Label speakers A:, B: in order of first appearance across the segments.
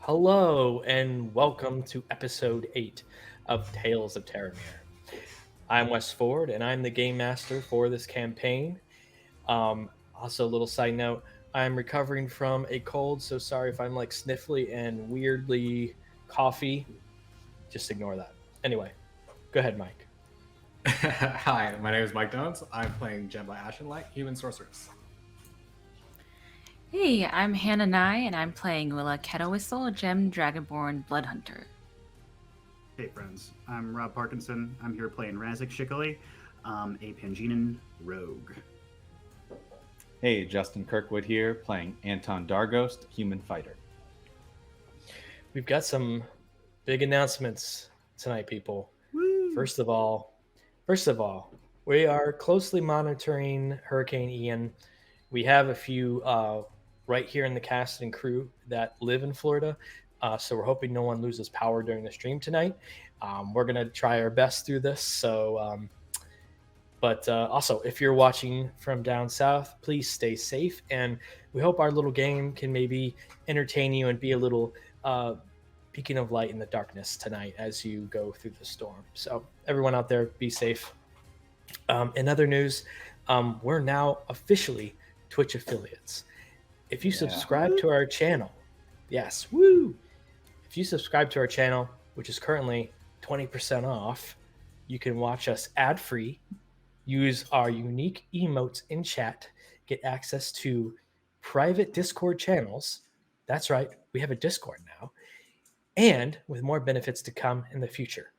A: Hello and welcome to episode 8 of Tales of Terramir. I'm Wes Ford and I'm the game master for this campaign. Also, a little side note, I'm recovering from a cold, so sorry if I'm like sniffly and weirdly coffee. Just ignore that. Anyway, go ahead, Mike.
B: Hi, my name is Mike Jones. I'm playing Gem by Ashenlight, Human Sorceress.
C: Hey, I'm Hannah Nye, and I'm playing Willa Kettle Whistle, Gem Dragonborn Bloodhunter.
D: Hey friends, I'm Rob Parkinson. I'm here playing Razik Shikali, a Pangean rogue.
E: Hey, Justin Kirkwood here, playing Anton Darghost, Human Fighter.
A: We've got some big announcements tonight, people.
D: Woo!
A: First of all, we are closely monitoring Hurricane Ian. We have a few right here in the cast and crew that live in Florida, so we're hoping no one loses power during the stream tonight. We're gonna try our best through this. But also, if you're watching from down south, please stay safe, and we hope our little game can maybe entertain you and be a little beacon of light in the darkness tonight as you go through the storm. So everyone out there, be safe. In other news, we're now officially Twitch affiliates. If you subscribe to our channel, yes, woo! If you subscribe to our channel, which is currently 20% off, you can watch us ad-free, use our unique emotes in chat, get access to private Discord channels. That's right, we have a Discord now, and with more benefits to come in the future.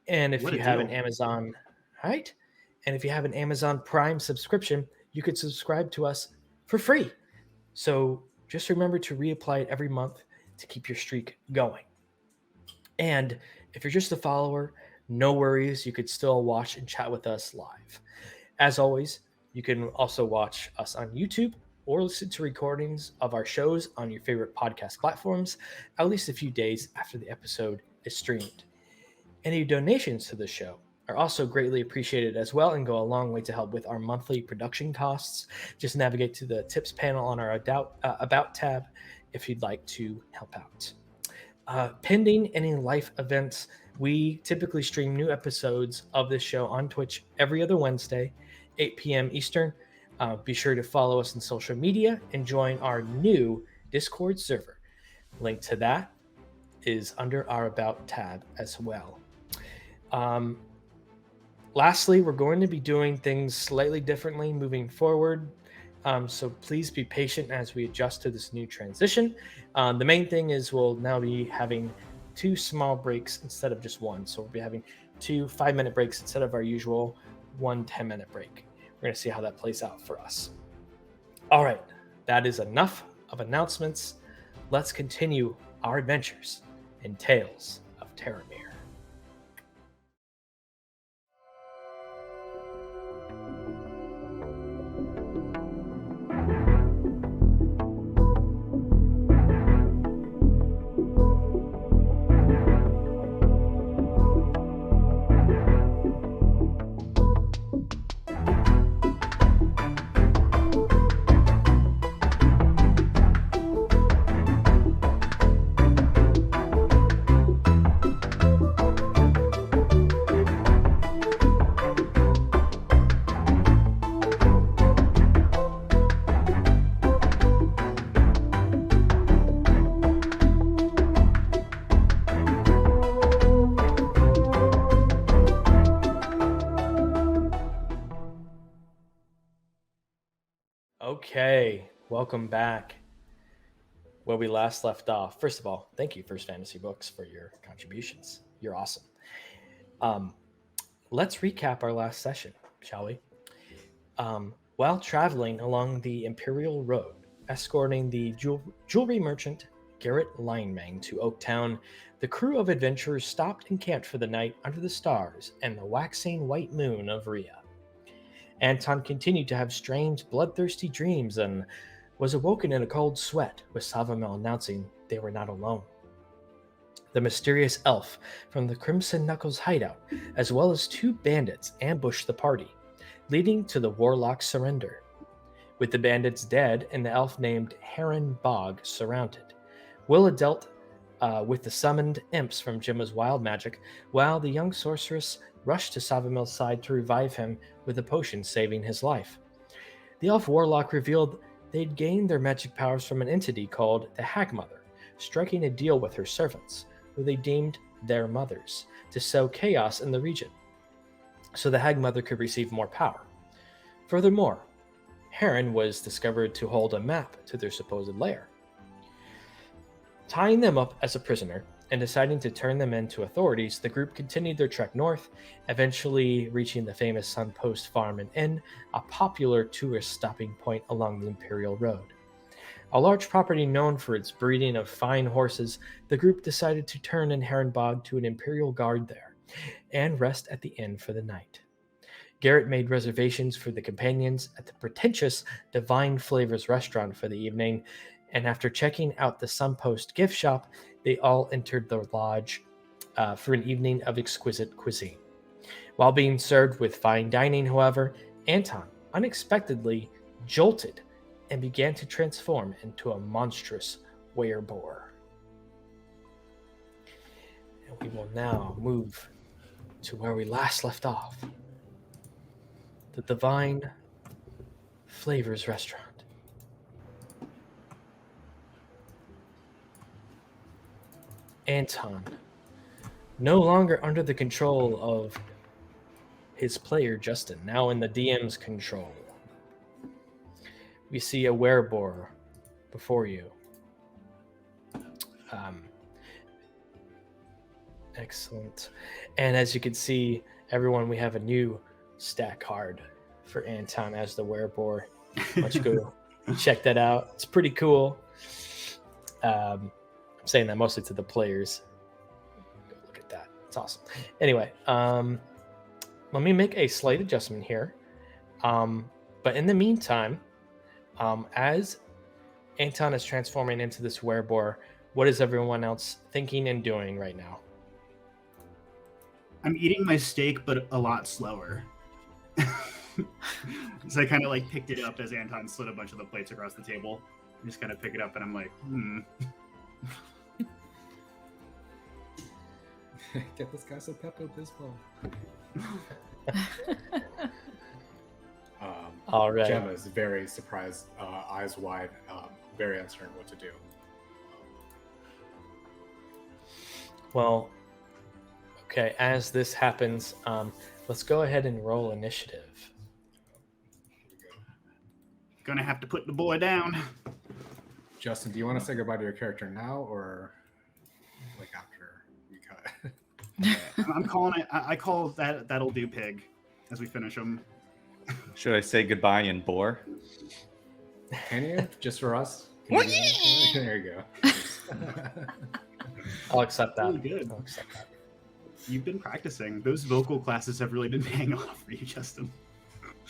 A: And if
D: What
A: you
D: a
A: have an
D: deal.
A: Amazon, right? And if you have an Amazon Prime subscription, you could subscribe to us for free. So just remember to reapply it every month to keep your streak going. And if you're just a follower, no worries, you could still watch and chat with us live. As always, you can also watch us on YouTube or listen to recordings of our shows on your favorite podcast platforms at least a few days after the episode is streamed. Any donations to the show are also greatly appreciated as well and go a long way to help with our monthly production costs. Just navigate to the tips panel on our About tab if you'd like to help out. Pending any life events, we typically stream new episodes of this show on Twitch every other Wednesday, 8 p.m. Eastern. Be sure to follow us on social media and join our new Discord server. Link to that is under our About tab as well. Lastly, we're going to be doing things slightly differently moving forward. So please be patient as we adjust to this new transition. The main thing is we'll now be having 2 small breaks instead of just one. So we'll be having 2 5-minute breaks instead of our usual 1 10-minute break. We're going to see how that plays out for us. All right, that is enough of announcements. Let's continue our adventures in Tales of Terramir. Okay, welcome back. Where we last left off. First of all, thank you, First Fantasy Books, for your contributions. You're awesome. Let's recap our last session, shall we? While traveling along the Imperial Road, escorting the jewelry merchant Garrett Linemang to Oaktown, the crew of adventurers stopped and camped for the night under the stars and the waxing white moon of Rhea. Anton continued to have strange, bloodthirsty dreams and was awoken in a cold sweat with Savamel announcing they were not alone. The mysterious elf from the Crimson Knuckles hideout, as well as 2 bandits, ambushed the party, leading to the warlock's surrender. With the bandits dead and the elf named Heron Bog surrounded, Willa dealt with the summoned imps from Gemma's wild magic, while the young sorceress rushed to Savamil's side to revive him with a potion saving his life. The elf warlock revealed they'd gained their magic powers from an entity called the Hag Mother, striking a deal with her servants, who they deemed their mothers, to sow chaos in the region, so the Hag Mother could receive more power. Furthermore, Heron was discovered to hold a map to their supposed lair. Tying them up as a prisoner and deciding to turn them in to authorities, the group continued their trek north, eventually reaching the famous Sunpost Farm and Inn, a popular tourist stopping point along the Imperial Road. A large property known for its breeding of fine horses, the group decided to turn in Herrenbog to an Imperial guard there and rest at the inn for the night. Garrett made reservations for the companions at the pretentious Divine Flavors restaurant for the evening, and after checking out the Sunpost gift shop, they all entered the lodge for an evening of exquisite cuisine. While being served with fine dining, however, Anton unexpectedly jolted and began to transform into a monstrous wereboar. And we will now move to where we last left off. The Divine Flavors restaurant. Anton, no longer under the control of his player Justin, now in the DM's control. We see a wereboar before you. Excellent. And as you can see, everyone, we have a new stat card for Anton as the wereboar. Why don't you go check that out? It's pretty cool. I'm saying that mostly to the players. Go look at that. It's awesome. Anyway, let me make a slight adjustment here. But in the meantime, as Anton is transforming into this wereboar, what is everyone else thinking and doing right now?
D: I'm eating my steak, but a lot slower. So I kind of like picked it up as Anton slid a bunch of the plates across the table. I just kind of pick it up and I'm like,
B: Get this guy some Pepto-Bismol.
A: All right.
B: Gemma is very surprised, eyes wide, very uncertain what to do.
A: Well, okay, as this happens, let's go ahead and roll initiative.
D: gonna have to put the boy down.
B: Justin, do you want to say goodbye to your character now, or like after we cut?
D: I'm calling it. I call that that'll do, pig, as we finish him.
E: Should I say goodbye in boar?
B: Can you? Just for us? Can you there you go.
A: I'll accept that.
D: Really good.
A: I'll accept that.
D: You've been practicing. Those vocal classes have really been paying off for you, Justin.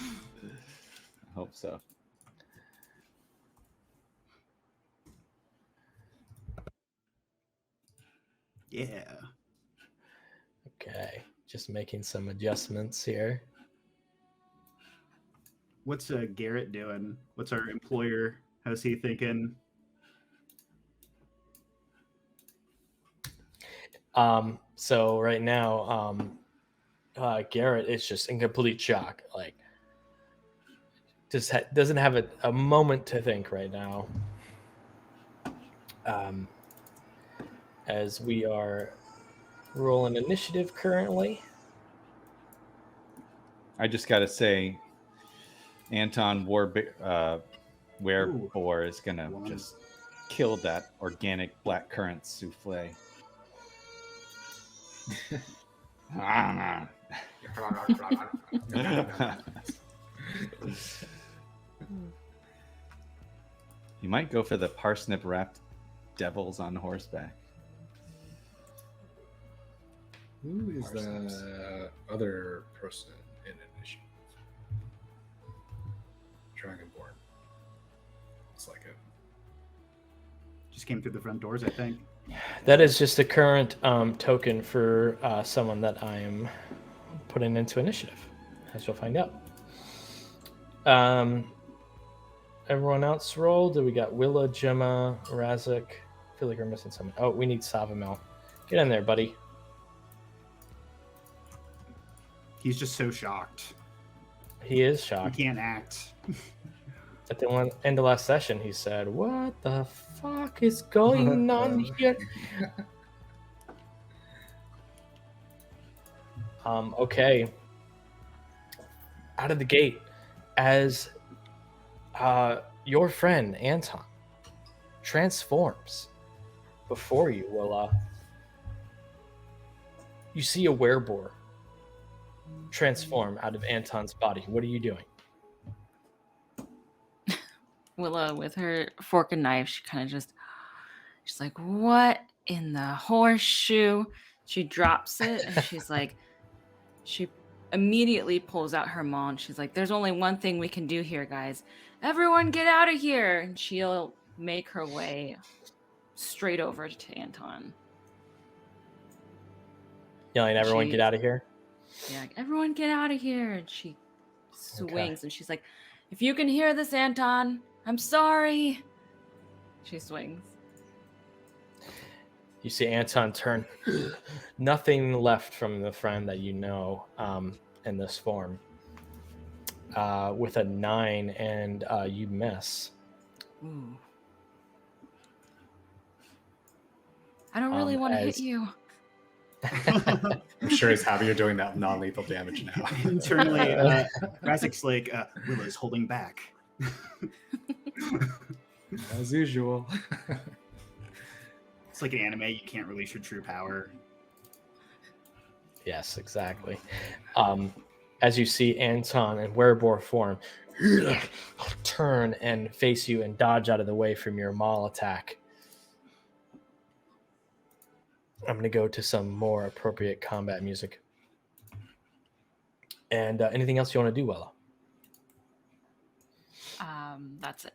E: I hope so.
D: Yeah.
A: Okay, just making some adjustments here.
D: What's Garrett doing? What's our employer? How's he thinking?
A: So right now, Garrett is just in complete shock. Like, just doesn't have a moment to think right now. As we are rolling initiative currently.
E: I just got to say, Anton Wereboar is going to just kill that organic blackcurrant souffle. You might go for the parsnip wrapped devils on horseback.
B: Who is the other person in initiative? Dragonborn. Looks like it.
D: Just came through the front doors, I think.
A: That is just a current token for someone that I am putting into initiative, as you'll find out. Everyone else rolled. We got Willa, Gemma, Razik, feel like we're missing someone. Oh, we need Savamel. Get in there, buddy.
D: He's just so shocked.
A: He is
D: He
A: shocked.
D: can't act.
A: At the end of last session, he said, "What the fuck is going on here?" Okay. Out of the gate, as your friend Anton transforms before you, Willa, you see a wereboar transform out of Anton's body. What are you doing?
C: Willa, with her fork and knife, she's like, what in the horseshoe? She drops it and she immediately pulls out her maul and she's like, there's only one thing we can do here, guys. Everyone get out of here. And she'll make her way straight over to Anton.
A: Yelling, "Everyone get out of here!"
C: Yeah, like, everyone get out of here. And she swings and she's like, if you can hear this, Anton, I'm sorry. She swings.
A: You see Anton turn. Nothing left from the friend that you know in this form. With a 9, and you miss.
C: Ooh. I don't really want to hit you.
B: I'm sure he's happy you're doing that non-lethal damage now.
D: Internally, Razik's like, Willa's holding back.
B: As usual.
D: It's like an anime, you can't release your true power.
A: Yes, exactly. As you see Anton in wereboar form turn and face you and dodge out of the way from your maul attack. I'm going to go to some more appropriate combat music. And anything else you want to do, Wella?
C: That's it.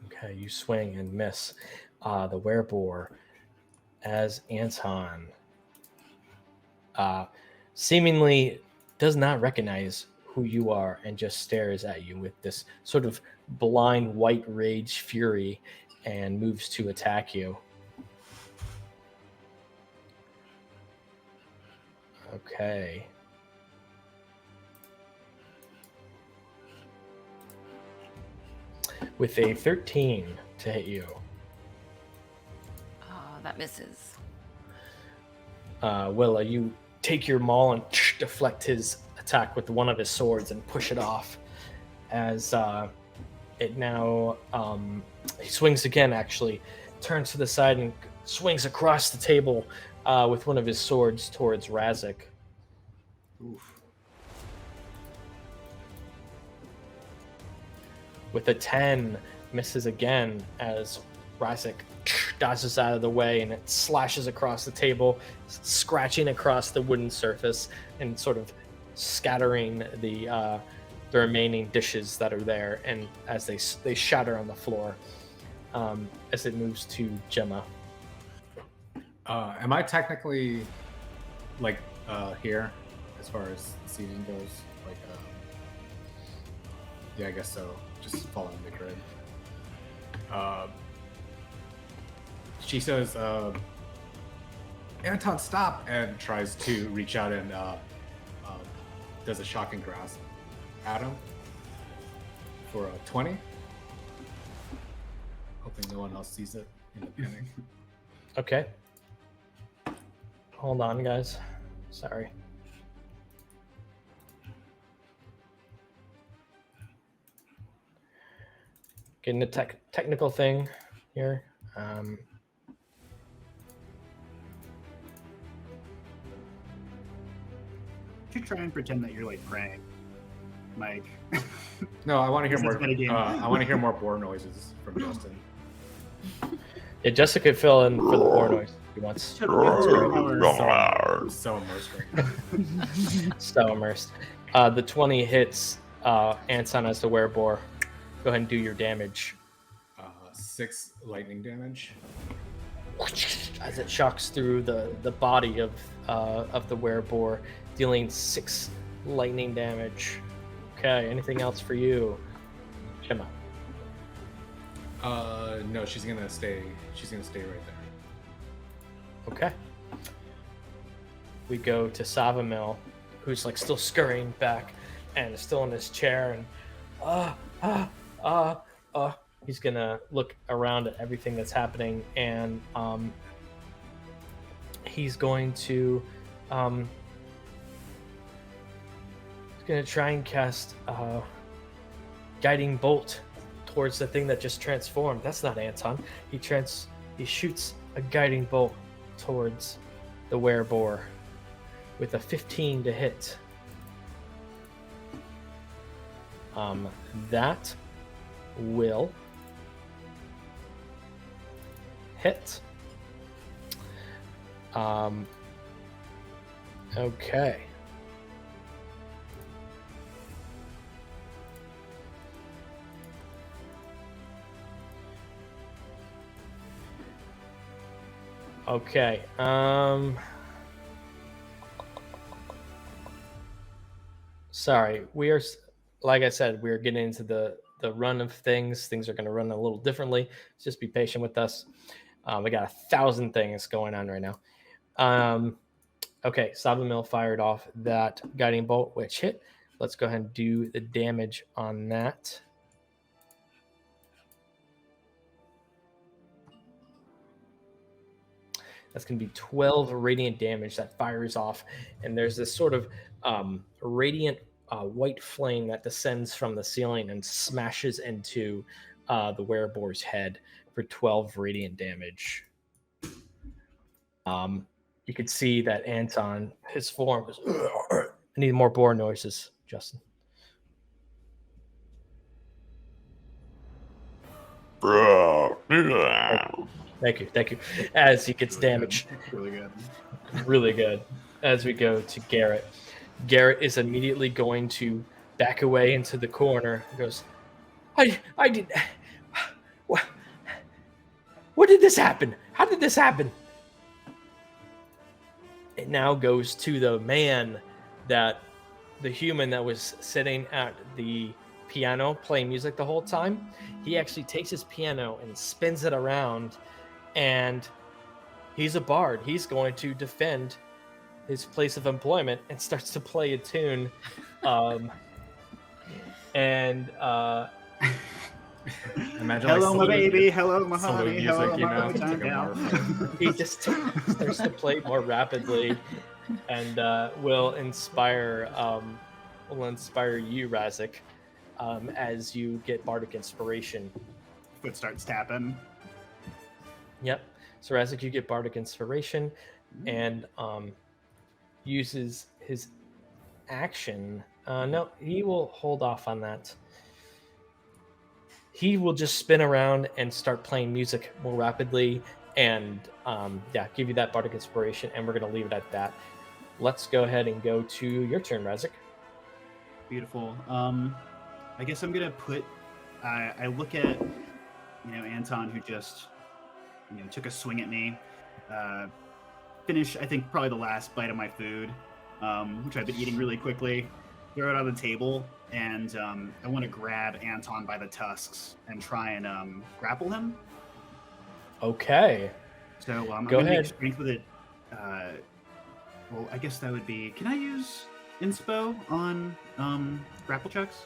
A: Okay, you swing and miss the wereboar as Anton seemingly does not recognize who you are and just stares at you with this sort of blind white rage fury and moves to attack you. Okay. With a 13 to hit you.
C: That misses.
A: Willa, you take your maul and deflect his attack with one of his swords and push it off as it now he swings again, actually turns to the side and swings across the table with one of his swords towards Razik.
D: Oof.
A: With a 10, misses again as Razik dodges out of the way and it slashes across the table, scratching across the wooden surface and sort of scattering the remaining dishes that are there, and as they shatter on the floor as it moves to Gemma.
B: Am I technically like here as far as seating goes? Like, yeah, I guess so. Just following the grid. She says, Anton, stop! And tries to reach out and does a shocking grasp at him for a 20. Hoping no one else sees it in the pinning.
A: Okay. Hold on, guys. Sorry. Getting a technical thing here.
D: You try and pretend that you're like praying, Mike.
B: No, I want to hear
D: This is
B: more.
D: metagame.
B: I want to hear more boar noises from Justin.
A: Yeah, Jessica could fill in for the boar noise if he wants.
B: So immersed right now.
A: So immersed. The 20 hits Anton as the wereboar. Go ahead and do your damage.
B: 6 lightning damage.
A: As it shocks through the body of the wereboar, dealing 6 lightning damage. Okay, anything else for you, Gemma?
B: No, she's gonna stay. She's gonna stay right there.
A: Okay. We go to Savamil, who's like still scurrying back and is still in his chair, and he's gonna look around at everything that's happening, and he's going to try and cast guiding bolt towards the thing that just transformed. That's not Anton. He shoots a guiding bolt towards the werebore with a 15 to hit. That will hit. Okay. Okay. Sorry, we are, like I said, we're getting into the run of things. Things are going to run a little differently. Just be patient with us. We got 1,000 things going on right now. Okay, Sabamil fired off that guiding bolt, which hit. Let's go ahead and do the damage on that. That's going to be 12 radiant damage that fires off. And there's this sort of radiant white flame that descends from the ceiling and smashes into the werebore's head for 12 radiant damage. You could see that Anton, his form was... I need more boar noises, Justin. Thank you. As he gets damaged.
D: Really good.
A: Really good. As we go to Garrett. Garrett is immediately going to back away into the corner. He goes, I did... What did this happen? How did this happen? It now goes to the man the human that was sitting at the piano playing music the whole time. He actually takes his piano and spins it around, and he's a bard. He's going to defend his place of employment and starts to play a tune.
B: Imagine
D: Hello,
B: like
D: my baby. Hello, my
B: some of the
D: honey.
B: music,
D: Hello,
B: you
D: my
B: know,
D: honey.
B: it's like a marvel.
A: He just starts to play more rapidly, and will inspire you, Razik, as you get bardic inspiration.
D: Foot starts tapping.
A: Yep. So Razik, you get bardic inspiration, and uses his action. No, he will hold off on that. He will just spin around and start playing music more rapidly, and give you that bardic inspiration, and we're going to leave it at that. Let's go ahead and go to your turn, Razik.
D: Beautiful. I guess I'm gonna put. I look at, Anton, who just, took a swing at me. Finish, I think, probably the last bite of my food, which I've been eating really quickly. Throw it on the table, and I want to grab Anton by the tusks and try and grapple him.
A: Okay.
D: So I'm
A: Go
D: gonna
A: ahead.
D: make strength with it. Well, I guess that would be. Can I use inspo on grapple checks?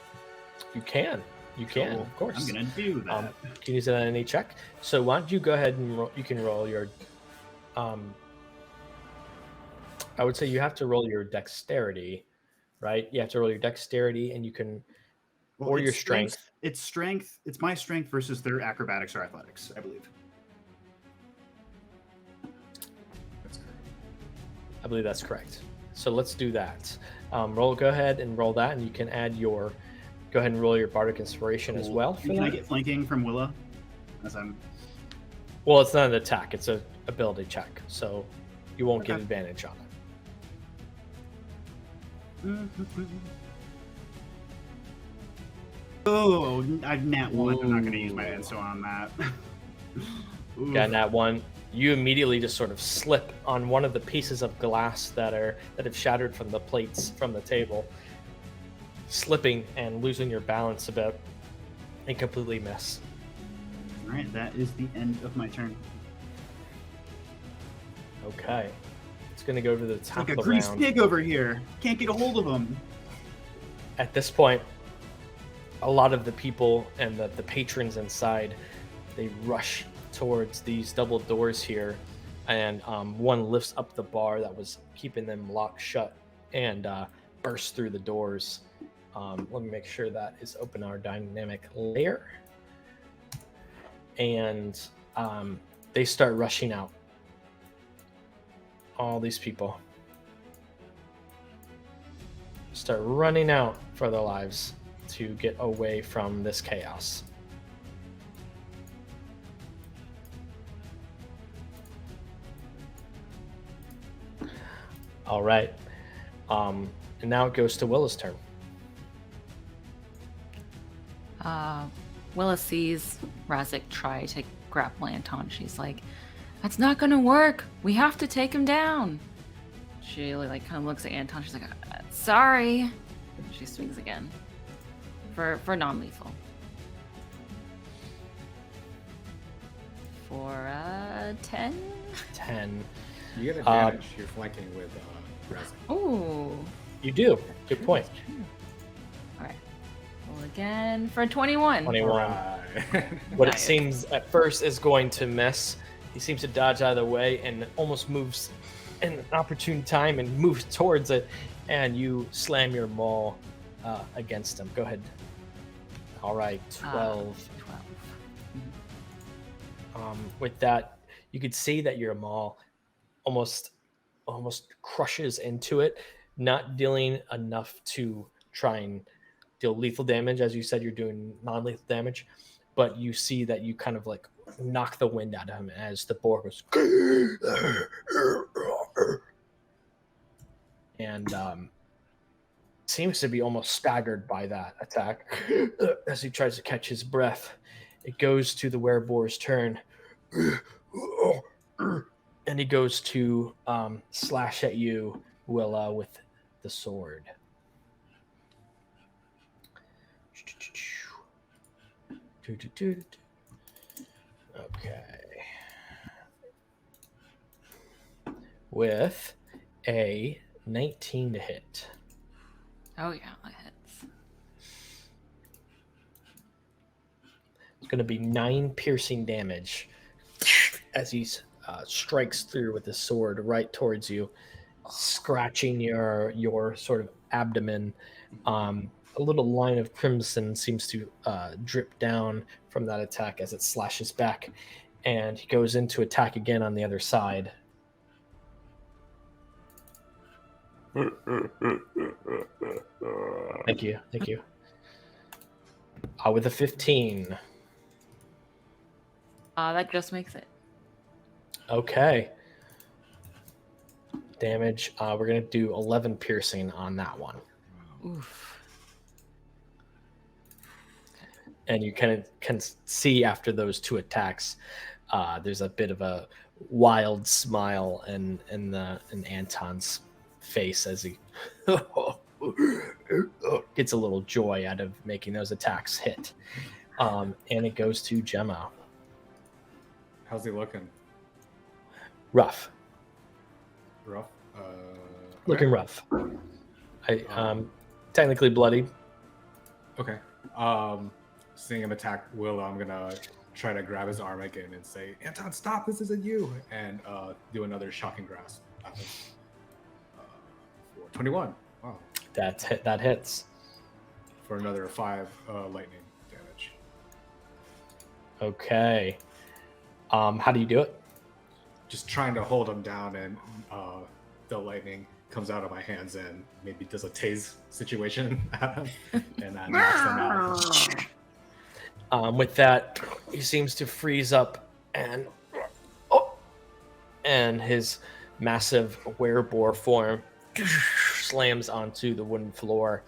A: You can. You can,
D: Cool.
A: of course.
D: I'm gonna do that.
A: You can use it on any check. So why don't you go ahead and you can roll your... I would say you have to roll your dexterity, right? You have to roll your dexterity, and you can...
D: Well,
A: or
D: it's
A: your strength.
D: It's strength. It's my strength versus their acrobatics or athletics, I believe.
B: That's correct.
A: I believe that's correct. So let's do that. Go ahead and roll that, and you can add your... Go ahead and roll your bardic inspiration as
D: Cool.
A: well.
D: And can I get flanking from Willa? As I'm.
A: Well, it's not an attack. It's an ability check. So you won't get
D: Okay.
A: advantage on it.
D: Oh, I've nat one. I'm not going to use my insto on that. Ooh.
A: Got that one. You immediately just sort of slip on one of the pieces of glass that have shattered from the plates from the table, slipping and losing your balance a bit, and completely miss.
D: All right, that is the end of my turn.
A: Okay. It's going to go to the
D: It's
A: top
D: like a
A: of the
D: greased
A: round.
D: pig over here. Can't get a hold of him.
A: At this point, a lot of the people and the patrons inside, they rush towards these double doors here, and one lifts up the bar that was keeping them locked shut and bursts through the doors. Let me make sure that is open our dynamic layer. And they start rushing out. All these people start running out for their lives to get away from this chaos. All right. And now it goes to Willa's turn.
C: Willa sees Razik try to grapple Anton. She's like, "That's not gonna work. We have to take him down." She like kind of looks at Anton. She's like, "Sorry." She swings again for non-lethal. For 10.
A: 10.
B: You get advantage. You're flanking with Razik.
C: Ooh.
A: You do. Good point.
C: All right. Roll again for 21.
A: 21.
B: Right.
A: What it
C: Nice.
A: seems at first is going to miss. He seems to dodge out of the way and almost moves in an opportune time and moves towards it, and you slam your maul against him. Go ahead. All right, 12.
C: 12.
A: With that, you could see that your maul almost crushes into it, not dealing enough to try and deal lethal damage. As you said, you're doing non-lethal damage, but you see that you kind of like knock the wind out of him as the boar goes and seems to be almost staggered by that attack as he tries to catch his breath. It goes to the wereboar's turn, and he goes to slash at you, Willa, with the sword. Okay. With a 19 to hit.
C: Oh yeah, that hits.
A: It's going to be 9 piercing damage as he strikes through with his sword right towards you, scratching your sort of abdomen. A little line of crimson seems to drip down from that attack as it slashes back, and he goes into attack again on the other side. Thank you. With a 15.
C: That just makes it.
A: Okay. Damage. We're going to do 11 piercing on that one.
C: Oof.
A: And you can see after those 2 attacks, there's a bit of a wild smile in Anton's face as he gets a little joy out of making those attacks hit. And it goes to Gemma.
B: How's he looking?
A: Rough.
B: Rough?
A: Looking rough. Technically bloody.
B: Okay. Seeing him attack Willa, I'm gonna try to grab his arm again and say, "Anton, stop! This isn't you!" And do another shocking grasp. For 21. Wow.
A: That hits.
B: For another 5 lightning damage.
A: Okay. How do you do it?
B: Just trying to hold him down, and the lightning comes out of my hands and maybe does a tase situation at him, and that knocks him out.
A: With that, he seems to freeze up, and his massive wereboar form slams onto the wooden floor,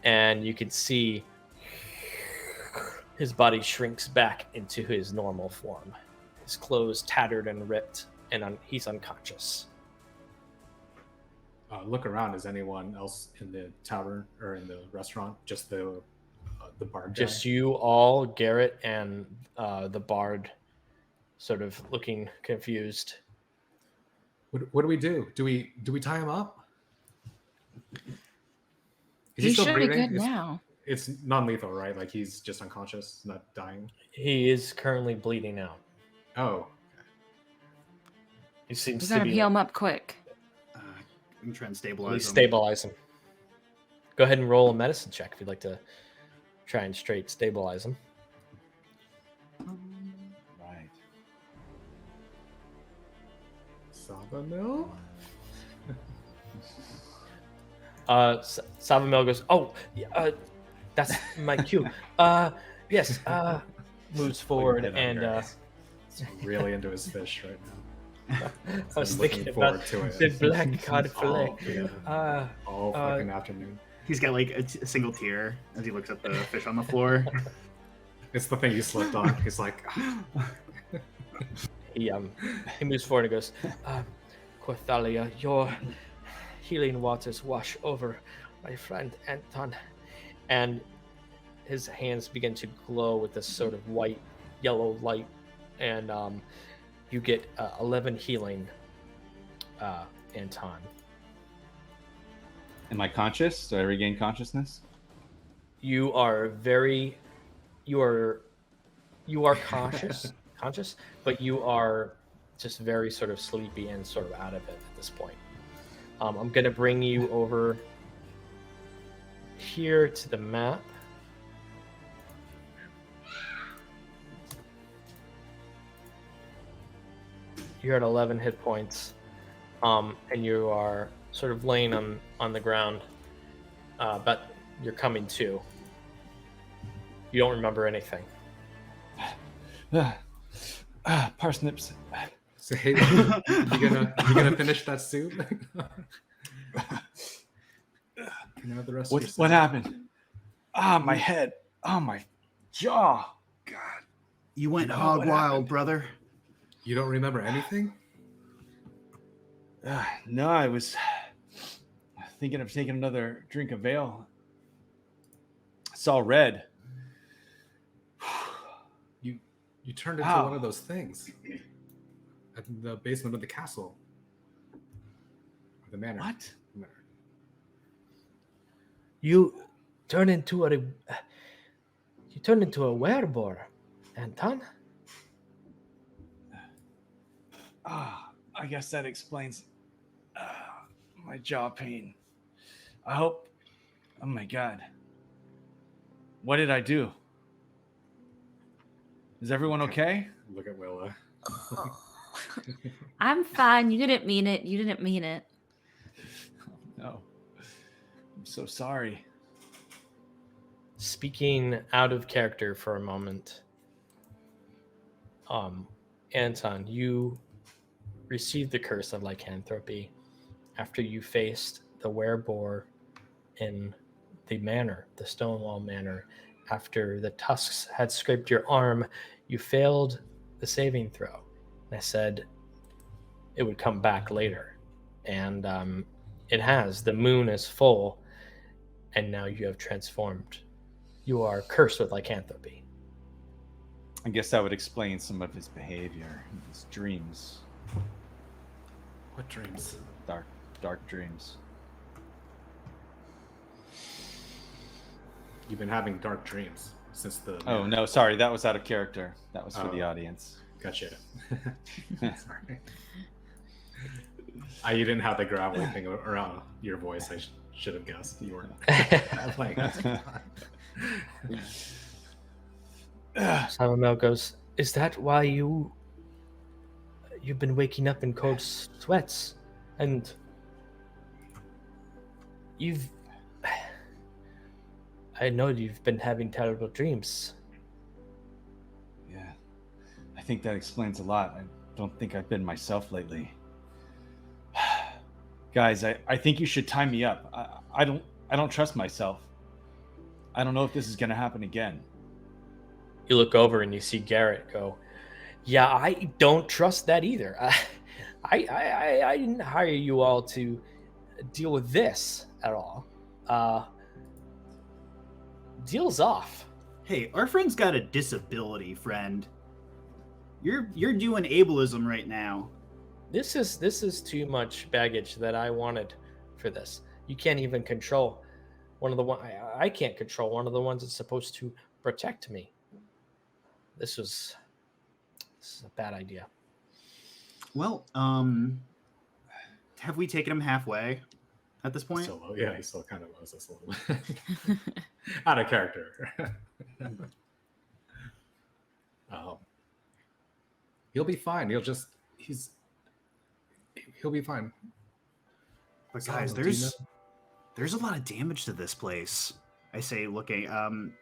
A: and you can see his body shrinks back into his normal form. His clothes tattered and ripped, and he's unconscious.
B: Look around. Is anyone else in the tavern or in the restaurant? Just the the bard
A: Just
B: guy?
A: you all, Garrett, and the bard, sort of looking confused.
B: What do we do? Do we tie him up? Is he
C: He
B: still
C: should be
B: breathing?
C: good now.
B: It's non-lethal, right? Like he's just unconscious, not dying.
A: He is currently bleeding out.
B: Oh,
A: He seems
C: We
A: to
C: gotta
A: be.
C: heal him up quick.
D: I'm trying to stabilize
A: Please
D: him.
A: stabilize him. Go ahead and roll a medicine check if you'd like to try and straight stabilize him.
E: Right.
B: Sabamil?
A: Savamil goes, "Oh, yeah, that's my cue." Yes. Moves forward and
B: He's really into his fish right now.
A: I was
B: I'm looking
A: thinking
B: forward
A: about
B: to it.
A: the black cod fillet.
B: Yeah. All fucking afternoon.
D: He's got like a single tear as he looks at the fish on the floor.
B: It's the thing you slipped on. He's like,
A: He moves forward and goes, Corthalia, your healing waters wash over my friend Anton. And his hands begin to glow with this sort of white, yellow light. And you get 11 healing, Anton.
E: Am I conscious? Do I regain consciousness?
A: You are conscious, but you are just very sort of sleepy and sort of out of it at this point. I'm going to bring you over here to the map. You're at 11 hit points, and you are sort of laying on the ground, but you're coming to. You don't remember anything.
E: Parsnips.
B: so, hey, you gonna finish that soup? Can I have the rest of your
E: What
B: soup?
E: happened? My head. My jaw.
D: God, you went
E: know
D: hog
E: what
D: wild,
E: happened.
D: brother.
B: You don't remember anything?
E: No, I was thinking of taking another drink of ale. I saw red.
B: You turned into
E: How?
B: one of those things at the basement of the castle. Or the manor.
E: What?
B: Manor.
A: You turn into a werewolf, Anton.
E: I guess that explains my jaw pain. I hope. Oh my god. What did I do? Is everyone okay?
B: Look at Willa.
C: I'm fine. You didn't mean it. You didn't mean it.
E: No. I'm so sorry.
A: Speaking out of character for a moment, Anton, you received the curse of lycanthropy after you faced the wereboar in the manor, the Stonewall Manor. After the tusks had scraped your arm, you failed the saving throw. And I said it would come back later. And it has. The moon is full, and now you have transformed. You are cursed with lycanthropy.
E: I guess that would explain some of his behavior, his dreams,
B: What dreams?
E: dark dreams.
B: You've been having dark dreams since the.
E: Oh no, sorry, that was out of character. That was for the
B: Oh.
E: audience.
B: Gotcha. Sorry. You didn't have the gravelly thing around your voice. I should have guessed you weren't playing.
A: Salamel goes, is that why you've been waking up in cold sweats? And I know you've been having terrible dreams.
E: Yeah, I think that explains a lot. I don't think I've been myself lately. Guys, I think you should tie me up. I don't trust myself. I don't know if this is gonna happen again.
A: You look over and you see Garrett go, yeah, I don't trust that either. I didn't hire you all to deal with this at all. Deal's off.
D: Hey, our friend's got a disability, friend. You're doing ableism right now.
A: This is too much baggage that I wanted for this. You can't even control one of the one. I can't control one of the ones that's supposed to protect me. This is a bad idea.
D: Well, have we taken him halfway at this point?
B: Still low. Yeah, he still kind of lows us a little bit. Out of character. He'll be fine. He'll be fine.
D: But guys, there's a lot of damage to this place. I say, looking.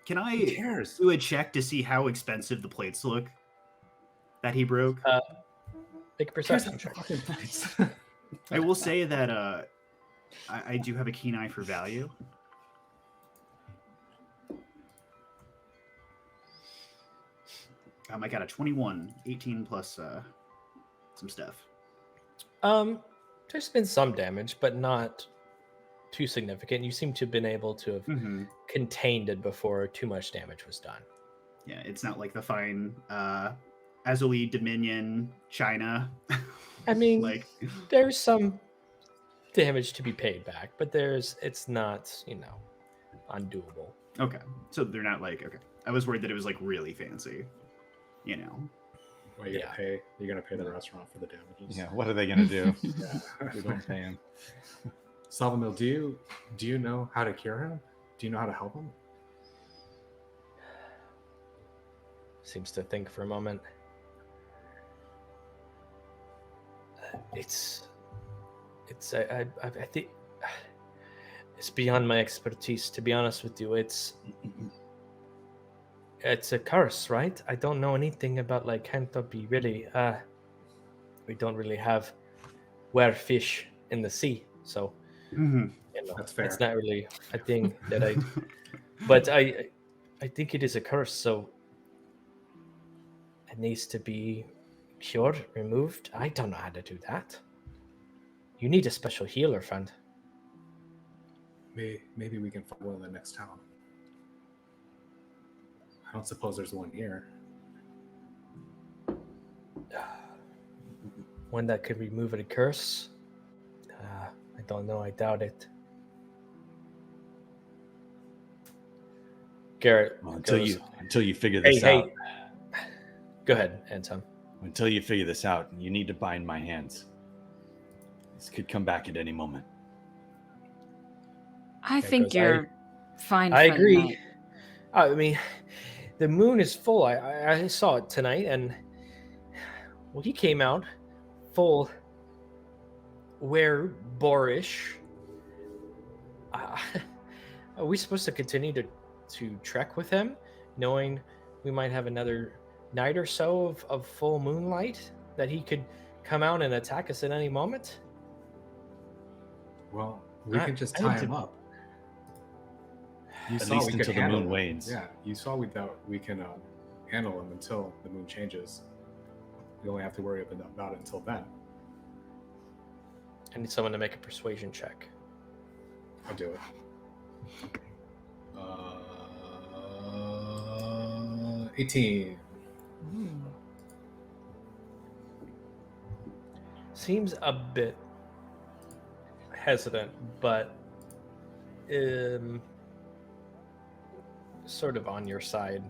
D: Can I do a check to see how expensive the plates look that he broke?
A: Make a perception check.
D: I will say that I do have a keen eye for value. I got a 21, 18 plus some stuff.
A: There's been some damage, but not too significant. You seem to have been able to have contained it before too much damage was done.
D: Yeah, it's not like the fine Azuli Dominion China.
A: I mean,
D: like
A: there's some damage to be paid back, but it's not, undoable.
D: Okay, so they're not like okay. I was worried that it was like really fancy,
B: Well, you're gonna pay the restaurant for the damages.
F: Yeah, what are they gonna do?
B: Yeah.
F: We don't pay him.
B: Salvamil, do you know how to cure him? Do you know how to help him?
A: Seems to think for a moment. I think it's beyond my expertise, to be honest with you. It's a curse, right? I don't know anything about lycanthropy, really. We don't really have fish in the sea, so
B: That's fair.
A: it's not really a thing that I. But I think it is a curse, so it needs to be cured, removed. I don't know how to do that. You need a special healer, friend.
B: Maybe we can find one in the next town. I don't suppose there's one here.
A: One that could remove a curse? I don't know. I doubt it. Garrett,
F: Well,
A: goes,
F: until you figure this
A: Hey.
F: out.
A: Go ahead, Anton.
F: Until you figure this out, you need to bind my hands. This could come back at any moment.
C: I
A: There
C: think
A: goes-
C: you're fine.
A: I
C: for the
A: agree.
C: night.
A: I mean, the moon is full. I saw it tonight, and he came out full were-boarish. Are we supposed to continue to trek with him, knowing we might have another night or so of full moonlight, that he could come out and attack us at any moment?
B: Well, we can just
A: I need
B: tie him
A: to-
B: up. You
F: At
B: saw
F: least
B: we could
F: until the
B: handle
F: moon
B: him.
F: wanes.
B: Yeah, you saw that we can handle him until the moon changes. We only have to worry about it until then.
A: I need someone to make a persuasion check.
B: I'll do it. 18.
A: Seems a bit hesitant, but sort of on your side.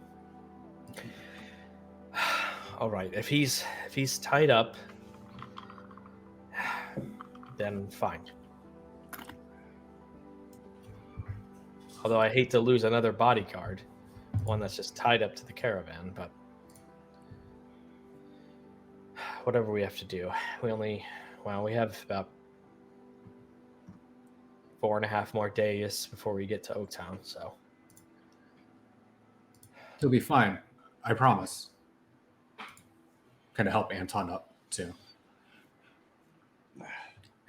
A: All right, if he's tied up, then fine. Although I hate to lose another bodyguard, one that's just tied up to the caravan, but whatever we have to do. We have about 4.5 more days before we get to Oaktown, so
B: He'll be fine. I promise. Kind of help Anton up, too.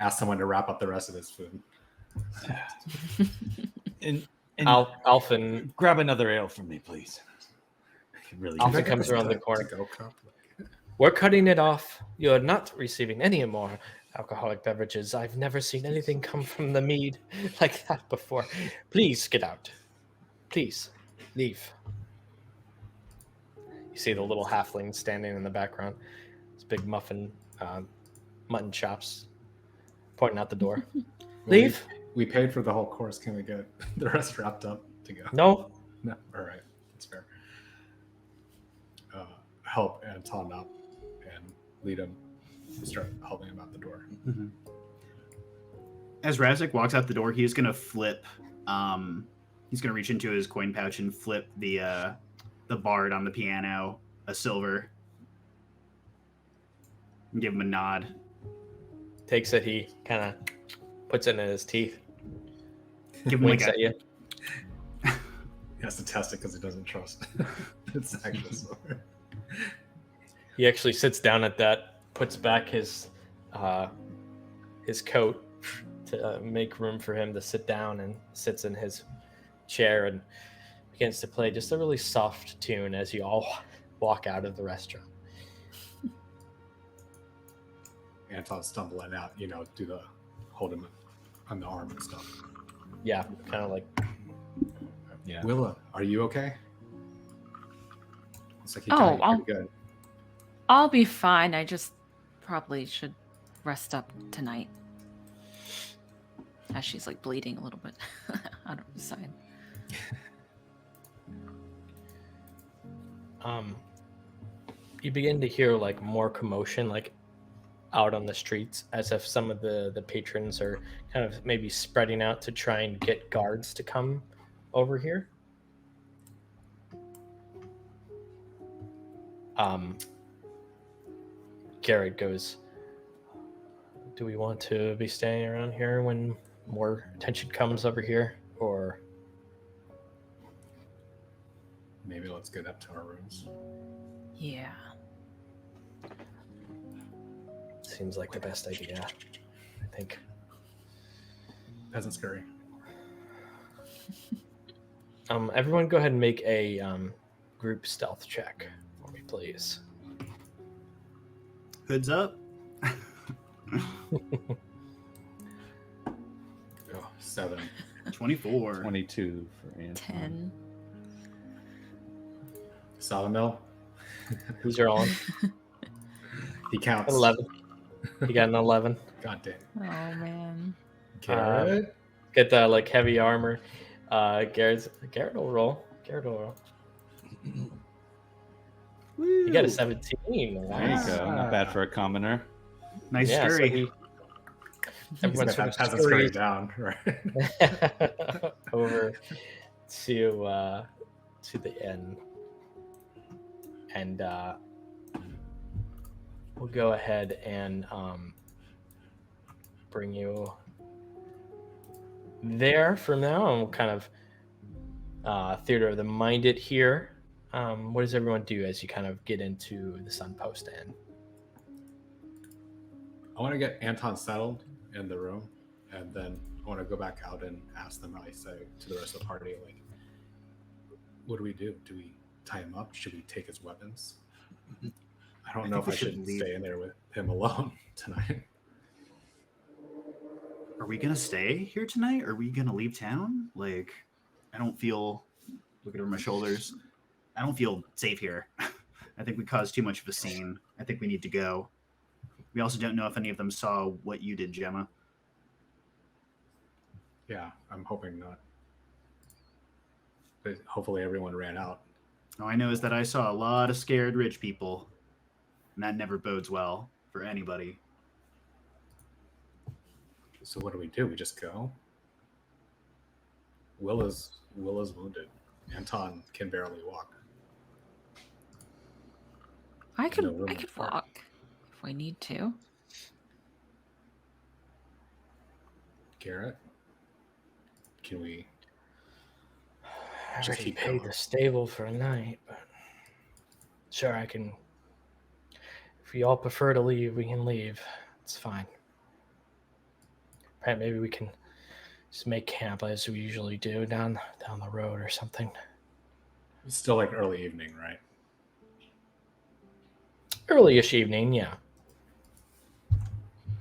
B: Ask someone to wrap up the rest of his food.
F: And
A: Alphen
F: grab another ale from me, please. I could really
A: Alphen
F: use it.
A: comes around the corner.
B: To-go cup.
A: We're cutting it off. You're not receiving any more alcoholic beverages. I've never seen anything come from the mead like that before. Please get out. Please leave. You see the little halfling standing in the background. His big mutton chops pointing out the door. Leave?
B: We paid for the whole course. Can we get the rest wrapped up to go?
A: No.
B: No. All right. That's fair. Help Anton up and lead him. Start helping him out the door.
D: Mm-hmm. As Razik walks out the door, he's gonna flip. He's gonna reach into his coin pouch and flip the bard on the piano a silver. And give him a nod.
A: Takes it. He kind of puts it in his teeth.
D: Give him
A: Winks
D: like
A: at you.
B: He has to test it because he doesn't trust it's actual silver.
A: He actually sits down at that, puts back his coat to make room for him to sit down, and sits in his chair and begins to play just a really soft tune as you all walk out of the restaurant.
B: Anton's stumbling out, do the hold him on the arm and stuff.
A: Yeah, kind of like.
F: Yeah.
B: Willa, are you okay? Looks like you
C: Oh,
B: got pretty good.
C: I'll be fine. I just probably should rest up tonight. As she's like bleeding a little bit out of the side.
A: You begin to hear like more commotion, like out on the streets, as if some of the patrons are kind of maybe spreading out to try and get guards to come over here. Garrett goes, do we want to be staying around here when more attention comes over here, or
B: Maybe let's get up to our rooms.
C: Yeah.
A: seems like the best idea, I think.
B: Peasant scurry.
A: Everyone go ahead and make a group stealth check for me, please.
D: Hoods up.
B: Oh, 7.
D: 24.
F: 22 for Anton.
C: 10.
B: Salamel.
A: These are all
B: He counts.
A: 11. You got an 11.
B: God damn.
C: Oh, man.
B: Garrett.
A: Get the like heavy armor. Garrett will roll. Garrett will roll. You got a 17.
F: There you go. Not bad for a commoner.
D: Nice
A: Yeah, so
D: scurry.
A: everyone's sort
B: He's got
A: of
B: peasant scurry
A: scurried
B: down, right?
A: over to the end, and we'll go ahead and bring you there from now, and we'll kind of theater of the mind it here. What does everyone do as you kind of get into the Sun Post Inn?
B: I want to get Anton settled in the room, and then I want to go back out and ask them how I say to the rest of the party, like, what do we do? Do we tie him up? Should we take his weapons? I don't know if I should stay in there with him alone tonight.
D: Are we gonna stay here tonight? Are we gonna leave town? Like, I don't feel. Looking over my shoulders, I don't feel safe here. I think we caused too much of a scene. I think we need to go. We also don't know if any of them saw what you did, Gemma.
B: Yeah, I'm hoping not. But hopefully everyone ran out.
D: All I know is that I saw a lot of scared rich people, and that never bodes well for anybody.
B: So what do? We just go? Willa's wounded. Anton can barely walk.
C: I could
B: No room
C: I could
B: for it.
C: walk if we need to.
B: Garrett, can we?
A: I
B: Just
A: already
B: keep
A: paid
B: going.
A: the stable for a night, but sure, I can. If you all prefer to leave, we can leave. It's fine. Right, maybe we can just make camp as we usually do down the road or something.
B: It's still like early evening, right?
A: Early-ish evening, yeah.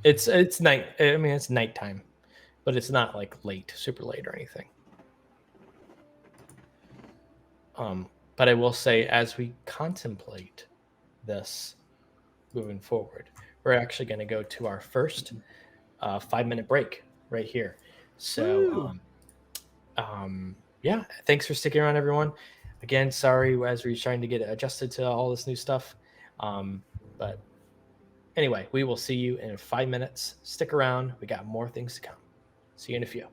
A: It's night. I mean, it's nighttime, but it's not like late, super late or anything. But I will say, as we contemplate this moving forward, we're actually going to go to our first 5-minute break right here. So, yeah, thanks for sticking around, everyone. Again, sorry as we're trying to get adjusted to all this new stuff. But anyway, we will see you in 5 minutes. Stick around. We got more things to come. See you in a few.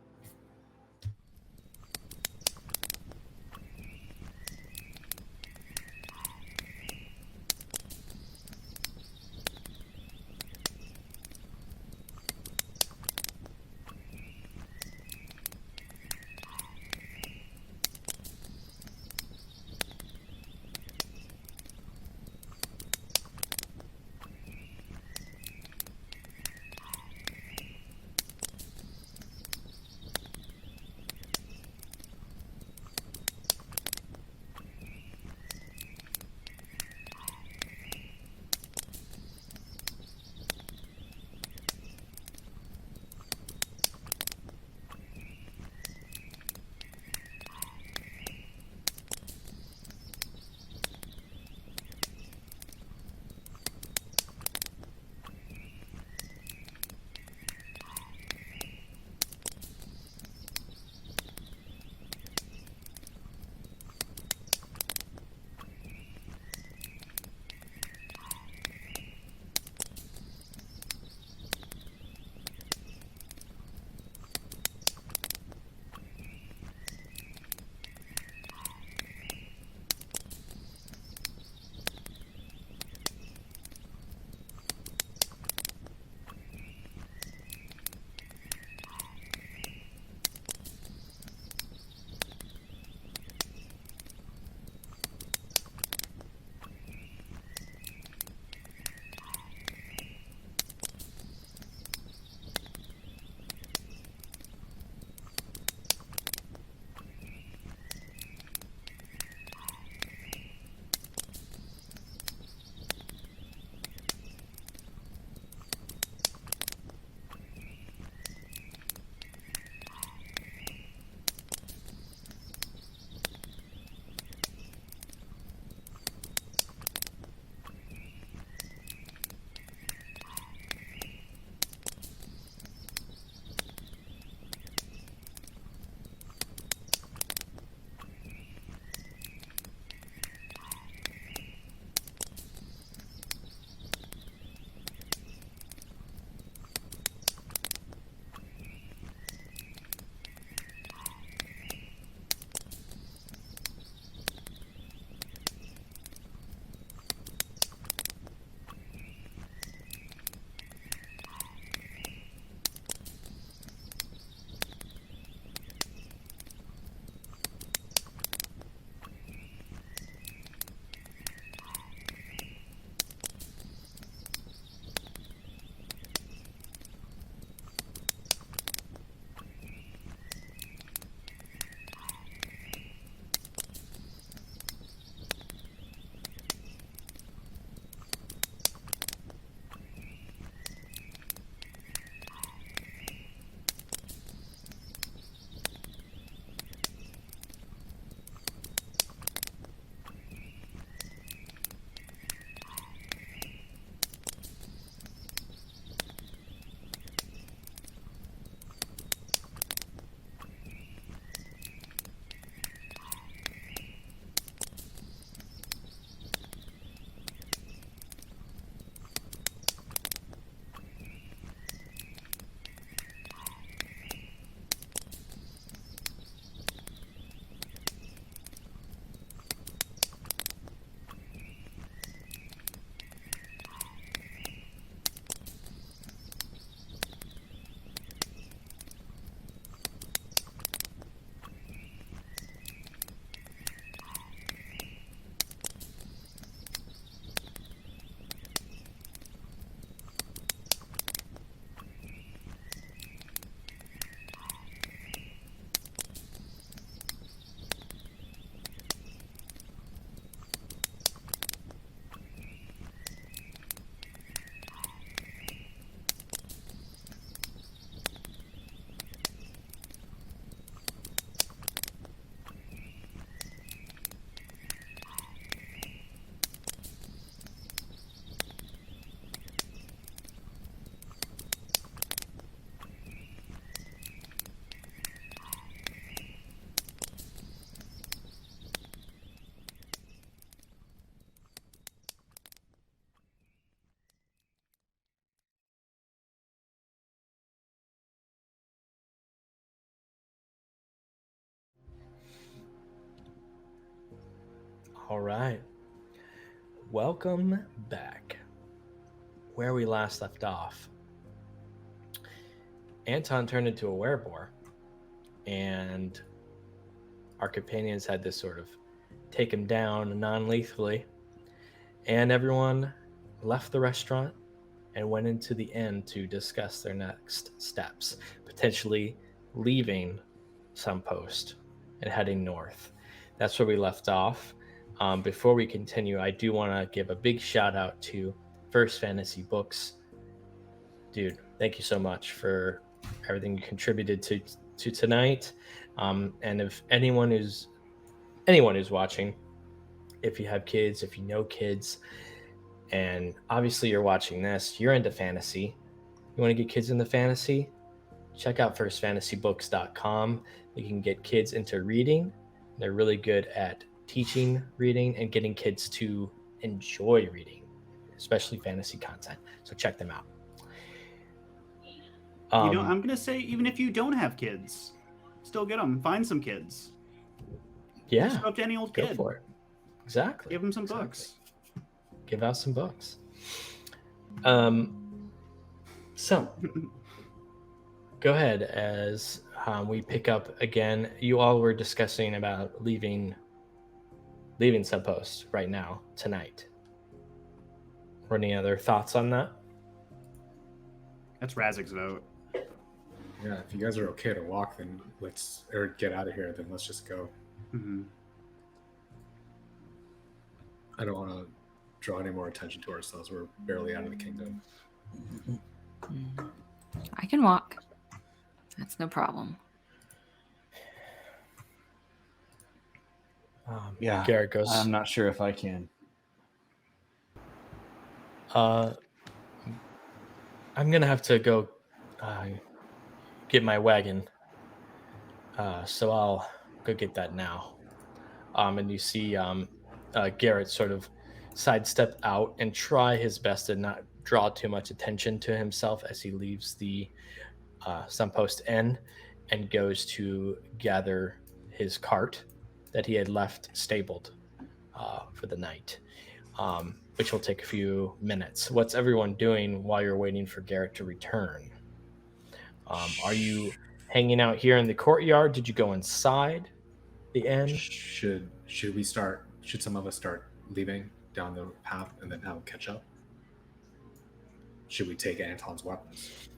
A: All right. Welcome back. Where we last left off, Anton turned into a werebore, and our companions had to sort of take him down non-lethally, and everyone left the restaurant and went into the inn to discuss their next steps, potentially leaving Sunpost and heading north. That's where we left off. Before we continue, I do want to give a big shout out to First Fantasy Books. Dude, thank you so much for everything you contributed to tonight. And if anyone who's watching, if you have kids, if you know kids, and obviously you're watching this, you're into fantasy. You want to get kids into fantasy? Check out firstfantasybooks.com. You can get kids into reading. They're really good at teaching reading and getting kids to enjoy reading, especially fantasy content. So check them out.
D: I'm going to say, even if you don't have kids, still get them. Find some kids.
A: Yeah.
D: Just go up to any old
A: Go
D: kid.
A: for it. Exactly.
D: Give them some books.
A: Give out some books. So go ahead as we pick up again. You all were discussing about leaving Sunpost right now, tonight. Or any other thoughts on that?
D: That's Razik's vote.
B: Yeah, if you guys are okay to walk, then or get out of here, then let's just go.
D: Mm-hmm.
B: I don't want to draw any more attention to ourselves. We're barely out of the kingdom.
C: I can walk. That's no problem.
F: Yeah,
A: Garrett goes.
F: I'm not sure if I can.
A: I'm gonna have to go get my wagon. So I'll go get that now. And you see Garrett sort of sidestep out and try his best to not draw too much attention to himself as he leaves the Sunpost Inn and goes to gather his cart that he had left stabled for the night, which will take a few minutes. What's everyone doing while you're waiting for Garrett to return? Are you hanging out here in the courtyard? Did you go inside the inn?
B: Should some of us start leaving down the path and then have catch up? Should we take Anton's weapons?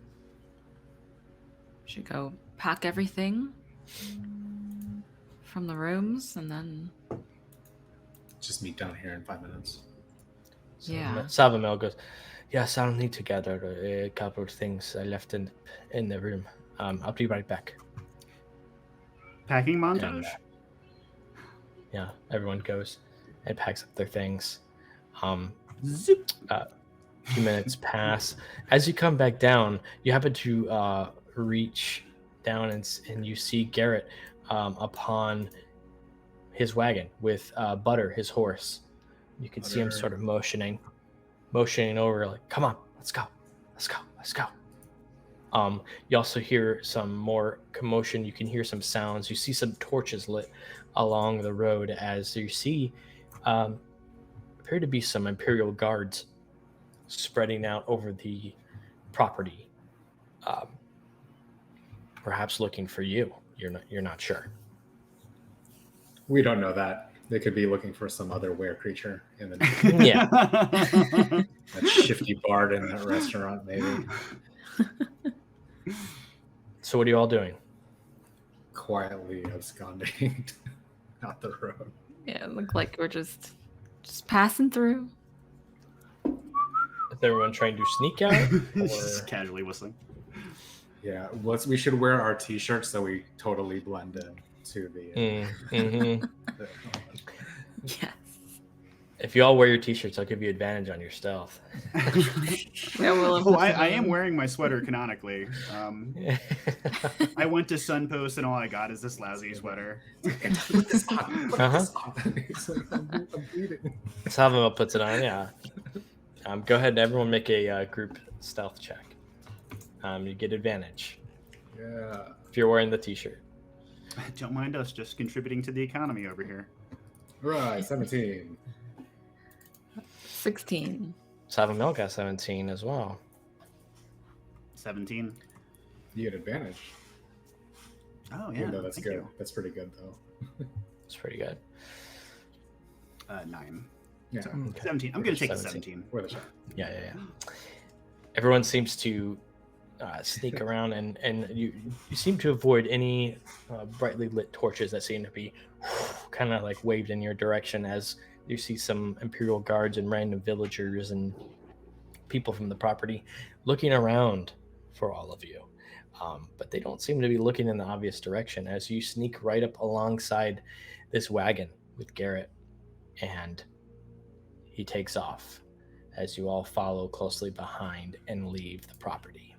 C: Should go pack everything from the rooms and then
B: Just meet down here in 5 minutes.
C: Yeah.
A: Savamel goes, yes, I'll need to gather a couple of things I left in the room. I'll be right back.
D: Packing montage?
A: And, yeah, everyone goes and packs up their things.
D: Zoop.
A: A few minutes pass. As you come back down, you happen to reach down and you see Garrett upon his wagon with Butter, his horse. You can see him sort of motioning over, like, come on, let's go. You also hear some more commotion. You can hear some sounds. You see some torches lit along the road as you see appear to be some Imperial guards spreading out over the property, perhaps looking for you. You're not sure.
B: We don't know that. They could be looking for some other were creature in the
A: Yeah.
B: that shifty bard in that restaurant, maybe.
A: So what are you all doing?
B: Quietly absconding out the road.
C: Yeah, it looked like we're just passing through.
A: Is everyone trying to sneak out?
D: Just casually whistling.
B: Yeah, we should wear our t-shirts so we totally blend in to the.
C: Yes.
A: If you all wear your t-shirts, I'll give you advantage on your stealth.
C: Yeah, well,
D: I am wearing my sweater canonically. I went to Sunpost and all I got is this lousy sweater.
B: Put this on. He's like, I'm bleeding.
A: Savamel puts it on, yeah. Go ahead and everyone make a group stealth check. You get advantage
B: Yeah.
A: if you're wearing the t-shirt.
D: Don't mind us just contributing to the economy over here.
B: Right, 17.
C: 16.
A: Savamel got 17 as well.
D: 17.
B: You get advantage.
D: Oh yeah,
B: Even though that's
D: thank
B: good.
D: you.
B: That's pretty good though.
A: It's pretty good.
D: 9.
B: Yeah.
D: So,
A: Okay.
D: 17. I'm gonna take the
A: 17.
D: 17.
B: Worth a shot.
A: Yeah. Everyone seems to sneak around, and you seem to avoid any brightly lit torches that seem to be kind of like waved in your direction as you see some Imperial guards and random villagers and people from the property looking around for all of you. But they don't seem to be looking in the obvious direction as you sneak right up alongside this wagon with Garrett, and he takes off as you all follow closely behind and leave the property.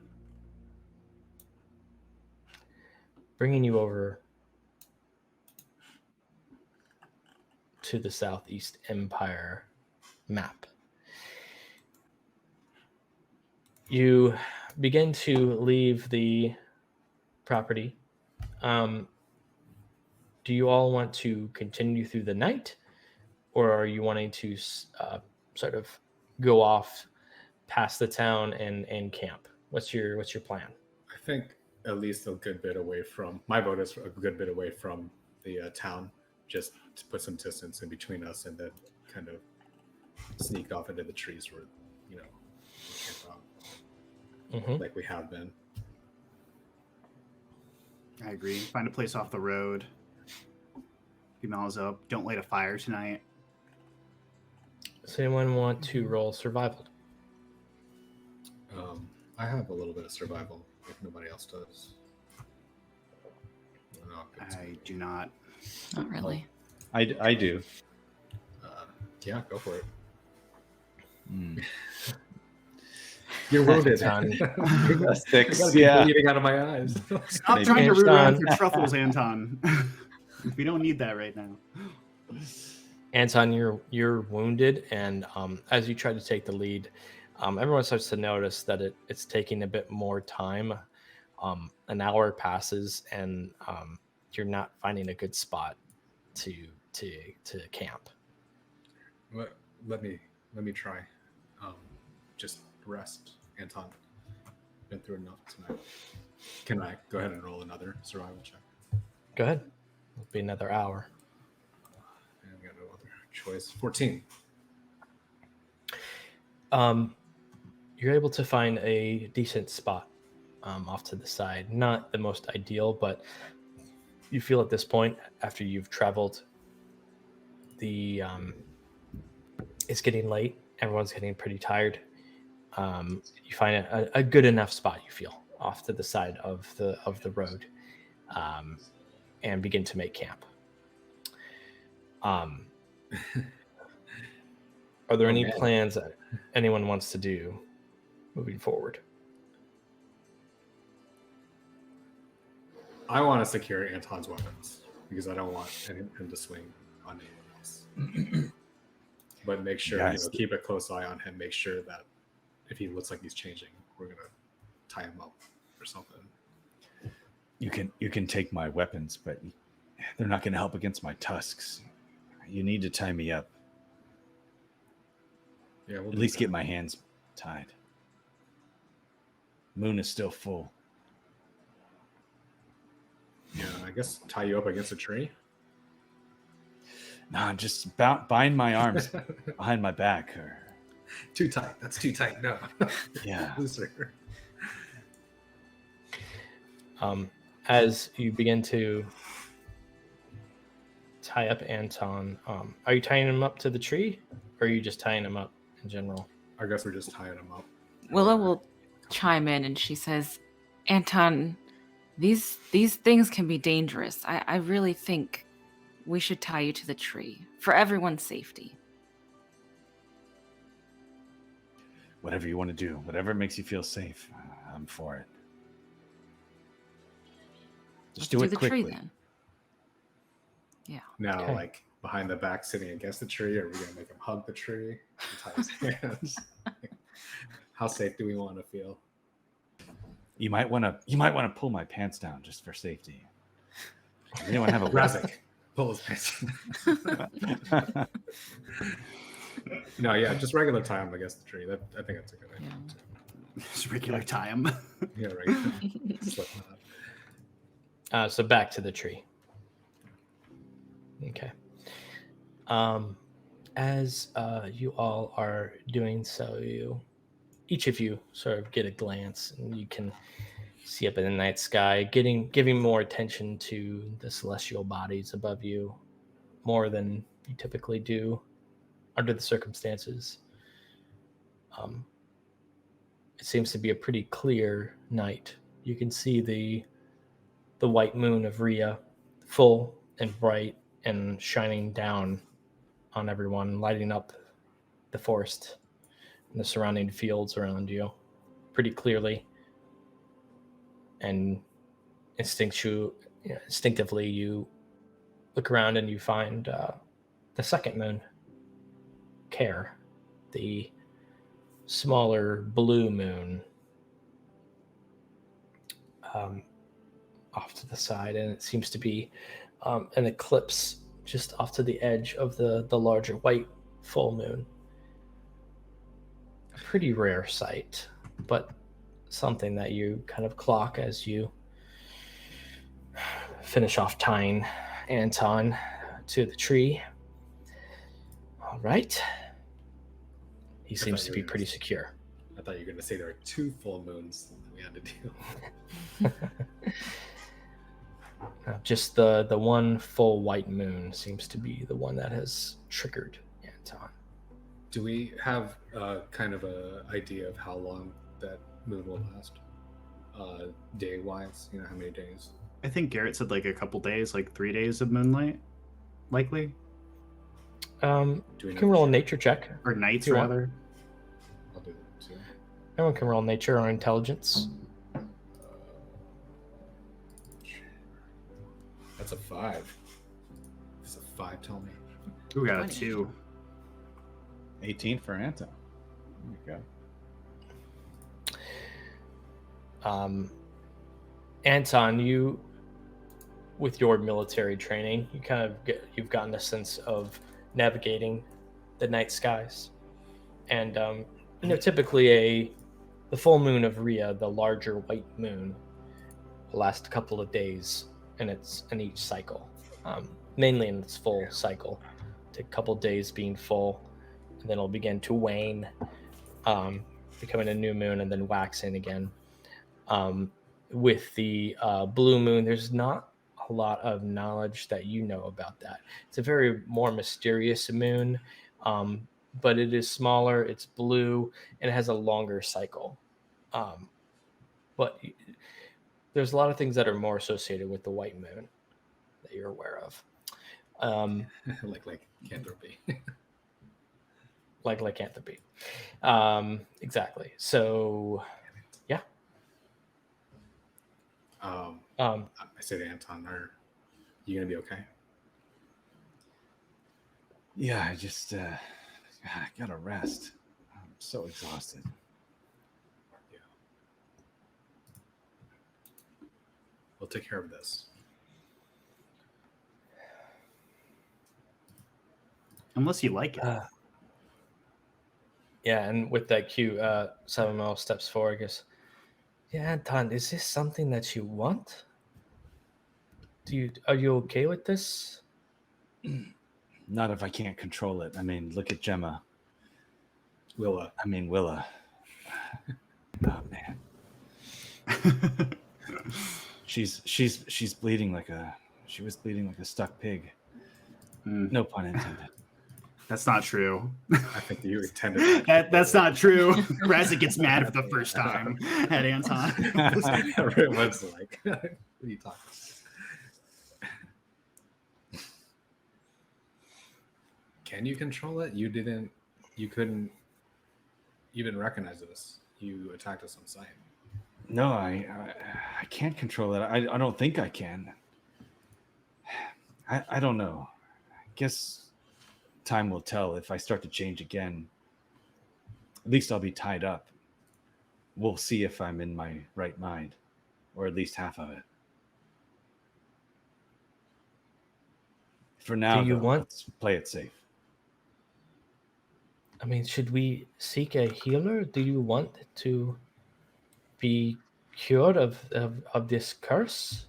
A: Bringing you over to the Southeast Empire map. You begin to leave the property. Do you all want to continue through the night, or are you wanting to sort of go off past the town and camp? What's your plan?
B: I think at least a good bit away from my vote is a good bit away from the town, just to put some distance in between us, and then kind of sneak off into the trees where we camp out, like we have been.
D: I agree. Find a place off the road. Keep miles up. Don't light a fire tonight.
A: Does anyone want to roll survival?
B: I have a little bit of survival if nobody else does.
D: I do not.
C: Not really.
F: I do.
B: Yeah, go for it.
F: Mm.
B: You're wounded.
F: That's 6.
B: Yeah. Bleeding out of my eyes.
D: Stop
F: Maybe.
D: trying to root around
A: Anton.
D: for truffles, Anton. We don't need that right now.
A: Anton, you're wounded, and as you try to take the lead, everyone starts to notice that it's taking a bit more time. An hour passes, and you're not finding a good spot to camp.
B: Let me try. Just rest, Anton. Been through enough tonight. Can I go ahead and roll another survival check?
A: Go ahead. It'll be another hour.
B: I got no other choice. 14.
A: You're able to find a decent spot off to the side. Not the most ideal, but you feel at this point, after you've traveled, it's getting late. Everyone's getting pretty tired. You find a good enough spot, you feel, off to the side of the road, and begin to make camp. Are there any plans that anyone wants to do moving forward?
B: I want to secure Anton's weapons because I don't want him to swing on anyone else. But make sure, keep a close eye on him. Make sure that if he looks like he's changing, we're gonna tie him up or something.
F: You can take my weapons, but they're not going to help against my tusks. You need to tie me up.
B: Yeah, we'll
F: At least get my hands tied. Moon is still full.
B: Yeah, I guess tie you up against a tree.
F: Nah, just bind my arms behind my back. Or
B: Too tight. That's too tight. No.
F: yeah.
B: Looser.
A: As you begin to tie up Anton, are you tying him up to the tree, or are you just tying him up in general?
B: I guess we're just tying him up.
C: Willow will chime in and she says, Anton, these things can be dangerous. I really think we should tie you to the tree for everyone's safety.
F: Whatever you want to do, whatever makes you feel safe, I'm for it. Just do it
C: the
F: quickly.
C: tree then. Yeah.
B: Now,
A: Okay.
B: like behind the back, sitting against the tree, are we gonna make him hug the tree and tie his hands? How safe do we want to feel?
F: You might want to pull my pants down just for safety. Does anyone have a
B: Razik, pull his pants. No, yeah, just regular time against the tree. I think that's a good idea.
C: Yeah.
B: Too.
D: Just regular time.
B: Yeah, right. Slip that.
A: So back to the tree. Okay. As you all are doing so, each of you sort of get a glance, and you can see up in the night sky, giving more attention to the celestial bodies above you, more than you typically do under the circumstances. It seems to be a pretty clear night. You can see the white moon of Rhea, full and bright and shining down on everyone, lighting up the forest and the surrounding fields around you pretty clearly. And instinctively, you look around and you find the second moon, Care, the smaller blue moon, off to the side, and it seems to be an eclipse just off to the edge of the larger white full moon. A pretty rare sight, but something that you kind of clock as you finish off tying Anton to the tree. All right. He seems to be pretty secure.
B: I thought you were going to say there are 2 full moons that we had to deal.
A: Just the one full white moon seems to be the one that has triggered Anton.
B: Do we have kind of an idea of how long that moon will last? Day-wise, how many days?
D: I think Garrett said like a couple days, like 3 days of moonlight, likely.
A: You can roll a nature check.
D: Or nights,
A: You want?
D: rather.
B: I'll do that too.
A: Everyone can roll nature or intelligence.
B: That's a 5. It's a 5, tell me.
D: We got a
C: 20.
D: 2.
F: 18 for Anton. There you go.
A: Anton, you, with your military training, you've gotten a sense of navigating the night skies, and typically the full moon of Rhea, the larger white moon, will last a couple of days in each cycle, mainly in its full cycle. Take a couple of days being full, and then it'll begin to wane, becoming a new moon, and then waxing again. With the blue moon, there's not a lot of knowledge that you know about that. It's a very more mysterious moon, but it is smaller, it's blue, and it has a longer cycle. But there's a lot of things that are more associated with the white moon that you're aware of.
B: like lycanthropy.
A: Like lycanthropy. Exactly. So, yeah.
B: I say to Anton, are you going to be okay?
F: Yeah, I just I gotta rest. I'm so exhausted.
B: Yeah. We'll take care of this.
D: Unless you like it.
A: Yeah, and with that cue, Samuel steps forward and goes, yeah, Anton, is this something that you want? Are you okay with this?
F: Not if I can't control it. I mean, look at Gemma.
B: Willa.
F: Oh man. she's bleeding she was bleeding like a stuck pig. No pun intended.
D: That's not true.
B: I think you intended
D: That's not true. Razzik gets mad for the first time at Anton.
B: Everyone's like, what are you talking about? Can you control it? You didn't recognize us. You attacked us on sight.
F: No, I can't control it. I don't think I can. I don't know. I guess time will tell. If I start to change again, at least I'll be tied up. We'll see if I'm in my right mind, or at least half of it. For now,
A: you
F: though,
A: want-
F: let's play it safe.
A: I mean, should we seek a healer? Do you want to be cured of this curse?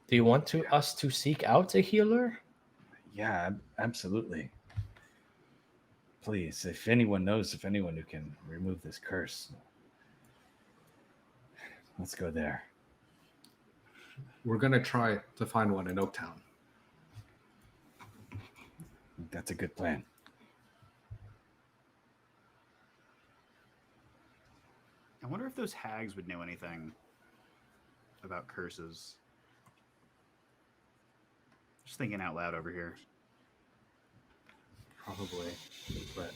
A: Do you want us to seek out a healer?
F: Yeah, absolutely. Please, if anyone knows of anyone who can remove this curse, let's go there.
B: We're gonna try to find one in Oaktown.
F: That's a good plan.
D: I wonder if those hags would know anything about curses. Just thinking out loud over here.
B: Probably, but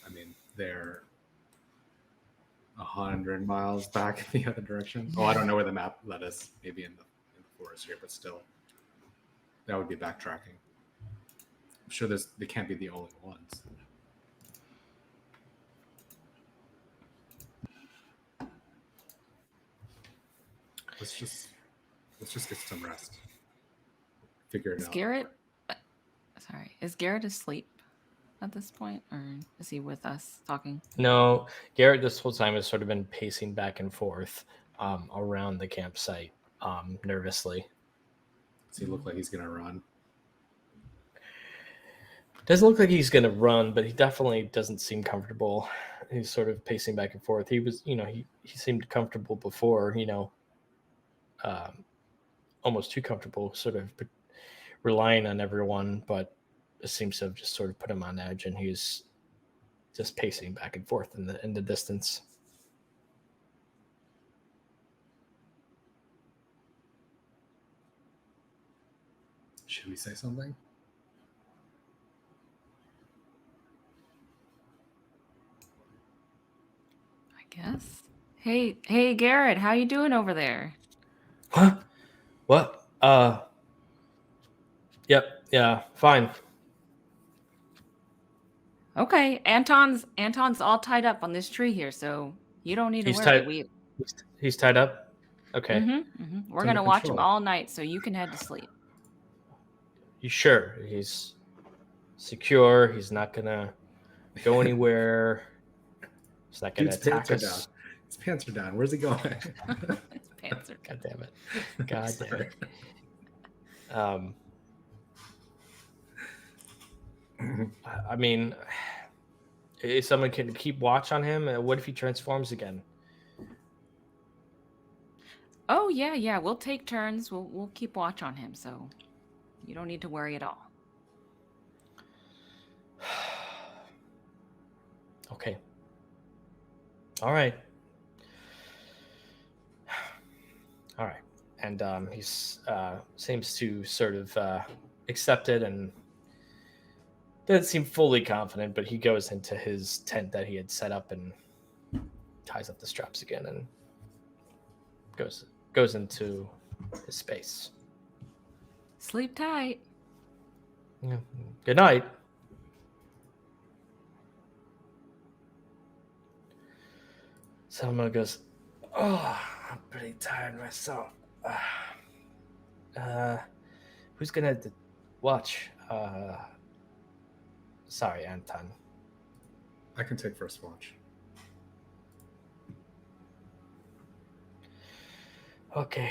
B: I mean, they're 100 miles back in the other direction. Oh, I don't know where the map led us. Maybe in the forest here, but still, that would be backtracking. I'm sure they can't be the only ones. Let's just get some rest. Figure it
C: Is
B: out.
C: Garrett? Sorry, is Garrett asleep at this point, or is he with us talking?
A: No, Garrett this whole time has sort of been pacing back and forth around the campsite nervously.
B: Does he look like he's gonna run?
A: Doesn't look like he's going to run, but he definitely doesn't seem comfortable. He's sort of pacing back and forth. He was, he seemed comfortable before, almost too comfortable, sort of relying on everyone, but it seems to have just sort of put him on edge, and he's just pacing back and forth in the distance.
B: Should we say something?
C: I guess. Hey, Garrett, how you doing over there?
A: Huh? What? Yep. Yeah. Fine.
C: Okay, Anton's all tied up on this tree here, so you don't need to
A: He's
C: worry.
A: tied. He's tied up. Okay.
C: We're
B: It's
C: gonna
B: under
C: watch him
B: control.
C: all night, so you can head to sleep.
A: You sure? He's secure. He's not gonna go anywhere. He's not gonna
B: Dude's
A: attack
B: pants are
A: us.
B: down. His pants are down. Where's he going?
C: His pants are
A: God damn it! God damn
B: Sorry.
A: it! I mean, if someone can keep watch on him, what if he transforms again?
C: Oh yeah. We'll take turns. We'll keep watch on him, so you don't need to worry at all.
A: Okay. All right. All right. And he's seems to sort of accept it and doesn't seem fully confident, but he goes into his tent that he had set up and ties up the straps again and goes into his space.
C: Sleep tight.
A: Yeah. Good night. Selma goes, "Oh, I'm pretty tired myself. Who's gonna watch? Sorry, Anton.
B: I can take first watch.
A: Okay.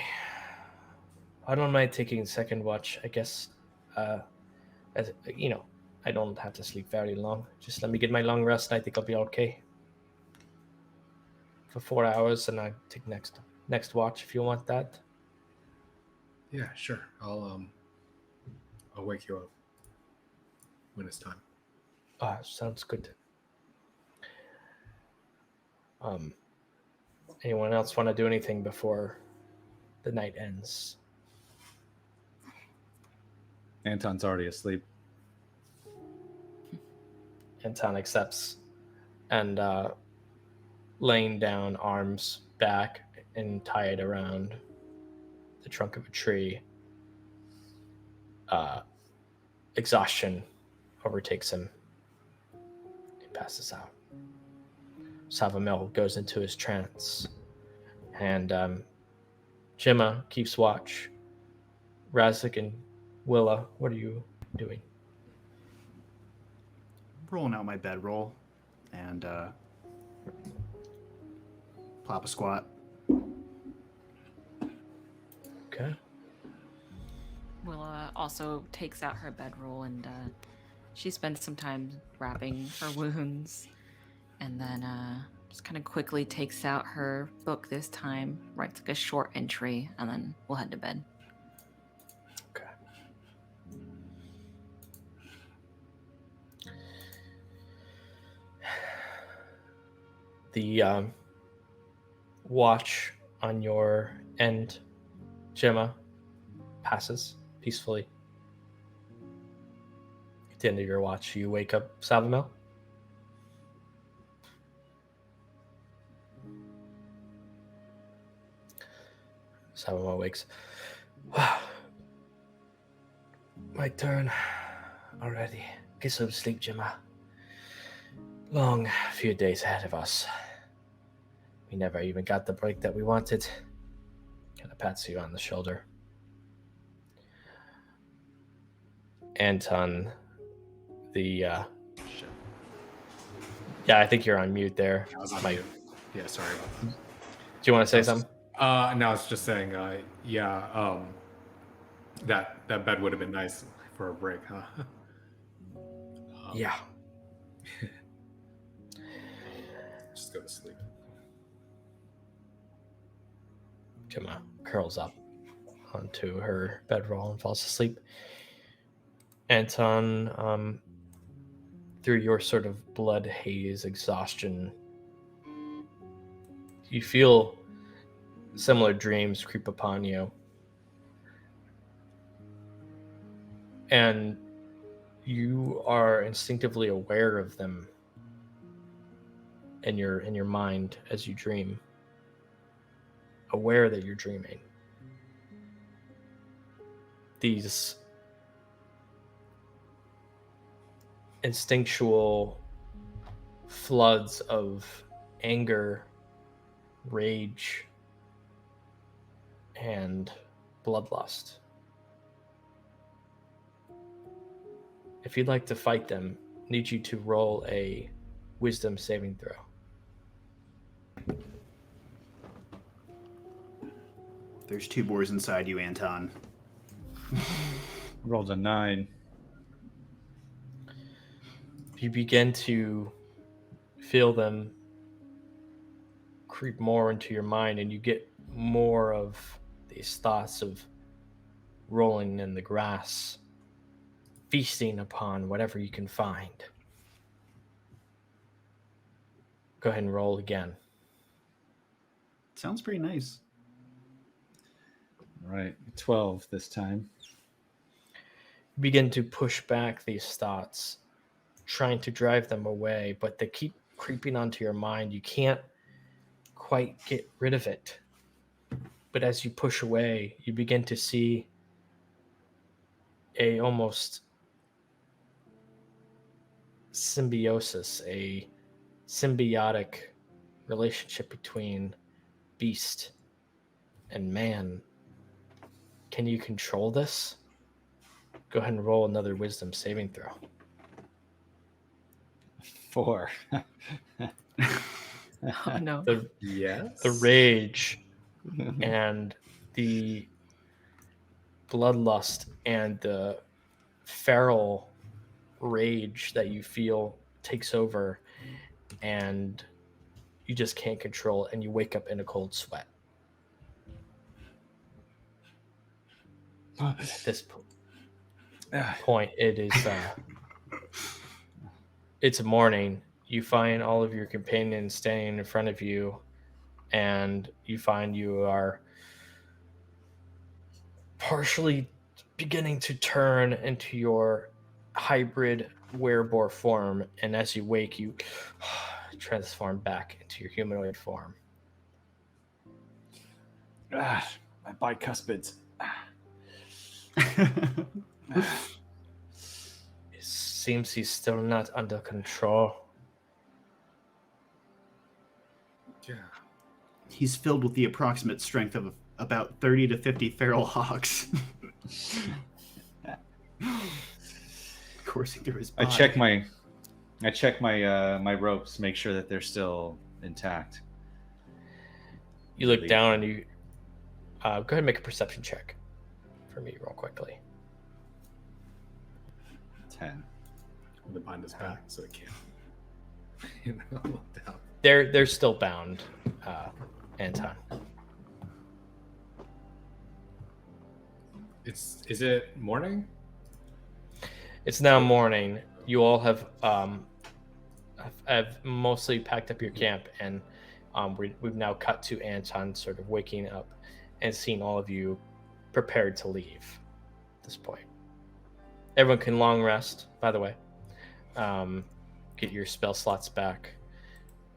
A: I don't mind taking second watch, I guess. As I don't have to sleep very long. Just let me get my long rest, and I think I'll be okay. For 4 hours, and I take next watch if you want that.
B: Yeah, sure. I'll wake you up when it's time.
A: Sounds good. Anyone else want to do anything before the night ends?
F: Anton's already asleep.
A: Anton accepts, and laying down, arms back and tied around the trunk of a tree, exhaustion overtakes him. He passes out. Savamil goes into his trance, and Gemma keeps watch. Razik and Willa, what are you doing?
D: Rolling out my bedroll and plop a squat.
A: Okay.
C: Willa also takes out her bedroll and she spends some time wrapping her wounds, and then just kind of quickly takes out her book this time, writes like a short entry, and then we'll head to bed.
A: Okay. The watch on your end, Gemma, passes peacefully. At the end of your watch, you wake up Savamel. Savamel wakes. Wow. My turn already. Get some sleep, Gemma. Long few days ahead of us. We never even got the break that we wanted. Kind of pats you on the shoulder. Anton, yeah, I think you're on mute there.
B: I was on
A: Mike.
B: mute. Yeah, sorry about that.
A: Do you want to say something?
B: No, I was just saying, that bed would have been nice for a break, huh?
A: Yeah.
B: Just go to sleep.
A: Gemma curls up onto her bedroll and falls asleep. Anton, through your sort of blood haze exhaustion, you feel similar dreams creep upon you. And you are instinctively aware of them in your mind as you dream. Aware that you're dreaming. These instinctual floods of anger, rage, and bloodlust. If you'd like to fight them, I need you to roll a wisdom saving throw.
D: There's 2 boars inside you, Anton.
F: Rolled a 9.
A: You begin to feel them creep more into your mind, and you get more of these thoughts of rolling in the grass, feasting upon whatever you can find. Go ahead and roll again.
D: Sounds pretty nice.
F: All right, 12 this time.
A: You begin to push back these thoughts, trying to drive them away, but they keep creeping onto your mind. You can't quite get rid of it. But as you push away, you begin to see a almost symbiosis, a symbiotic relationship between beast and man. Can you control this? Go ahead and roll another wisdom saving throw.
F: 4.
C: Oh no.
B: Yes.
A: The rage and the bloodlust and the feral rage that you feel takes over, and you just can't control it, and you wake up in a cold sweat. At this point, it is it's morning. You find all of your companions standing in front of you, and you find you are partially beginning to turn into your hybrid werebore form, and as you wake, you transform back into your humanoid form.
F: My bicuspids.
A: It seems he's still not under control.
B: Yeah.
D: He's filled with the approximate strength of about 30 to 50 feral hogs coursing through his
F: I
D: body.
F: check my ropes, make sure that they're still intact.
A: You look down and you go ahead and make a perception check for me real quickly.
F: 10.
B: The bind is back, so it can't. Look down.
A: They're still bound, Anton.
B: Is it morning?
A: It's now morning. You all have mostly packed up your camp, and we've now cut to Anton sort of waking up and seeing all of you prepared to leave at this point. Everyone can long rest, by the way. Get your spell slots back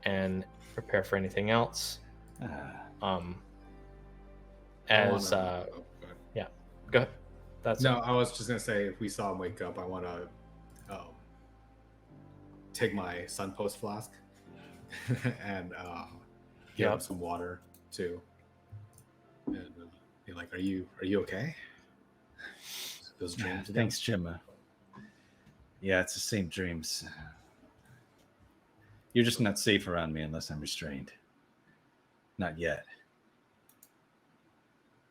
A: and prepare for anything else. Go ahead.
B: I was just gonna say, if we saw him wake up, I want to take my sun post flask and give him some water too, and be like, "Are you okay?" Those dreams.
F: Thanks, Gemma. Yeah, it's the same dreams. You're just not safe around me unless I'm restrained. Not yet.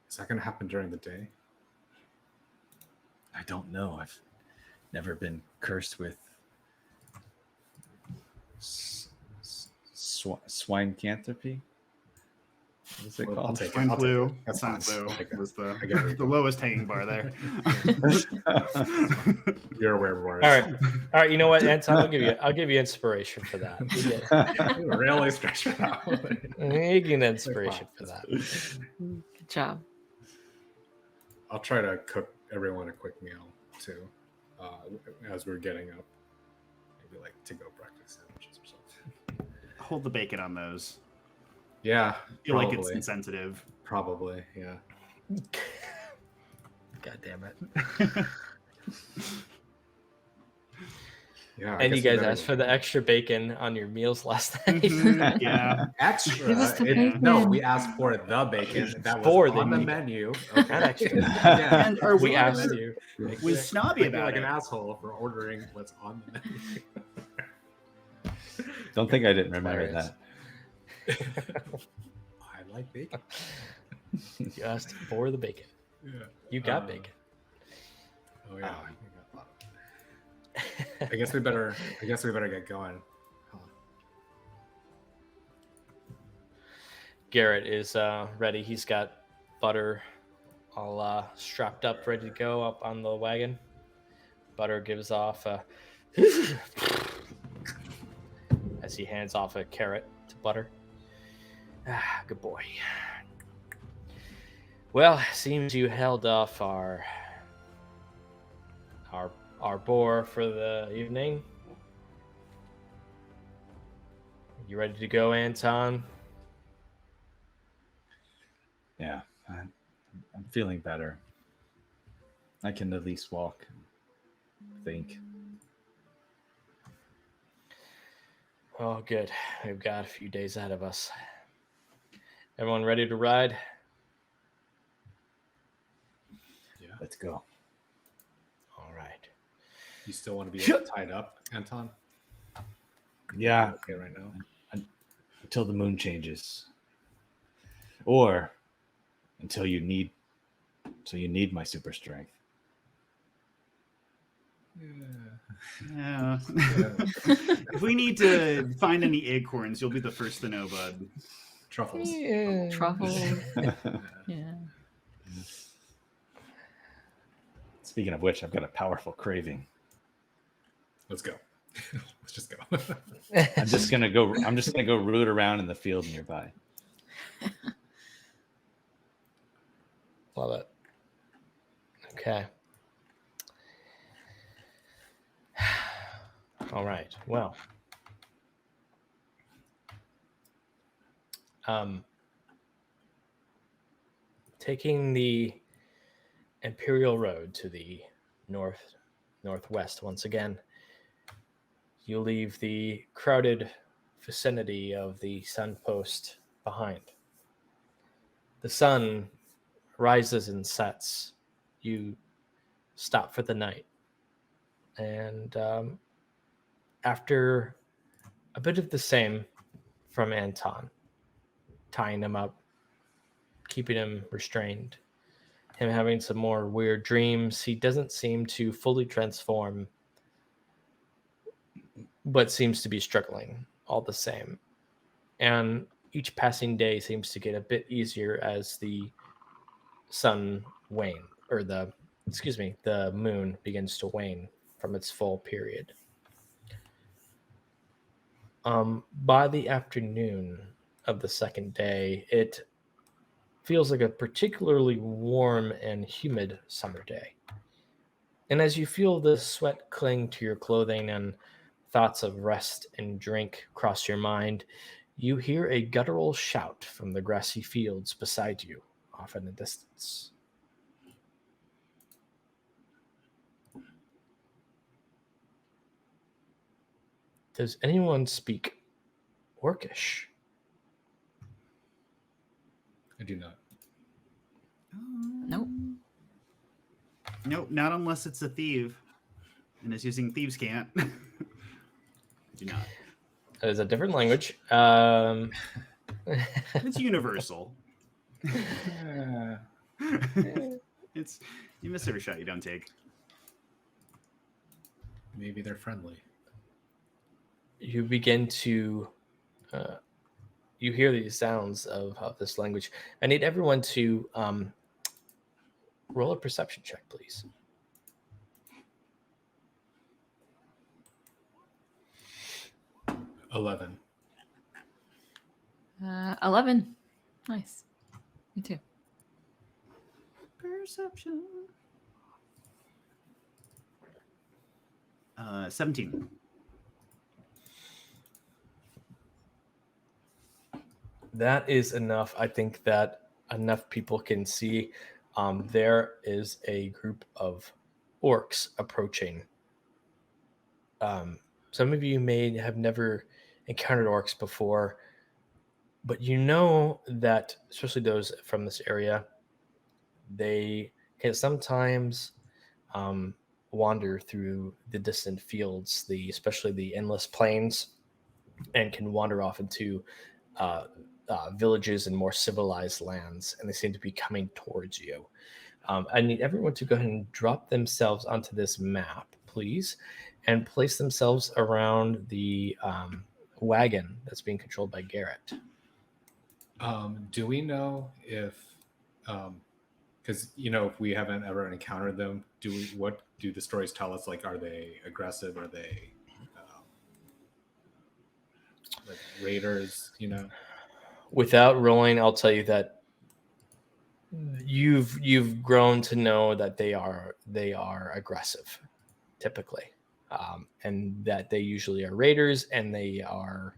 B: Is that gonna happen during the day?
F: I don't know. I've never been cursed with swinecanthropy. What's it called?
D: Swine flu.
B: That's
D: Swine
B: fine.
D: flu was
B: I got it.
D: the lowest hanging bar there.
B: You're aware of words.
A: All right. You know what, Anton? I'll give you inspiration for that.
B: Really stretched it out.
A: You get inspiration for that.
C: Good job.
B: I'll try to cook everyone a quick meal too, as we're getting up. Maybe like to-go breakfast sandwiches or something.
D: Hold the bacon on those.
B: Yeah,
D: I feel like it's insensitive.
B: Probably, yeah.
A: God damn it.
B: Yeah.
A: And you guys asked for the extra bacon on your meals last night.
D: Yeah.
B: Extra.
C: Give us the bacon.
B: No, we asked for the bacon that was
A: For the
B: on the
A: bacon.
B: menu.
A: Not extra.
B: Yeah.
D: And are
A: We
D: we
A: asked you.
D: was snobby
B: I feel
D: about
B: like
D: it.
B: an asshole for ordering what's on the menu.
F: Don't think I didn't remember
A: Hilarious.
F: that.
B: I like bacon.
A: You asked for the bacon.
B: Yeah.
A: You got bacon.
B: Oh yeah. I guess we better get going. Huh.
A: Garrett is ready. He's got Butter all strapped up, ready to go up on the wagon. Butter gives off as he hands off a carrot to Butter. Good boy. Well, seems you held off our boar for the evening. You ready to go, Anton?
F: Yeah, I'm feeling better. I can at least walk, think.
A: Oh, good. We've got a few days ahead of us. Everyone ready to ride?
F: Let's go.
A: All right.
B: You still want to be tied up, Anton?
F: Yeah,
B: Okay, right now.
F: until the moon changes, or until you need my super strength.
D: Yeah. If we need to find any acorns, you'll be the first to know, bud.
B: Truffles.
C: Truffle. Yeah.
F: Speaking of which, I've got a powerful craving.
B: Let's go. Let's just go.
F: I'm just gonna go root around in the field nearby.
A: Love it. Okay. All right. Well, taking the Imperial Road to the northwest once again, you leave the crowded vicinity of the sun post behind. The sun rises and sets, you stop for the night. And after a bit of the same from Anton, tying him up, keeping him restrained, him having some more weird dreams, he doesn't seem to fully transform, but seems to be struggling all the same. And each passing day seems to get a bit easier as the sun wane, or the moon begins to wane from its full period. By the afternoon of the second day, it feels like a particularly warm and humid summer day. And as you feel the sweat cling to your clothing and thoughts of rest and drink cross your mind, you hear a guttural shout from the grassy fields beside you, off in the distance. Does anyone speak Orcish?
B: I do not.
C: Nope.
D: Nope, not unless it's a thief and is using thieves' cant. I do not.
A: It is a different language.
D: It's universal. It's you miss every shot you don't take.
B: Maybe they're friendly.
A: You begin to you hear these sounds of this language. I need everyone to roll a perception check, please.
B: $11.
C: 11. Nice. Me too.
D: Perception. 17.
A: That is enough. I think that enough people can see there is a group of orcs approaching. Some of you may have never encountered orcs before, but you know that, especially those from this area, they can sometimes wander through the distant fields, especially the endless plains, and can wander off into villages and more civilized lands, and they seem to be coming towards you. I need everyone to go ahead and drop themselves onto this map, please, and place themselves around the wagon that's being controlled by Garrett.
B: Do we know if, because if we haven't ever encountered them, what do the stories tell us? Like, are they aggressive? Are they like raiders?
A: Without rolling, I'll tell you that you've grown to know that they are aggressive, typically, and that they usually are raiders and they are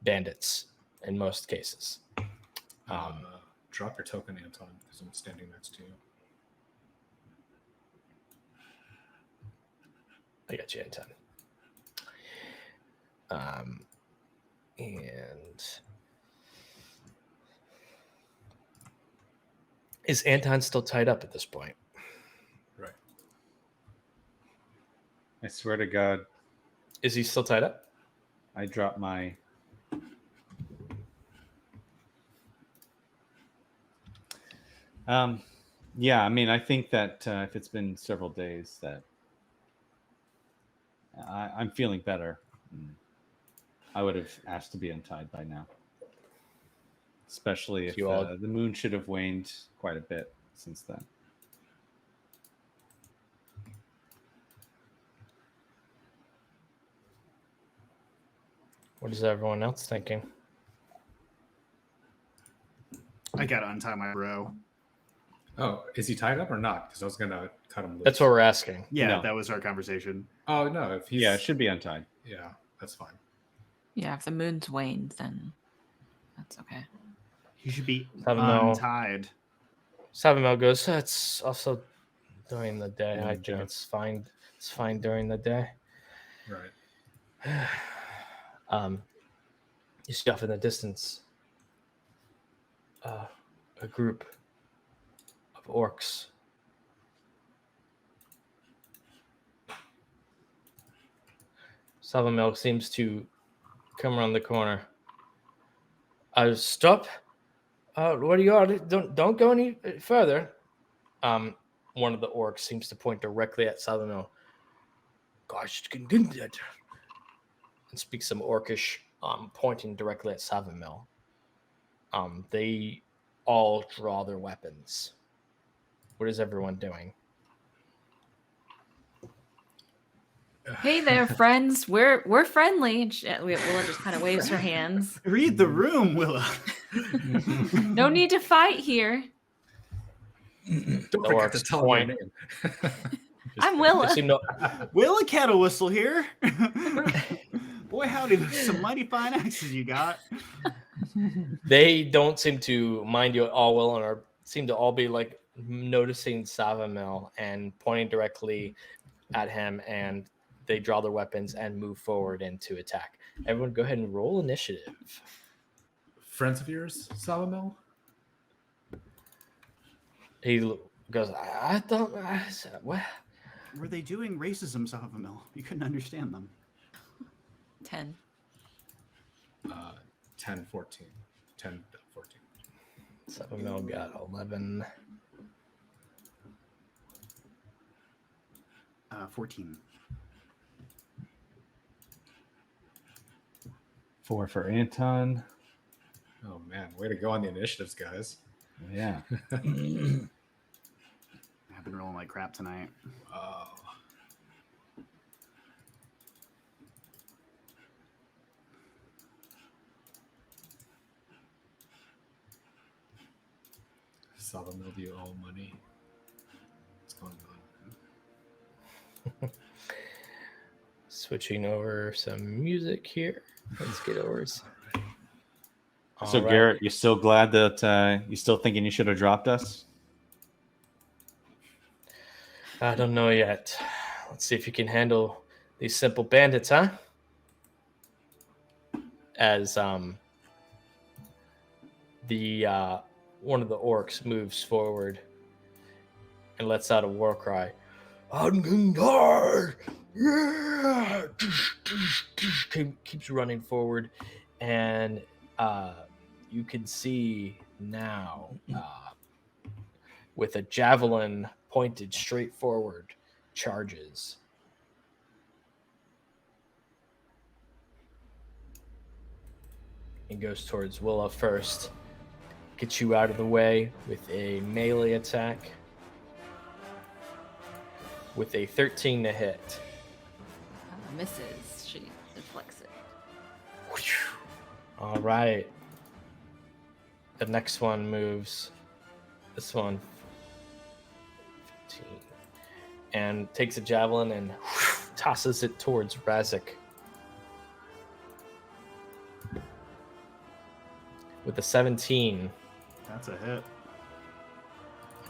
A: bandits in most cases.
B: Drop your token, Anton, because I'm standing next to you.
A: I got you, Anton. And is Anton still tied up at this point?
B: Right.
F: I swear to God,
A: Is he still tied up?
F: I dropped my. Yeah, I mean, I think that if it's been several days, that I'm feeling better. I would have asked to be untied by now. Especially if the moon should have waned quite a bit since then.
A: What is everyone else thinking?
D: I gotta untie my bro.
B: Oh, is he tied up or not? Because I was gonna cut him loose.
A: That's what we're asking.
D: Yeah,
F: No.
D: that was our conversation.
B: Oh no, if he's
F: Yeah, it should be untied.
B: yeah, that's fine.
C: Yeah, if the moon's waned, then that's okay.
D: He should be
A: Savamel.
D: untied.
A: Savamel goes, it's also during the day.
F: Yeah,
A: I think
F: Jeff.
A: it's fine. It's fine during the day.
B: Right.
A: You see off in the distance a group of orcs. Savamil seems to come around the corner. Stop. What do you are? Don't go any further. One of the orcs seems to point directly at Savamil. Gosh, and speaks some orcish, pointing directly at Savamil. They all draw their weapons. What is everyone doing?
C: Hey there, friends. We're friendly. And Willa just kind of waves her hands.
D: Read the room, Willa.
C: No need to fight here.
B: Don't forget to tell me your name.
C: I'm Willa.
A: They seem to,
D: Willa Cattle Whistle here. Boy, howdy, some mighty fine axes you got.
A: they don't seem to mind you at all, Will, and seem to all be like noticing Savamil and pointing directly at him, and they draw their weapons and move forward into attack. Everyone go ahead and roll initiative.
B: Friends of yours, Salamel?
A: He goes, I don't... what?
D: Were they doing racism, Savamil? You couldn't understand them.
C: 10.
B: 10, 14. 10, 14.
A: Savamil got 11.
D: 14.
F: 4 for Anton.
B: Oh man, way to go on the initiatives, guys.
F: Yeah.
D: I've been rolling like crap tonight.
B: Wow. Salamel, do you owe money? What's going on?
A: Switching over some music here. Let's get over.
F: So
A: All right.
F: Garrett, you still glad that you still thinking you should have dropped us?
A: I don't know yet. Let's see if you can handle these simple bandits, huh? As the one of the orcs moves forward and lets out a war cry. Yeah! Keeps running forward, and you can see now with a javelin pointed straight forward, charges. He goes towards Willa first. Gets you out of the way with a melee attack. With a 13 to hit.
C: Misses. She deflects it.
A: All right. The next one moves. This one. 15. And takes a javelin and tosses it towards Razik. With a 17.
D: That's a hit.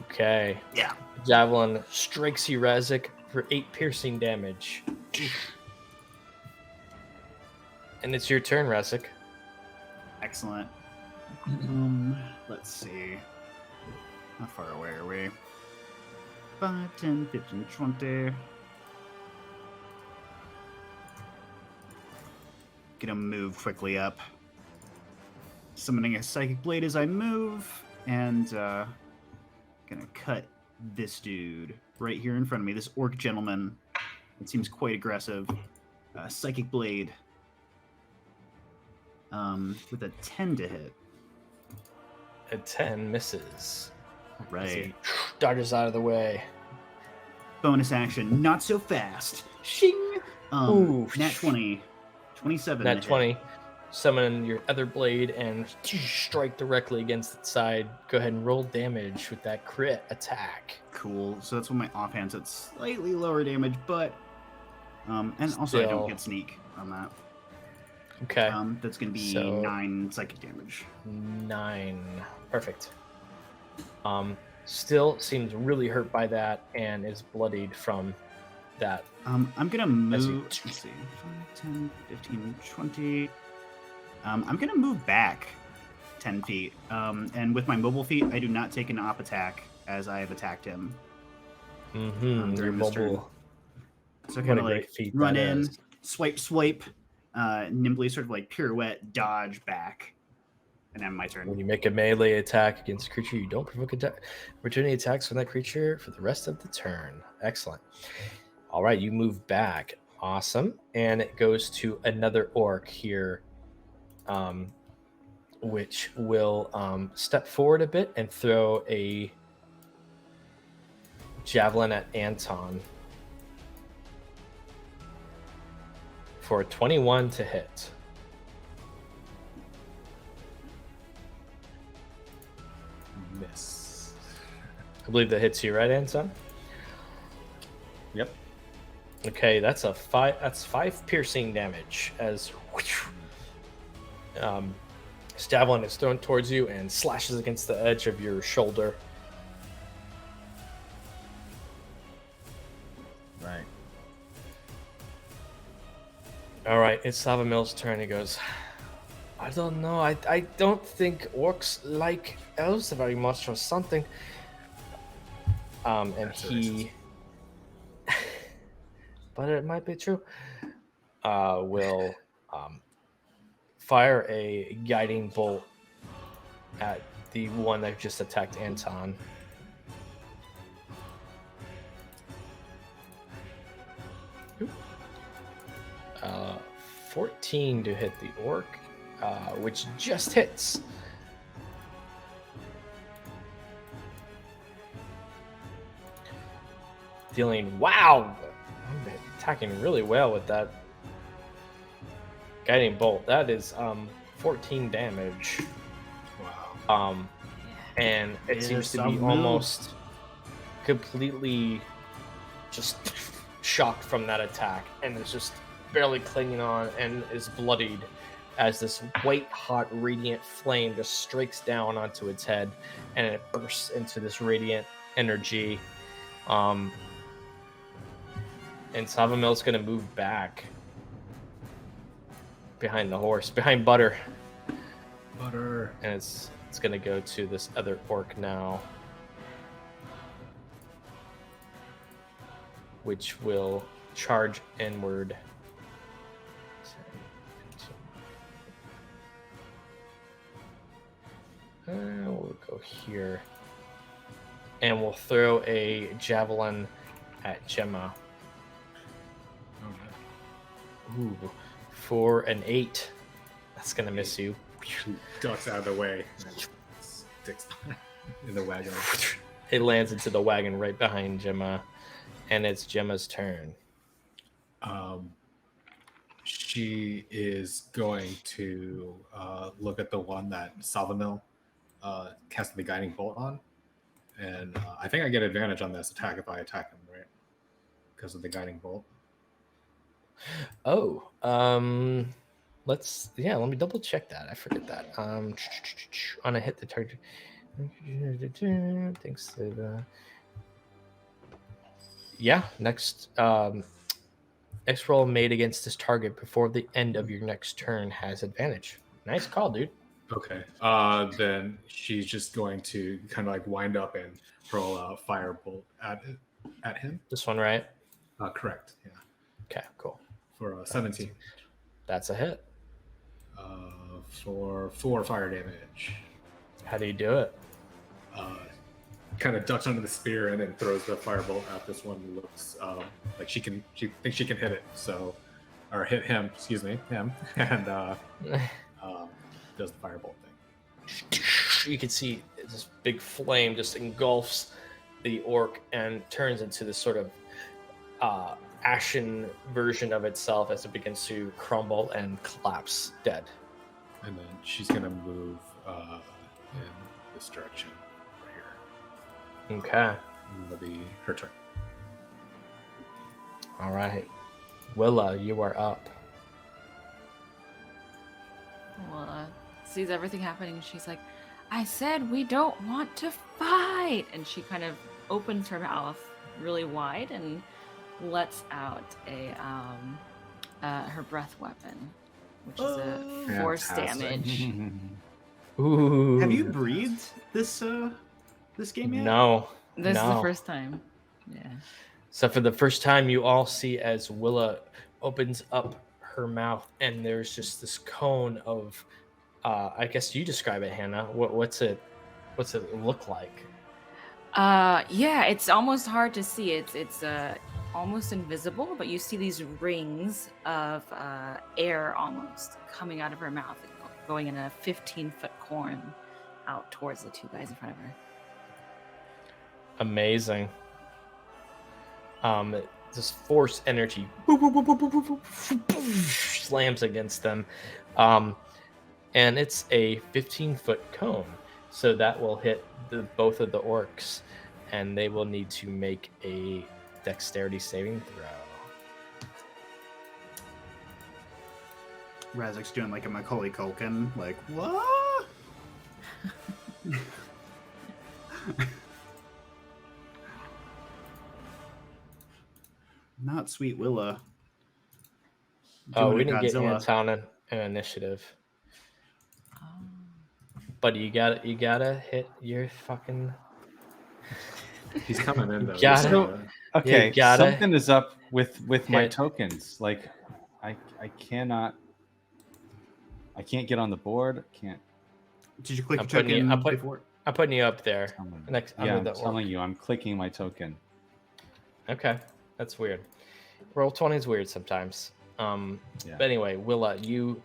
A: Okay.
D: Yeah.
A: Javelin strikes you, Razik, for 8 piercing damage. And it's your turn, Razik.
D: Excellent. Let's see. How far away are we? 5, 10, 15, 20. Gonna move quickly up. Summoning a Psychic Blade as I move, and gonna cut this dude right here in front of me, this orc gentleman. It seems quite aggressive. Psychic Blade with a 10 to hit.
A: A 10 misses. As
D: Right.
A: he dodges out of the way.
D: Bonus action, not so fast. Shing!
A: Ooh.
D: Nat 20. 27.
A: Nat
D: to hit.
A: 20. Summon your other blade and strike directly against its side. Go ahead and roll damage with that crit attack.
D: Cool. So that's when my offhand, so it's slightly lower damage, but and also I don't
A: Still.
D: get sneak on that.
A: Okay.
D: That's gonna be
A: So-
D: 9 psychic damage.
A: 9. Perfect. Still seems really hurt by that and is bloodied from that.
D: I'm gonna
A: As you-
D: move. Let's see, 5, 10, 15, 20. I'm gonna move back 10 feet. And with my mobile feat, I do not take an op attack as I have attacked him.
A: Mm-hmm.
D: During this turn. So
A: What
D: kind
A: a
D: of
A: great
D: like
A: feat
D: run
A: that
D: in,
A: is.
D: swipe, nimbly sort of like pirouette, dodge back, and then my turn.
A: When you make a melee attack against a creature, you don't provoke opportunity attacks from that creature for the rest of the turn. Excellent. All right, you move back. Awesome. And it goes to another orc here, which will step forward a bit and throw a javelin at Anton for a 21 to hit.
B: Miss.
A: I believe that hits you, right, Anton?
B: Yep.
A: Okay, that's a 5. That's 5 piercing damage as javelin is thrown towards you and slashes against the edge of your shoulder.
F: Right.
A: All right, it's Savamil's turn. He goes, I don't know. I don't think orcs like elves very much or something. And
B: That's
A: he, but it might be true. Will fire a guiding bolt at the one that just attacked Anton. Oop. 14 to hit the orc, which just hits. Dealing, wow! I'm attacking really well with that guiding bolt. That is 14 damage.
B: Wow.
A: And it
D: Yeah,
A: seems to
D: some
A: be
D: move.
A: almost completely just shocked from that attack, and is just barely clinging on and is bloodied as this white hot radiant flame just streaks down onto its head, and it bursts into this radiant energy. And Savamil's gonna move back behind the horse, behind Butter,
B: Butter.
A: and it's gonna go to this other orc now, which will charge inward. We'll go here, and we'll throw a javelin at Gemma. Ooh, for an 8. That's gonna miss you.
B: Ducks out of the way. And sticks in the wagon.
A: It lands into the wagon right behind Gemma, and it's Gemma's turn.
B: She is going to look at the one that Savamil cast the guiding bolt on, and I think I get advantage on this attack if I attack him, right? Because of the guiding bolt.
A: Oh, let me double check that. I forget that. On a hit, the target. Thanks to the. Yeah, next roll made against this target before the end of your next turn has advantage. Nice call, dude.
B: Okay. Then she's just going to kind of like wind up and hurl a firebolt at him.
A: This one, right?
B: Correct. Yeah.
A: Okay, cool.
B: For 17.
A: That's a hit.
B: For 4 fire damage.
A: How do you do it?
B: Kind of ducks under the spear and then throws the firebolt at this one. Who looks like she thinks she can hit it. So, or hit him. Excuse me, him. And does the firebolt thing.
A: You can see this big flame just engulfs the orc and turns into this sort of ashen version of itself as it begins to crumble and collapse dead.
B: And then she's gonna move in this direction right here.
A: Okay.
B: And that'll be her turn.
A: All right. Willa, you are up.
C: Willa sees everything happening and she's like, I said we don't want to fight. And she kind of opens her mouth really wide and lets out her breath weapon, which is a force
B: fantastic.
C: damage.
A: Ooh.
D: Have you breathed this game yet?
A: No.
C: This is the
A: No.
C: first time. Yeah.
A: So for the first time, you all see as Willa opens up her mouth, and there's just this cone of, I guess you describe it, Hannah. What's it look like?
C: Yeah, it's almost hard to see. It's almost invisible, but you see these rings of air almost coming out of her mouth, going in a 15-foot cone out towards the two guys in front of her.
A: Amazing. This force energy slams against them, and it's a 15-foot cone. So that will hit both of the orcs, and they will need to make a dexterity saving throw.
D: Razik's doing like a Macaulay Culkin, like, what? Not Sweet Willa.
A: Oh,
D: Doing
A: we
D: a
A: didn't get
D: Godzilla.
A: Anton an initiative. But you gotta hit your fucking.
B: He's coming in though.
A: Gotta-
B: So,
F: Okay,
A: You gotta
F: something is up with my
A: hit.
F: tokens. Like, I can't get on the board. Can't.
D: Did you click
A: I'm
D: your
A: putting you-
D: token
A: I'm put-
D: before?
A: I'm putting you up there. Next,
F: Yeah,
A: under
F: I'm
A: the orc.
F: telling you, I'm clicking my token.
A: Okay, that's weird. Roll 20 is weird sometimes.
F: Yeah.
A: But anyway, Willa, you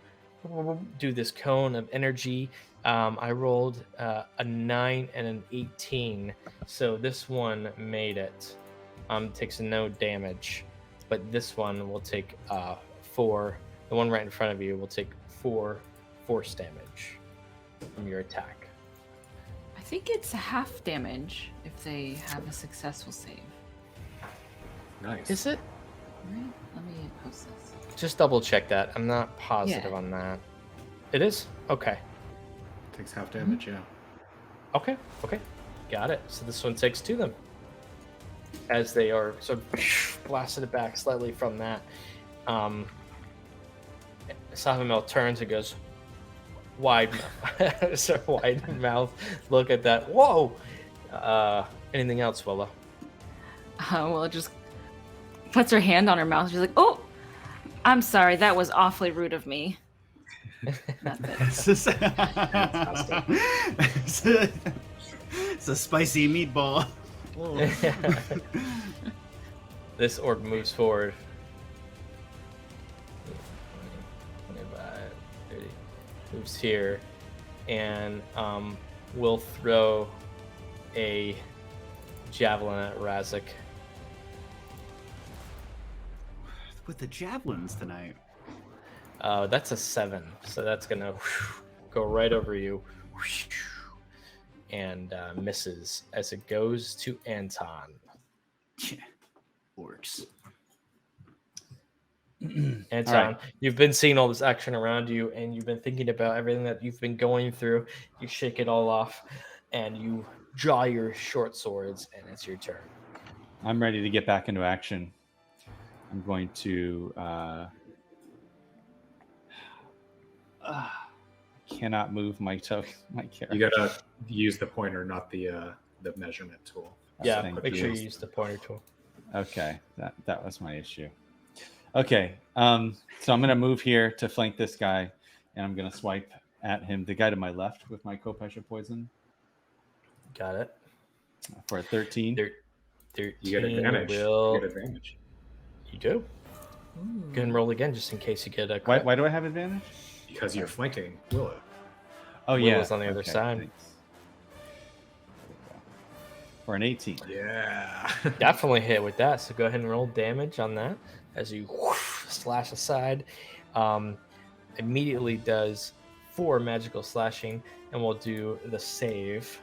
A: do this cone of energy. I rolled a 9 and an 18, so this one made it. Takes no damage, but this one will take 4. The one right in front of you will take 4 force damage from your attack.
C: I think it's half damage if they have a successful save.
B: nice.
A: Is it?
C: Right? Let me post this.
A: Just double check that. I'm not positive
C: Yeah.
A: on that. It is? Okay.
B: Takes half damage, yeah.
A: Okay. Got it. So this one takes 2 then. As they are sort of blasted it back slightly from that. Sahamel turns and goes, wide mouth look at that. Whoa! Anything else, Willa?
C: Well, just puts her hand on her mouth. She's like, "Oh, I'm sorry. That was awfully rude of me." That's it.
D: It's a spicy meatball.
A: This orc moves forward. 25, 30. Moves here. And will throw a javelin at Razik.
D: With the javelins tonight.
A: That's a 7. So that's going to go right over you. And misses as it goes to Anton.
D: Orcs.
A: Anton,
F: right.
A: you've been seeing all this action around you, and you've been thinking about everything that you've been going through. You shake it all off, and you draw your short swords, and it's your turn.
F: I'm ready to get back into action. I'm going to. Cannot move my character.
B: You gotta use the pointer, not the measurement tool.
A: Yeah,
F: Thank
A: make sure
F: you.
A: you use the pointer tool.
F: Okay, that was my issue. Okay, so I'm gonna move here to flank this guy, and I'm gonna swipe at him, the guy to my left with my Kopesha poison
A: Got it.
F: for a 13.
A: 13
B: You get advantage.
A: will-
B: You get advantage.
A: You do. Go ahead and roll again, just in case you get a
F: Why,
A: crit.
F: why do I have advantage?
B: Because you're flanking Willa.
F: Oh
A: Will
F: yeah,
A: is on the other side.
F: thanks. For an 18.
B: Yeah.
A: Definitely hit with that. So go ahead and roll damage on that as you slash aside. Immediately does 4 magical slashing, and we'll do the save.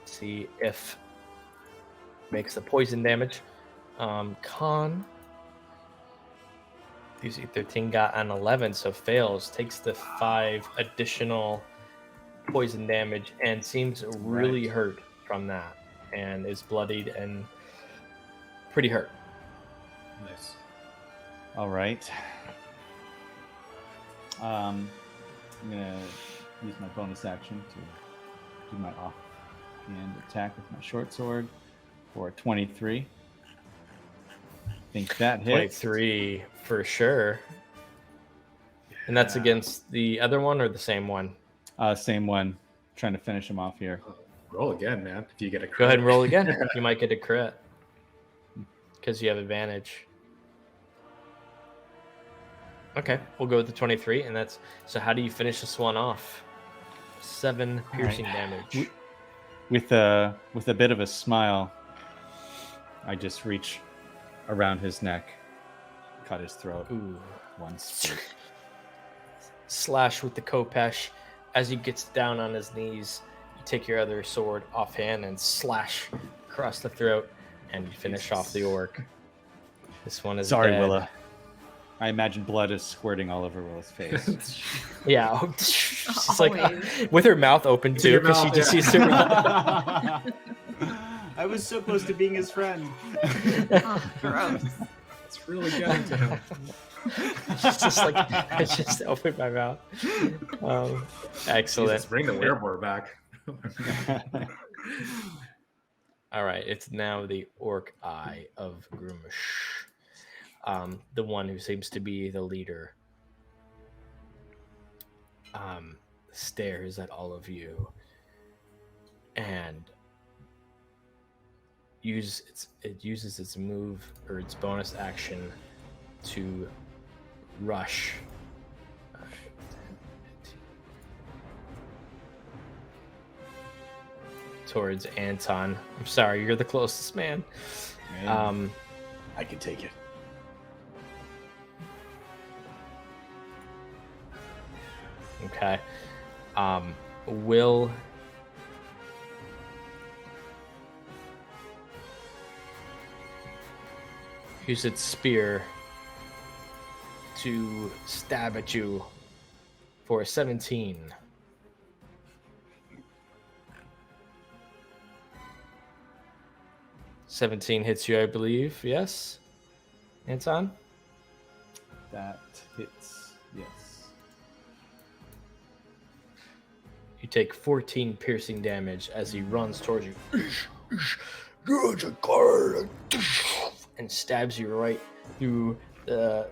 A: See if makes the poison damage. Con DC 13 got an 11, so fails. Takes the 5 additional poison damage and seems really hurt from that, and is bloodied and pretty hurt.
B: Nice.
F: All right. I'm gonna use my bonus action to do my and attack with my short sword for 23. I think that hits.
A: 23 for sure. And that's against the other one or the same one?
F: Same one. Trying to finish him off here.
B: Roll again, man. If you get a crit.
A: Go ahead and roll again. You might get a crit because you have advantage. Okay, we'll go with the 23, and that's so. How do you finish this one off? 7 piercing damage.
F: With a bit of a smile, I just reach around his neck, cut his throat.
A: Ooh.
F: Once.
A: Slash with the Kopesh. As he gets down on his knees, you take your other sword offhand and slash across the throat, and you finish off the orc. This one is
F: Sorry,
A: dead.
F: Willa. I imagine blood is squirting all over Willa's face.
A: Yeah, she's like with her mouth open too, because she just sees her.
D: I was so close to being his friend.
C: Oh, gross.
B: It's really getting to him.
A: She's just like, I just opened my mouth. Excellent.
B: Jesus, bring the werewolf back.
A: All right, it's now the Orc Eye of Groom. The one who seems to be the leader. Stares at all of you and it uses its move or its bonus action to rush towards Anton. I'm sorry, you're the closest man.
E: I can take it.
A: Okay. Will use its spear to stab at you for 17. "17 hits you, I believe. Yes, Anton?
F: That hits, yes.
A: You take 14 piercing damage as he runs towards you and stabs you right through the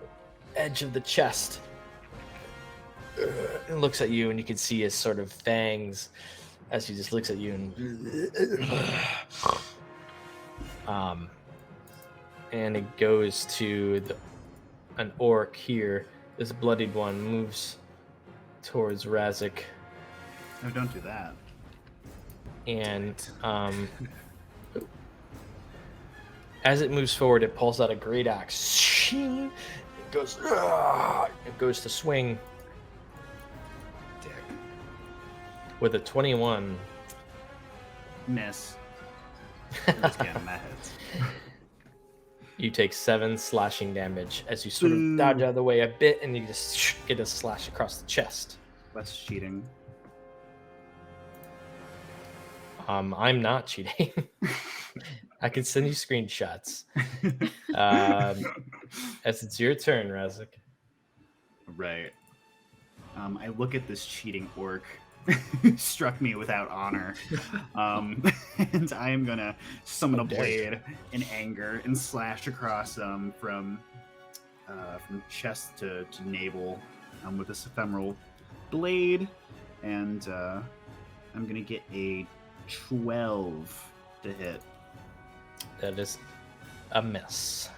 A: edge of the chest. And looks at you, and you can see his sort of fangs as he just looks at you and it goes to an orc here. This bloodied one moves towards Razik.
D: No, don't do that.
A: And as it moves forward, it pulls out a great axe. It goes to swing with a 21.
D: Miss. Just kidding, that hits.
A: You take 7 slashing damage as you sort of dodge out of the way a bit, and you just get a slash across the chest.
D: That's cheating.
A: I'm not cheating. I can send you screenshots. As it's your turn, Razik.
D: Right. I look at this cheating orc. Struck me without honor. And I am gonna summon a blade in anger and slash across from chest to navel with this ephemeral blade. And I'm gonna get a 12 to hit.
A: That is a miss.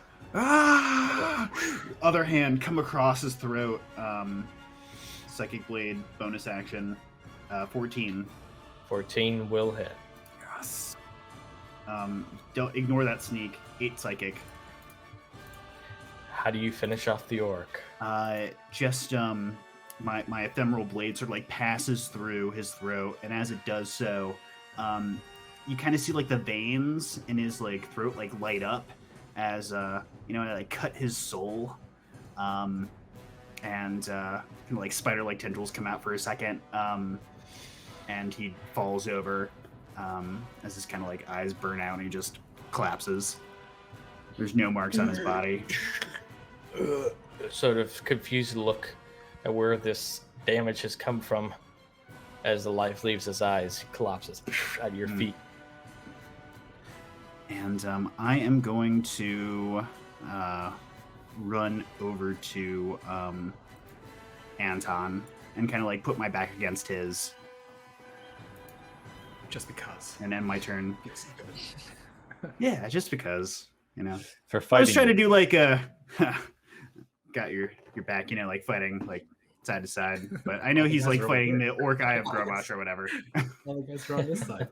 D: Other hand, come across his throat. Psychic blade, bonus action. 14.
A: 14 will hit.
D: Yes. Don't ignore that sneak. 8 psychic.
A: How do you finish off the orc?
D: Just my ephemeral blade sort of like passes through his throat, and as it does so, you kind of see like the veins in his like throat like light up as I like cut his soul, and like spider-like tendrils come out for a second, and he falls over as his kind of like eyes burn out, and he just collapses. There's no marks on his body.
A: Sort of confused look at where this damage has come from. As the life leaves his eyes, he collapses at your feet.
D: and I am going to run over to Anton and kind of like put my back against his,
B: Just because.
D: and end my turn.
B: It's good.
D: Yeah, just because, you know.
F: For
D: I was
F: fighting.
D: trying to do like a got your back, you know, like fighting like side to side. But I know he's
B: That's
D: like
B: really
D: fighting
B: good.
D: the Orc Eye of Groom or whatever.
B: All the guys are on this side.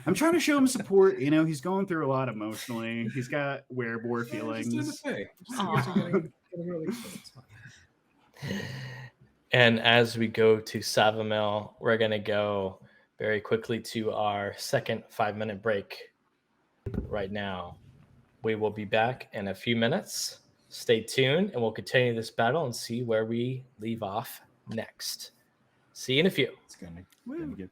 D: I'm trying to show him support. You know, he's going through a lot emotionally. He's got werebore feelings.
B: Just doing the thing. Just
C: Aw.
B: getting really good. It's fine.
A: And as we go to Savamil, we're going to go very quickly to our second 5-minute break right now. We will be back in a few minutes. Stay tuned, and we'll continue this battle and see where we leave off next. See you in a few.
F: It's gonna
D: Woo.
F: get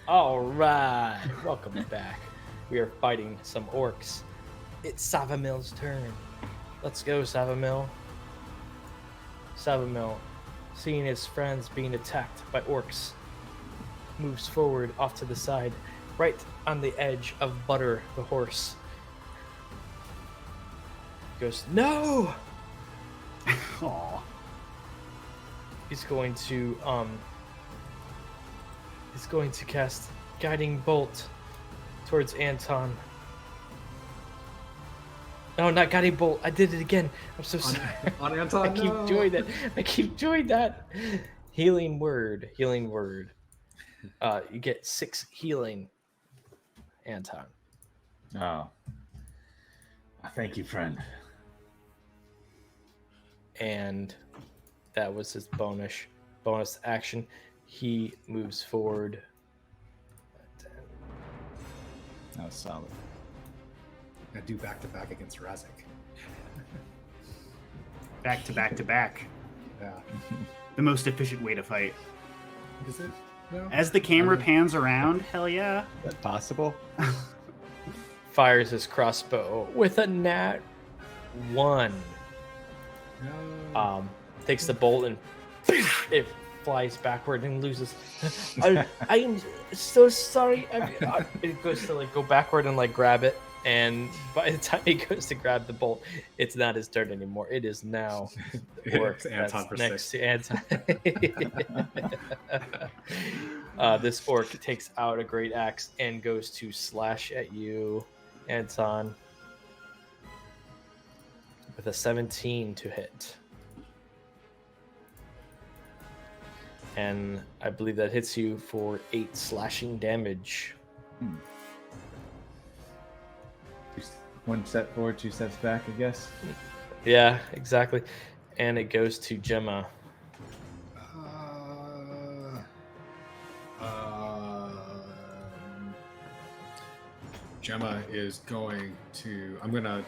A: All right, welcome back. We are fighting some orcs. It's Savamil's turn. Let's go, Savamil. Savamil, seeing his friends being attacked by orcs, moves forward off to the side, right on the edge of Butter, the horse. Goes, no!
D: Aw.
A: He's going to cast Guiding Bolt towards Anton. No, not Guiding Bolt. I did it again. I'm so sorry.
B: On Anton,
A: I keep doing that. I keep doing that. Healing word. Healing word. You get 6 healing, Anton.
F: Oh. Thank you, friend.
A: And that was his bonus action. He moves forward.
F: That was solid.
B: I do back to back against Razik.
D: Back to back to back.
B: Yeah.
D: The most efficient way to fight.
B: Is it? No.
D: As the camera pans around, hell yeah.
F: Is that possible?
A: Fires his crossbow with a nat 1.
B: No.
A: Takes the bolt and it flies backward and loses. I am so sorry. It goes to like go backward and like grab it, and by the time he goes to grab the bolt, it's not his turn anymore. It is now the orc
B: It's Anton for
A: next
B: 6.
A: to Anton. This orc takes out a great axe and goes to slash at you, Anton, with a 17 to hit. And I believe that hits you for 8 slashing damage.
F: 1 step forward, 2 steps back, I guess.
A: Yeah, exactly. And it goes to Gemma.
B: Gemma is going to. I'm gonna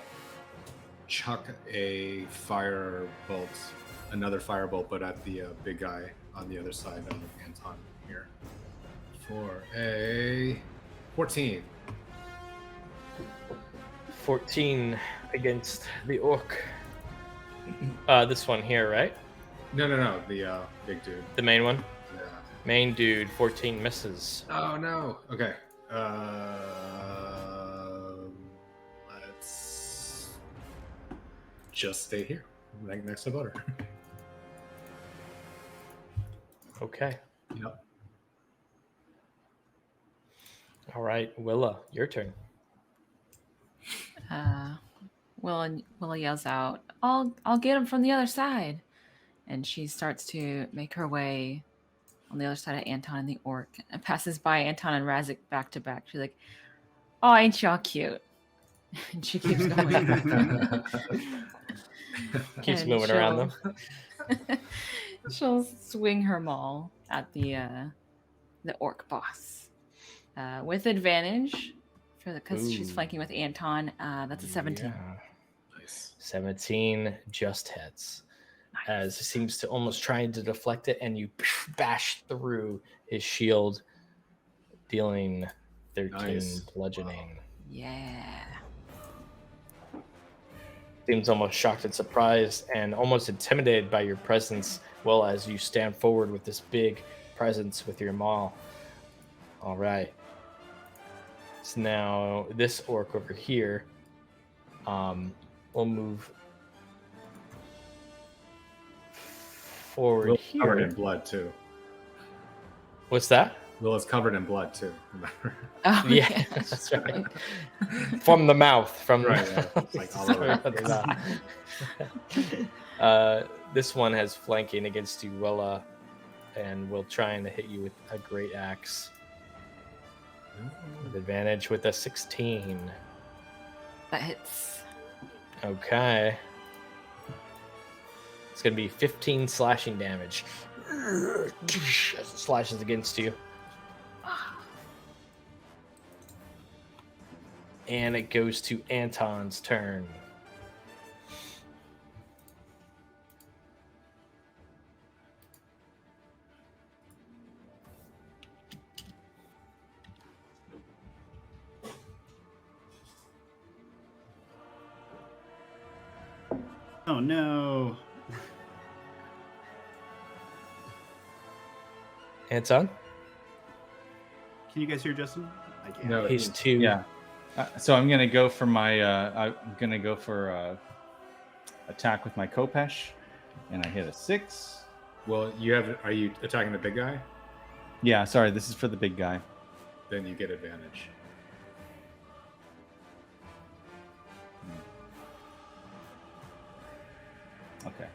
B: chuck a another firebolt, but at the big guy on the other side of Anton here, for a 14.
A: 14 against the orc. This one here, right?
B: No, the big dude.
A: The main one?
B: Yeah.
A: Main dude, 14 misses.
B: Oh no. Okay. Let's just stay here, right next to Butter.
A: Okay.
B: Yep.
A: All right, Willa, your turn.
C: Willa yells out, I'll get him from the other side. And she starts to make her way on the other side of Anton and the orc and passes by Anton and Razik back to back. She's like, oh, ain't y'all cute? And she keeps going.
A: Keeps
C: And
A: moving around them.
C: She'll swing her maul at the orc boss with advantage because she's
A: Ooh.
C: flanking with Anton. That's a 17.
A: Yeah.
B: Nice.
A: 17 just hits. As he seems to almost trying to deflect it, and you bash through his shield, dealing 13
B: Nice.
A: bludgeoning.
B: Wow.
C: Yeah.
A: Seems almost shocked and surprised and almost intimidated by your presence, well, as you stand forward with this big presence with your maul. All right. So now this orc over here will move forward
B: Will's
A: here.
B: covered in blood too.
A: What's that?
B: Will is covered in blood too. Remember?
C: Oh,
A: Yeah, that's right. From the mouth. From
B: Right,
A: the
B: yeah. It's like all over
A: Sorry
B: the
A: about that. This one has flanking against you, Willa, and will try to hit you with a great axe. With advantage with a 16.
C: That hits.
A: Okay. It's going to be 15 slashing damage. As it slashes against you. And it goes to Anton's turn.
D: Oh no.
A: Anton?
D: Can you guys hear Justin? I can't.
B: No,
A: He's
B: it's-
A: 2.
F: Yeah. So I'm gonna go for my. I'm gonna go for attack with my Kopesh, and I hit a 6.
B: Well, are you attacking the big guy?
F: Yeah. Sorry, this is for the big guy.
B: Then you get advantage.
F: Okay.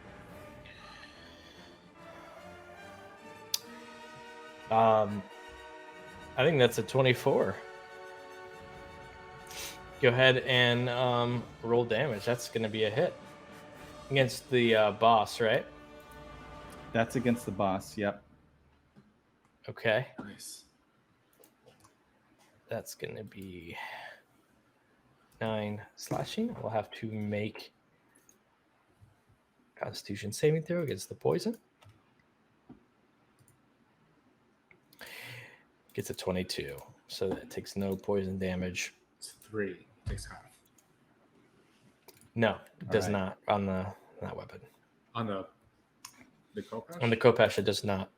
A: I think that's a 24. Go ahead and roll damage. That's going to be a hit against the boss, right?
F: That's against the boss. Yep.
A: Okay.
B: Nice.
A: That's going to be 9 slashing. We'll have to make Constitution saving throw against the poison. Gets a 22, so that takes no poison damage.
B: It's 3. Takes half.
A: No, it does
F: right.
A: not on that weapon.
B: On the Kopesh?
A: On the Kopesh, it does not.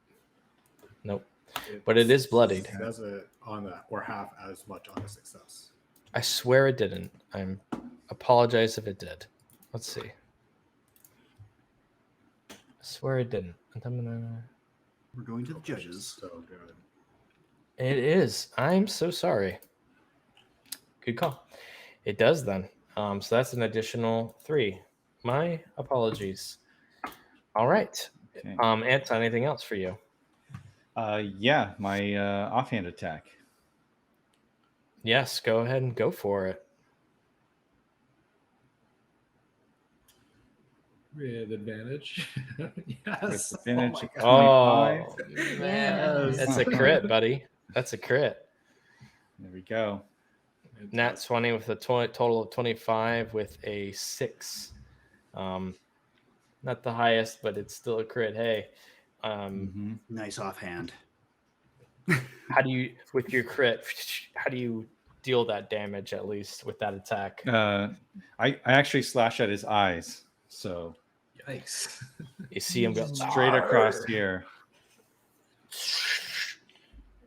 A: Nope. But it is bloodied.
B: It does it on that, or half as much on a success.
A: I swear it didn't. Apologize if it did. Let's see. I swear it didn't.
D: We're going to the judges.
B: So good.
A: It is. I'm so sorry. Good call. It does then. So that's an additional 3. My apologies. All right.
F: Okay.
A: Anton, anything else for you?
F: Yeah, my offhand attack.
A: Yes, go ahead and go for it.
B: With advantage. Yes.
F: With advantage
B: Oh,
F: of
B: my God.
F: 25.
C: Yes.
A: That's a crit, buddy. That's a crit.
F: There we go.
A: Nat 20 with a total of 25 with a 6. Not the highest, but it's still a crit. Hey,
F: Mhm.
D: Nice offhand.
A: how do you, with your crit, how do you deal that damage at least with that attack?
F: I actually slash at his eyes, so
B: Yikes.
A: You see him go
F: straight across here.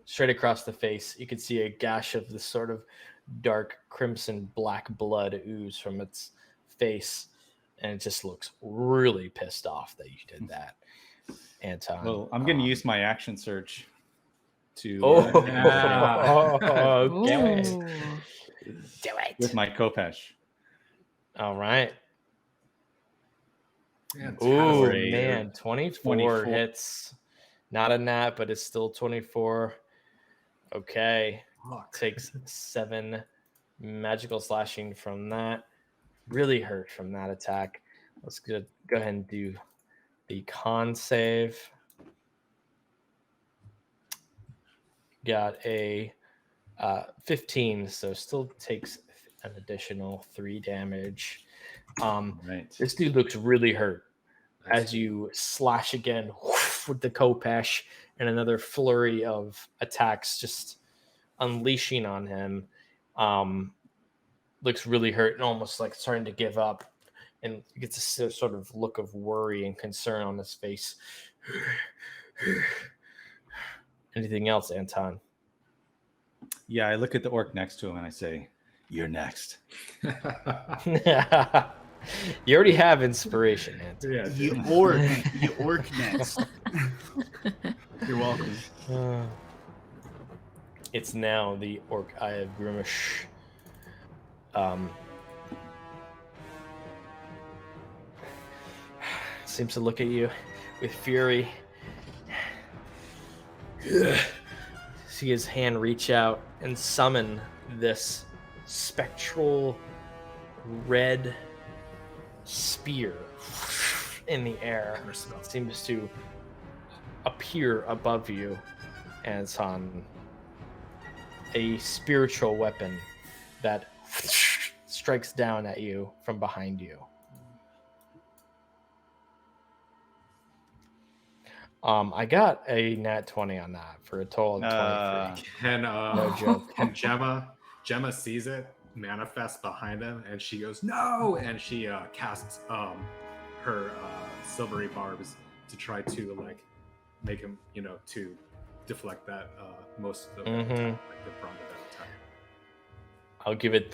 A: straight across the face. You can see a gash of this sort of dark crimson black blood ooze from its face, and it just looks really pissed off that you did that, Anton.
F: Well, I'm going to use my action surge to
A: Do it.
C: Ooh.
A: Do it.
F: with my Kopesh.
A: All right.
B: Fantastic.
A: Ooh,
F: Fantastic.
A: man, 24
F: 24.
A: hits. Not a nat, but it's still 24. Okay.
B: Fuck.
A: Takes 7 magical slashing from that. Really hurt from that attack. Let's go ahead and do the con save. Got a 15, so still takes an additional 3 damage.
F: Right.
A: This dude looks really hurt as you slash again with the Kopesh and another flurry of attacks just unleashing on him. Looks really hurt and almost like starting to give up, and gets a sort of look of worry and concern on his face. Anything else, Anton?
F: Yeah, I look at the orc next to him and I say, "You're next."
A: You already have inspiration, Anton.
B: Yeah,
D: You
B: dude.
D: orc next. You're welcome.
A: It's now the Orc Eye of Groom. Seems to look at you with fury. See his hand reach out and summon this spectral red spear in the air. It seems to appear above you as a spiritual weapon that strikes down at you from behind you. I got a nat 20 on that for a total of 23.
B: Can
A: No joke.
B: Can Gemma sees it manifest behind him, and she goes no, and she casts her silvery barbs to try to like make him, to deflect that most of the attack, like the brunt of that attack.
A: I'll give it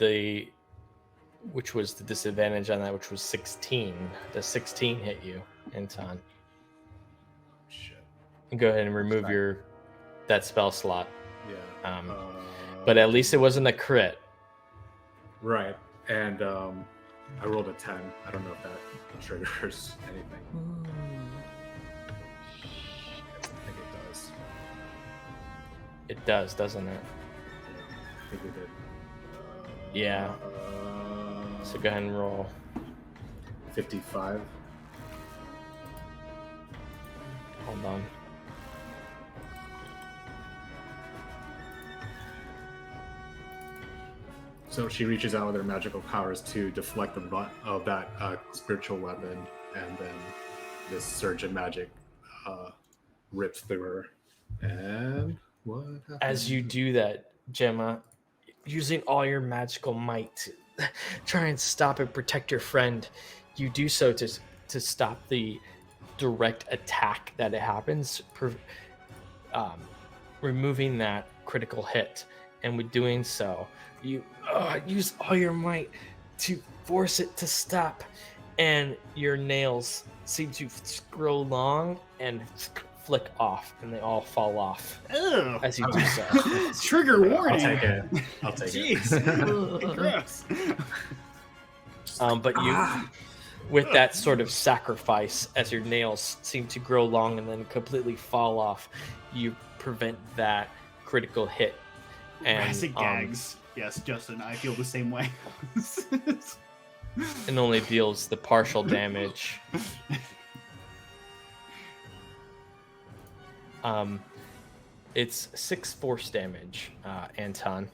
A: which was the disadvantage on that, which was 16. Does 16 hit you, Anton?
B: Shit.
A: Go ahead and remove that spell slot.
B: Yeah.
A: But at least it wasn't a crit.
B: Right. And I rolled a 10. I don't know if that triggers anything. I think it does.
A: It does, doesn't it?
B: I think we did.
A: Yeah. So go ahead and roll.
B: 55.
A: Hold on.
B: So she reaches out with her magical powers to deflect the butt of that spiritual weapon, and then this surge of magic rips through her. And what happens?
A: As you do that, Gemma, using all your magical might to try and stop and protect your friend, you do so to stop the direct attack that it happens, removing that critical hit. And with doing so, you use all your might to force it to stop, and your nails seem to grow long and flick off, and they all fall off as you do so.
D: Trigger warning.
B: I'll take
D: Jeez.
B: it.
D: Gross.
A: But you, with that sort of sacrifice, as your nails seem to grow long and then completely fall off, you prevent that critical hit. And
D: Classic gags. Yes, Justin, I feel the same way.
A: and only deals the partial damage. It's 6 force damage, Anton.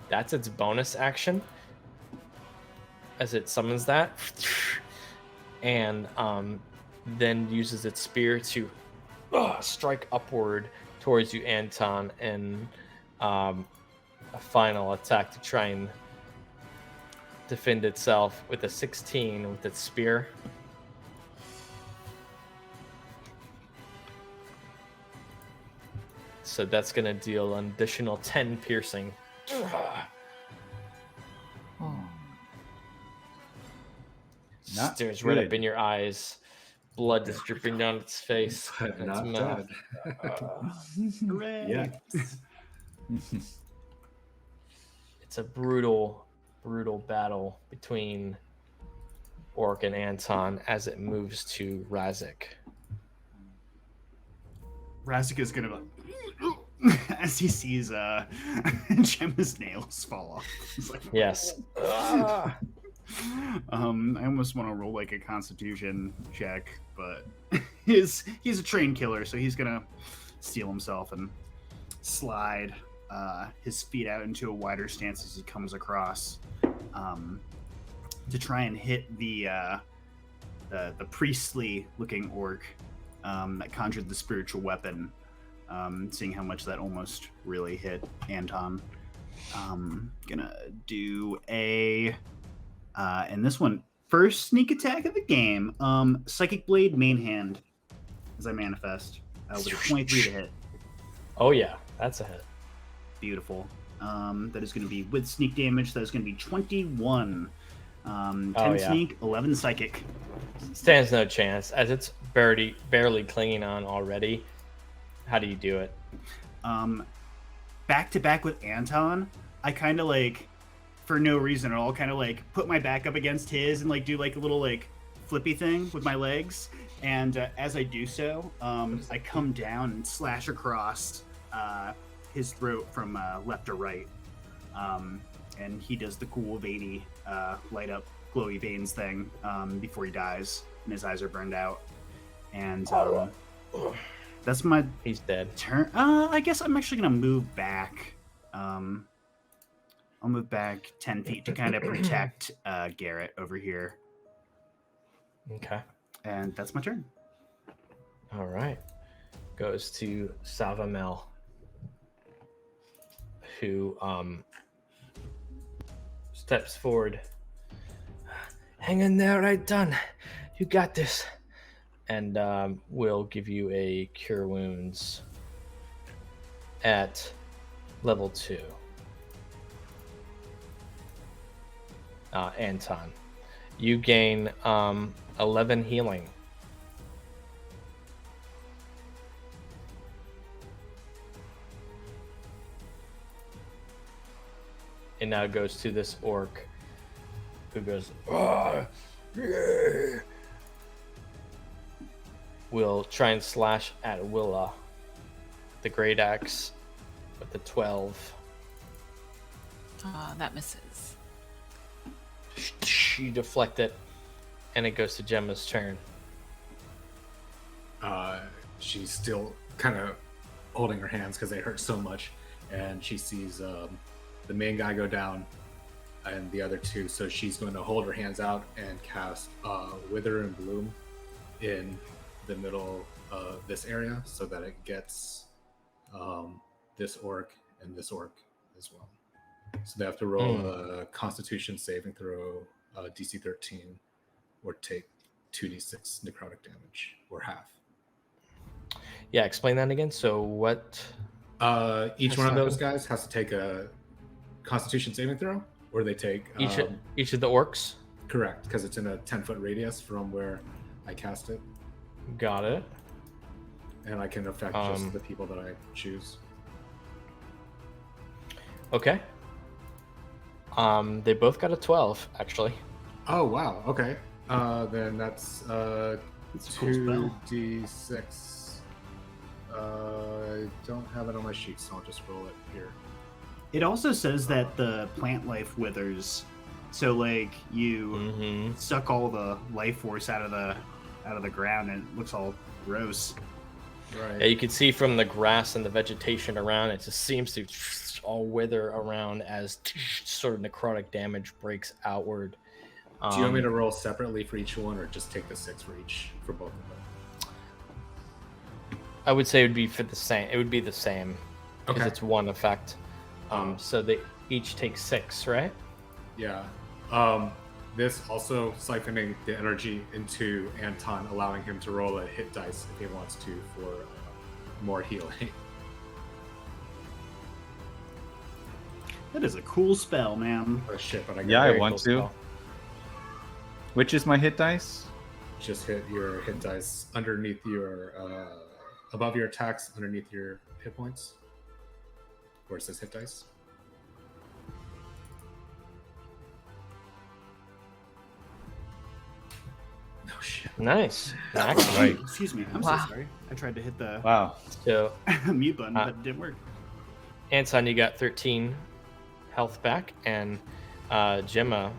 A: That's its bonus action as it summons that, and then uses its spear to strike upward towards you, Anton, and a final attack to try and defend itself with a 16 with its spear. So that's going to deal an additional 10 piercing.
F: Not
A: Stares right up
F: good.
A: in your eyes. Blood is dripping down its face.
B: But
A: and its
B: not
A: mouth.
B: dead.
D: Hooray.
B: Yeah.
A: It's a brutal battle between Orc and Anton as it moves to Razik.
D: Razik is gonna as he sees Gemma's nails fall off. He's like,
A: Yes.
D: I almost want to roll like a Constitution check, but he's a trained killer, so he's gonna steel himself and slide his feet out into a wider stance as he comes across, to try and hit the priestly-looking orc that conjured the spiritual weapon. Seeing how much that almost really hit Anton. Gonna do a and this one, first sneak attack of the game. Psychic Blade main hand as I manifest with a 23 to hit.
A: Oh yeah, that's a hit.
D: Beautiful. That is going to be with sneak damage. That is going to be 21. 10
A: yeah.
D: sneak, 11 psychic.
A: Stands no chance as it's barely clinging on already. How do you do it?
D: Back to back with Anton, I kind of like, for no reason at all, kind of like put my back up against his and like do like a little like flippy thing with my legs. And as I do so, I come down and slash across his throat from left to right. And he does the cool veiny light up glowy veins thing before he dies and his eyes are burned out. And that's my
A: He's dead.
D: turn. I guess I'm actually gonna move back. I'll move back 10 feet to kind of protect Garrett over here.
A: Okay.
D: And that's my turn.
A: All right. Goes to Savamel, who steps forward. Hang in there, right done. You got this. And we'll give you a cure wounds at level 2. Anton, you gain 11 healing. It now goes to this orc who goes, "Ah, yeah." We'll try and slash at Willa. The great axe with the 12.
C: That misses.
A: You deflect it, and it goes to Gemma's turn.
B: She's still kind of holding her hands because they hurt so much, and she sees the main guy go down and the other two, so she's going to hold her hands out and cast Wither and Bloom in the middle of this area so that it gets this orc and this orc as well. So they have to roll a Constitution saving throw, DC 13, or take 2d6 necrotic damage, or half.
A: Yeah, explain that again. So what?
B: Each one of those guys has to take a Constitution saving throw, or they take
A: Each of the orcs?
B: correct, because it's in a 10-foot radius from where I cast it,
A: Got it.
B: and I can affect just the people that I choose.
A: Okay. They both got a 12, actually.
B: Oh wow, okay. Then that's
D: It's a cool spell.
B: 2d6. I don't have it on my sheet, so I'll just roll it here.
D: It also says that the plant life withers, so like you
A: Mm-hmm.
D: suck all the life force out of the ground, and it looks all gross.
B: Right.
A: Yeah, you can see from the grass and the vegetation around, it just seems to all wither around as sort of necrotic damage breaks outward.
B: Do you want me to roll separately for each one, or just take the 6 for both of them?
A: I would say it would be for the same. It would be the same because
B: Okay.
A: it's one effect. So they each take 6, right?
B: Yeah. This also siphoning the energy into Anton, allowing him to roll a hit dice if he wants to for more healing.
D: That is a cool spell, man.
B: Oh shit, but I got
F: Yeah, I
A: Very
F: want
A: cool
F: to.
A: spell.
F: Which is my hit dice?
B: just hit your hit dice underneath your above your attacks, underneath your hit points, where it says hit dice. No shit.
A: Nice.
F: Right.
D: Excuse me. I'm
C: Wow.
D: so sorry. I tried to hit the
F: Wow.
A: So,
D: mute button, but it didn't work.
A: Anton, you got 13 health back, and Gemma,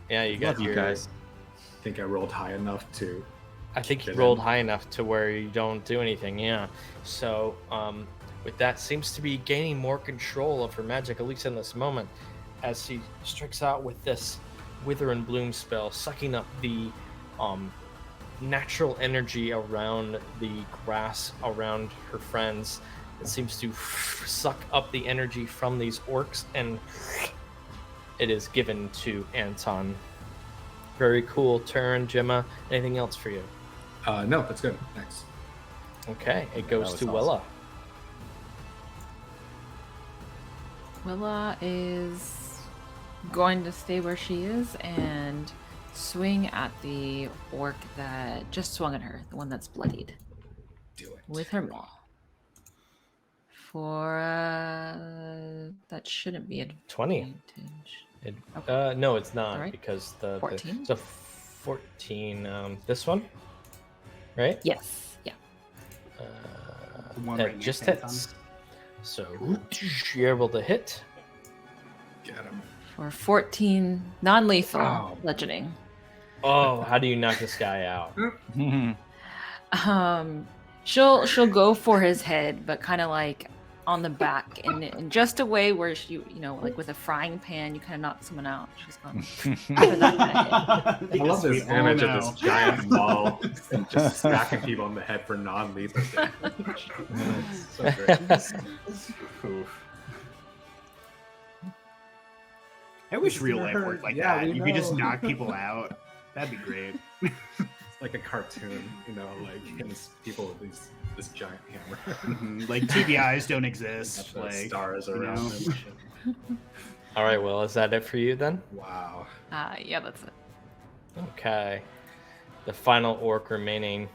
A: yeah, you got
F: Love you
A: your.
F: guys.
B: I think I rolled high enough to.
A: I think you
B: Get
A: rolled
B: in.
A: high enough to where you don't do anything. Yeah. So, with that, seems to be gaining more control of her magic, at least in this moment, as she strikes out with this Wither and Bloom spell, sucking up the natural energy around the grass around her friends. It seems to suck up the energy from these orcs, and it is given to Anton. Very cool turn, Gemma. Anything else for you?
B: No, that's good. Thanks.
A: Okay, it
F: that
A: goes
F: was
A: to
F: awesome.
A: Willa.
C: Willa is going to stay where she is and swing at the orc that just swung at her, the one that's bloodied,
B: Do it.
C: with her maul. For that shouldn't be
A: 20.
C: advantage.
A: It,
C: Okay.
A: no, it's not,
C: Alright.
A: because the
C: 14?
A: it's a 14. This one, right?
C: Yes. Yeah.
D: The one
A: That
D: right next
A: just
D: to Anton?
A: hits. So you're able to hit.
B: Get him.
C: For 14 non-lethal
B: Wow.
C: bludgeoning.
A: Oh, how do you knock this guy out?
C: She'll go for his head, but kind of like on the back, and in just a way where she, like with a frying pan, you kind of knock someone out. She's gone. For that kind of hit.
B: I love this
D: We all
B: image
D: know.
B: of this giant ball and just smacking people in the head for non-lethal damage. So great.
D: Oof. I wish
B: This
D: real
B: never
D: life
B: hurt.
D: worked like
B: Yeah,
D: that.
B: we
D: You could just
B: know.
D: knock people out. That'd be great.
B: It's like a cartoon, you know, like and it's people with this giant hammer.
D: Mhm. Like TBIs don't exist.
B: Got the
D: Like
B: stars
D: you
B: around
D: know?
B: them and shit.
A: All right, well, is that it for you then?
B: Wow.
C: Yeah, that's it.
A: Okay. The final orc remaining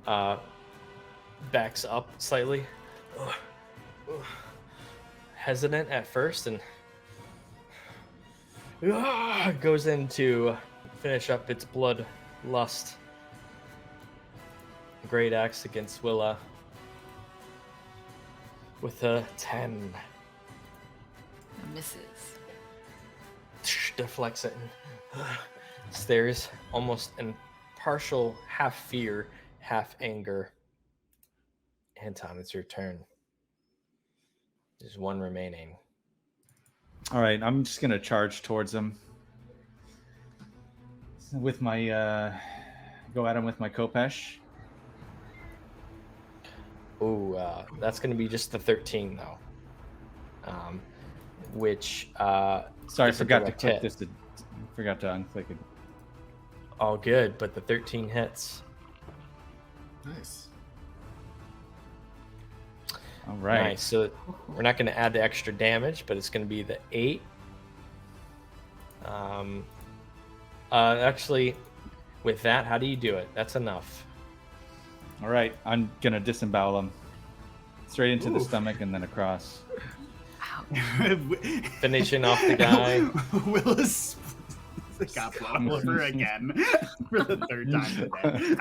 A: backs up slightly. Hesitant at first and goes in to finish up its blood lust. Great axe against Willa with a 10.
C: Misses.
A: Deflects it and stares almost in partial half fear, half anger. Anton, it's your turn. There's one remaining.
F: All right, I'm just gonna charge towards him with my go at him with my Kopesh.
A: Ooh, that's going to be just the 13 though. Which
F: Sorry, I
A: is a
F: forgot to
A: direct
F: click
A: hit.
F: this. Forgot to unclick it.
A: All good, but the 13 hits.
B: Nice.
F: All right.
A: Nice. So we're not going to add the extra damage, but it's going to be the 8. Actually, with that, how do you do it? That's enough.
F: All right, I'm gonna disembowel him straight into the
B: Oof.
F: stomach and then across.
A: Finishing off the guy.
D: Willis got blood all over again for the third time today.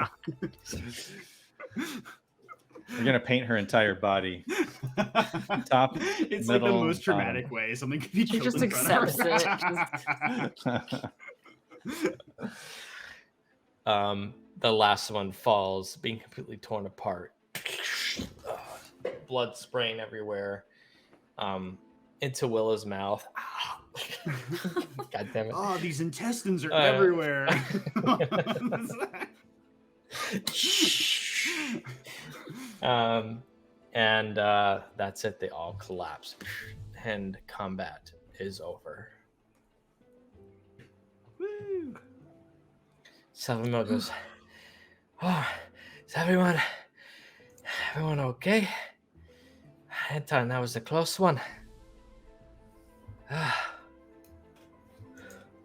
F: We're gonna paint her entire body. Top,
D: It's like the
F: middle,
D: most traumatic way something can be
C: He
D: killed
C: just
D: in front of
C: accepts
F: bottom.
A: The last one falls, being completely torn apart. Blood spraying everywhere. Into Willa's mouth. God damn it.
D: Oh, these intestines are
A: Uh,
D: everywhere.
A: And that's it. They all collapse. And combat is over.
D: Woo.
A: Salvamil goes, oh, is everyone okay? Anton, that was a close one.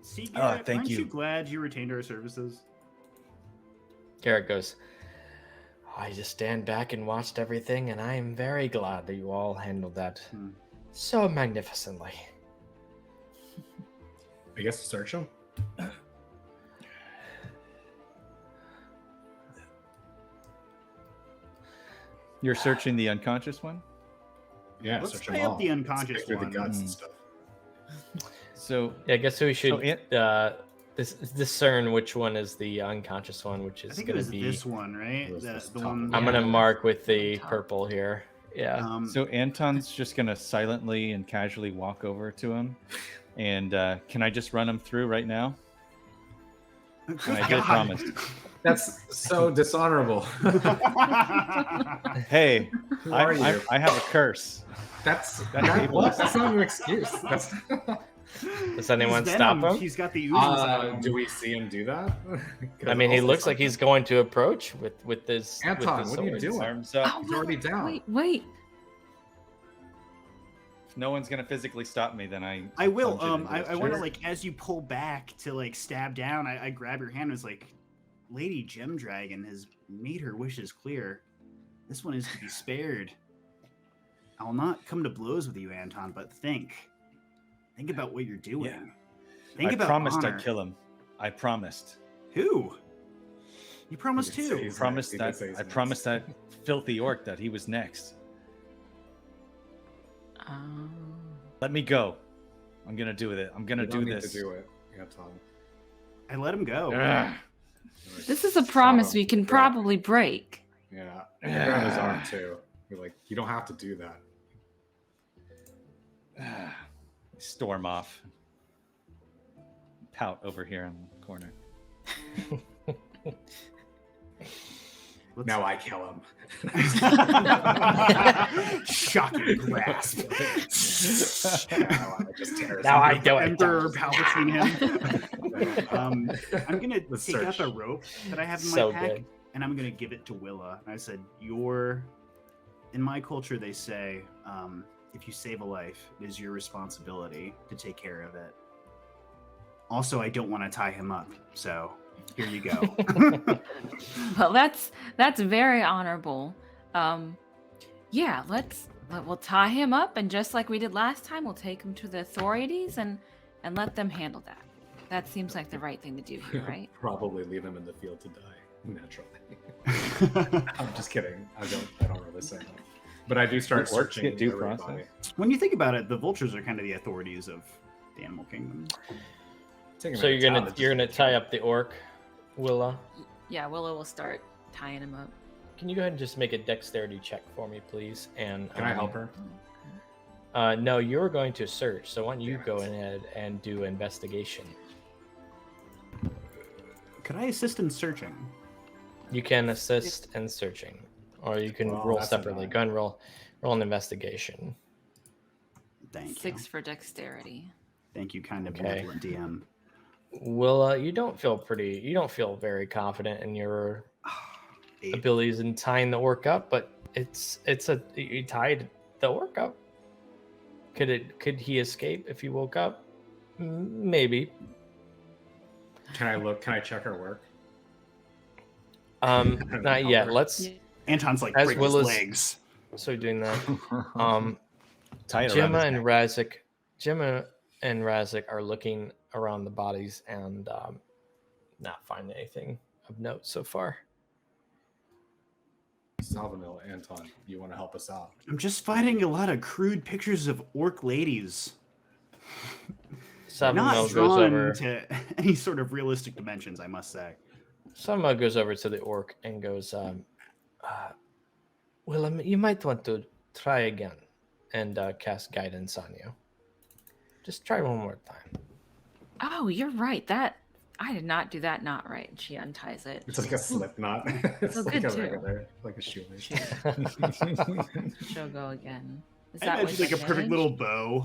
D: See, Garrett,
F: thank
D: aren't
F: you.
D: you glad you retained our services?
A: Garrett goes, I just stand back and watched everything, and I am very glad that you all handled that so magnificently.
B: I guess search him.
F: You're searching the unconscious one.
B: Yeah,
D: Let's
B: search
D: try
B: them
D: out
B: all.
D: the
B: Let's
D: unconscious
B: pick through the
D: one.
B: guts and stuff.
F: So
A: Yeah, I guess we should
F: So
A: discern which one is the unconscious one, which
D: I
A: is
D: think it
A: going
D: was
A: to be.
D: this one, right?
B: It was
D: The,
B: this
D: the
B: top
D: one.
B: one.
A: I'm going to
C: Yeah.
A: mark with the
C: Top.
A: purple here. Yeah.
F: so Anton's just gonna silently and casually walk over to him, and can I just run him through right now? And I did promise.
B: That's so dishonorable.
F: Hey,
B: Who are you?
F: I have a curse.
B: That's
F: ableist.
B: That's not an excuse. That's
A: Does anyone
D: He's
A: stop
D: venom.
A: him?
D: He's got the oozes out of him.
B: do we see him do that?
A: I mean, he looks like he's going to approach with this.
B: Anton,
A: with this
B: what are you
A: sword.
B: doing?
F: Arms up.
C: Oh,
B: He's already down.
C: Wait.
F: If no one's gonna physically stop me, then I
D: will.
F: plunge it into
D: I
F: his
D: want to
F: chest.
D: like as you pull back to like stab down. I grab your hand and was like, Lady Gem Dragon has made her wishes clear. This one is to be spared. I will not come to blows with you, Anton, but think about what you're doing.
F: Yeah.
D: Think
F: I
D: about
F: promised
D: honor.
F: I'd kill him. I promised.
D: Who? You promised
B: He did say
D: who?
B: he's
F: Promised
B: He did
F: that
B: say he's
F: I
B: next.
F: promised that filthy orc that he was next. Let me go. I'm gonna do it. I'm gonna
B: You don't
F: do
B: need
F: this.
B: to do it, Anton.
D: I let him go.
F: Ugh.
C: This is a promise we can
B: Yeah.
C: probably break.
B: Yeah, and grab his arm too. You're like, you don't have to do that.
F: Storm off. Pout over here in the corner.
B: Now I kill him.
D: Shocking grasp.
A: Now I do it.
D: Emperor Palpatine him. I'm gonna
B: Let's
D: take out
B: search.
D: the rope that I have in my
A: So
D: pack,
A: good.
D: and I'm gonna give it to Willa. And I said, "You're." In my culture, they say, if you save a life, it is your responsibility to take care of it. Also, I don't want to tie him up, so here you go.
C: Well, that's very honorable. Yeah, we'll tie him up, and just like we did last time, we'll take him to the authorities and let them handle that. That seems like the right thing to do here, right?
B: Probably leave him in the field to die naturally. I'm just kidding. I don't really say that. But I do start
F: Do orcs
B: searching
F: get due
B: everybody.
F: process?
D: When you think about it, the vultures are kind of the authorities of the animal kingdom.
B: Take him
A: So
B: into
A: you're
B: town,
A: gonna
B: just-
A: tie up the orc, Willa.
C: Yeah, Willow will start tying him up.
A: Can you go ahead and just make a dexterity check for me, please? And
B: Can I help her?
A: No, you're going to search. So why don't you
B: Damn
A: go
B: it.
A: ahead and do investigation?
D: Could I assist in searching?
A: You can assist in searching, or you can
B: Well,
A: roll
B: that's
A: separately.
B: annoying.
A: Go ahead and roll an investigation.
D: Thank
C: 6
D: you.
C: for dexterity.
D: Thank you, kind of
A: Okay.
D: benevolent DM.
A: Willa, you don't feel very confident in your
D: 8.
A: abilities in tying the orc up, but you tied the orc up. Could he escape if he woke up? Maybe.
B: Can I check her work?
A: Not yet. Let's
D: Anton's like,
A: As
D: break
A: Willa's-
D: his legs.
A: so doing that.
F: Tie it around
A: Gemma
F: his
A: and
F: neck.
A: Razik are looking around the bodies and not finding anything of note so far.
B: Salvanil, Anton, you want to help us out?
D: I'm just finding a lot of crude pictures of orc ladies. Not
A: Samuel goes
D: drawn
A: over.
D: to any sort of realistic dimensions, I must say.
A: Samuel goes over to the orc and goes, "Well, you might want to try again and cast guidance on you. Just try one more time."
C: Oh, you're right. That I did not do that. Not right. And she unties it.
B: It's like a slip knot. It's
C: So
B: like
C: good,
B: a
C: too.
B: regular, like a shoelace.
C: She'll go again. Is
D: I
C: that
D: imagine like a perfect little bow.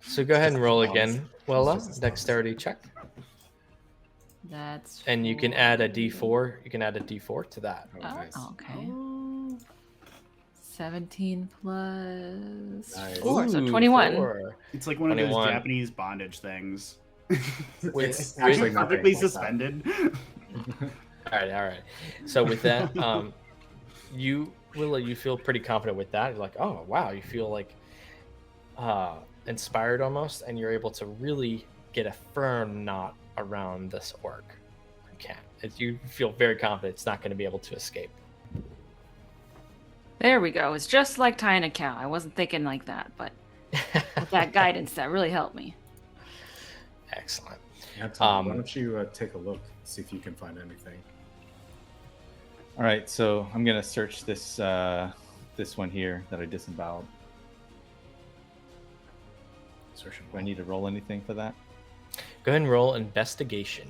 A: So go ahead and roll
B: Just
A: again,
B: thumbs.
A: Willa.
B: It's just
A: Dexterity check,
C: That's
A: and you can add a D4. You can add a D4 to that.
B: Oh,
C: Oh,
B: nice.
C: okay. 17 plus
B: Nice.
C: 4, so
A: Ooh,
C: 21.
A: 4.
D: It's like one of those
A: 21.
D: Japanese bondage things.
A: With-
B: It's actually nothing
D: perfectly
B: like that.
D: suspended.
A: All right. So with that, Willa, you feel pretty confident with that. You're like, oh wow, you feel like inspired almost, and you're able to really get a firm knot around this orc. You can't. You feel very confident it's not going to be able to escape.
C: There we go. It's just like tying a cow. I wasn't thinking like that, but with that guidance, that really helped me.
A: Excellent.
B: Anton, why don't you take a look, see if you can find anything.
F: All right, so I'm gonna search this this one here that I disemboweled.
B: Search and
F: Do I need to roll anything for that?
A: Go ahead and roll investigation.